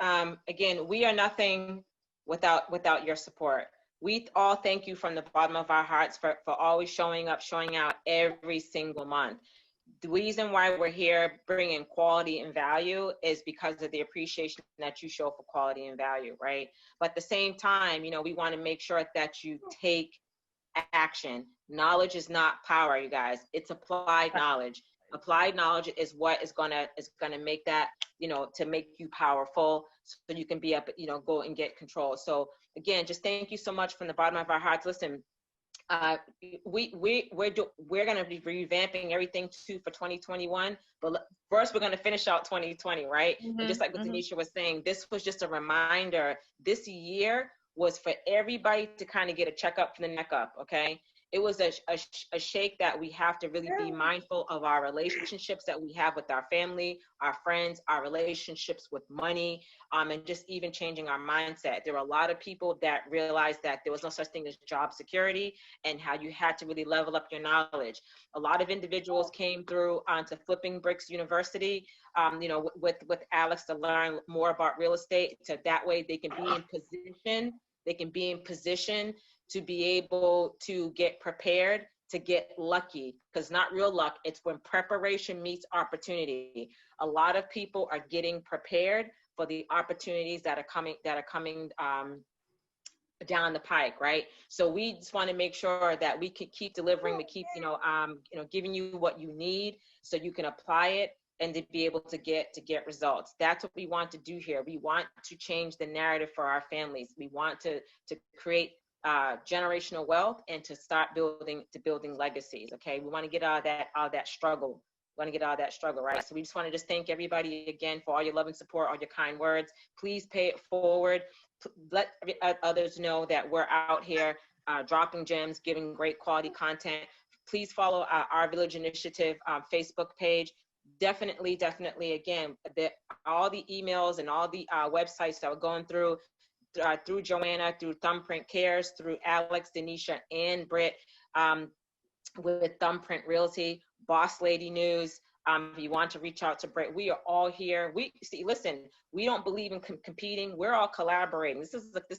again, we are nothing without your support. We all thank you from the bottom of our hearts for always showing up, showing out every single month. The reason why we're here bringing quality and value is because of the appreciation that you show for quality and value, right? But at the same time, you know, we want to make sure that you take action. Knowledge is not power, you guys. It's applied knowledge. Applied knowledge is what is gonna make that, you know, to make you powerful so you can be up, you know, go and get control. So again, just thank you so much from the bottom of our hearts. Listen, we're going to be revamping everything too for 2021, but first we're going to finish out 2020, right? And just like what Denisha was saying, this was just a reminder. This year was for everybody to kind of get a checkup from the neck up, okay? It was a shake that we have to really be mindful of our relationships that we have with our family, our friends, our relationships with money, and just even changing our mindset. There were a lot of people that realized that there was no such thing as job security and how you had to really level up your knowledge. A lot of individuals came through onto Flipping Bricks University, you know, with Alex to learn more about real estate. So that way they can be in position. They can be in position to be able to get prepared, to get lucky, because not real luck, it's when preparation meets opportunity. A lot of people are getting prepared for the opportunities that are coming down the pike, right? So we just want to make sure that we can keep delivering, we keep, giving you what you need so you can apply it and to be able to get results. That's what we want to do here. We want to change the narrative for our families. We want to create generational wealth and to start building legacies. Okay, we want to get out of that struggle. We want to get out of that struggle, right? So we just want to thank everybody again for all your love and support, all your kind words. Please pay it forward. Let others know that we're out here dropping gems, giving great quality content. Please follow our Village Initiative Facebook page. Definitely, again, all the emails and all the websites that we're going through Joanna, through Thumbprint Cares, through Alex, Denisha, and Britt, with Thumbprint Realty, Boss Lady News. If you want to reach out to Britt, we are all here. We don't believe in competing. We're all collaborating. This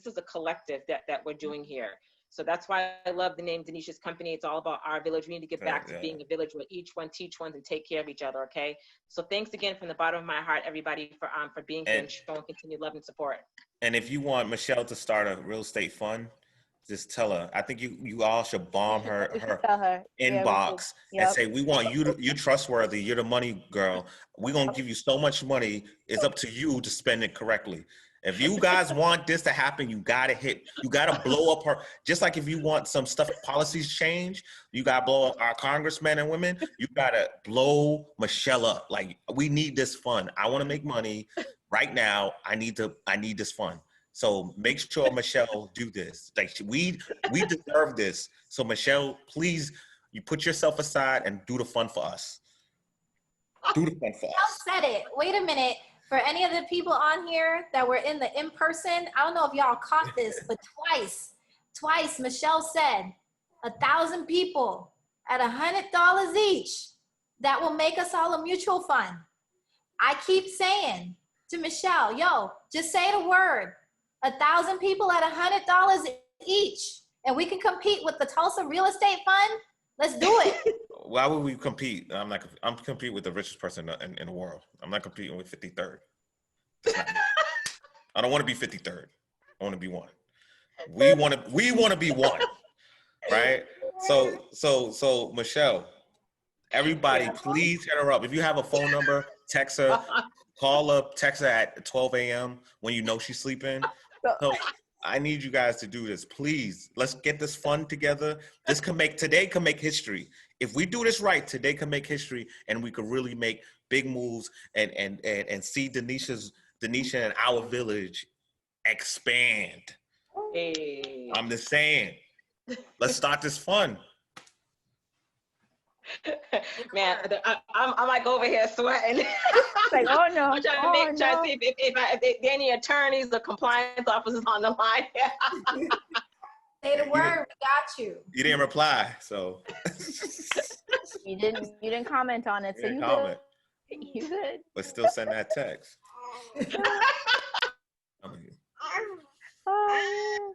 is a collective that we're doing here. So that's why I love the name Denisha's company. It's all about our village. We need to get back to being a village where each one teach one and take care of each other. Okay. So thanks again from the bottom of my heart, everybody, for being here and showing continued love and support. And if you want Michelle to start a real estate fund, just tell her. I think you all should bomb her inbox and say, we want you you're trustworthy. You're the money girl. We're going to give you so much money. It's up to you to spend it correctly. If you guys want this to happen, you got to blow up her. Just like if you want some stuff, policies change, you got to blow up our congressmen and women. You got to blow Michelle up. Like, we need this fund. I want to make money right now. I need this fund. So make sure Michelle do this. Like, we deserve this. So Michelle, please, you put yourself aside and do the fund for us. Do the fund for us. Said it. Wait a minute. For any of the people on here that were in the in-person, I don't know if y'all caught this, but twice Michelle said 1,000 people at $100 each, that will make us all a mutual fund. I keep saying to Michelle, yo, just say the word, 1,000 people at $100 each, and we can compete with the Tulsa Real Estate Fund. Let's do it. why would we compete? I'm competing with the richest person in the world. I'm not competing with 53rd. I don't want to be 53rd. I want to be one. We want to be one, right? So Michelle, everybody, please hit her up. If you have a phone number, text her, call up, text her at 12 a.m. when you know she's sleeping. So I need you guys to do this, please. Let's get this fun together. Today can make history. If we do this right, today can make history, and we could really make big moves and see Denisha and our village expand. Hey. I'm just saying, let's start this fun. Man, I'm like over here sweating. Like, oh no, I'm trying to see if there are any attorneys or compliance officers on the line. Say the word, we got you. You didn't reply, so you didn't comment on it, so you comment. good. You good. But still send that text. Oh,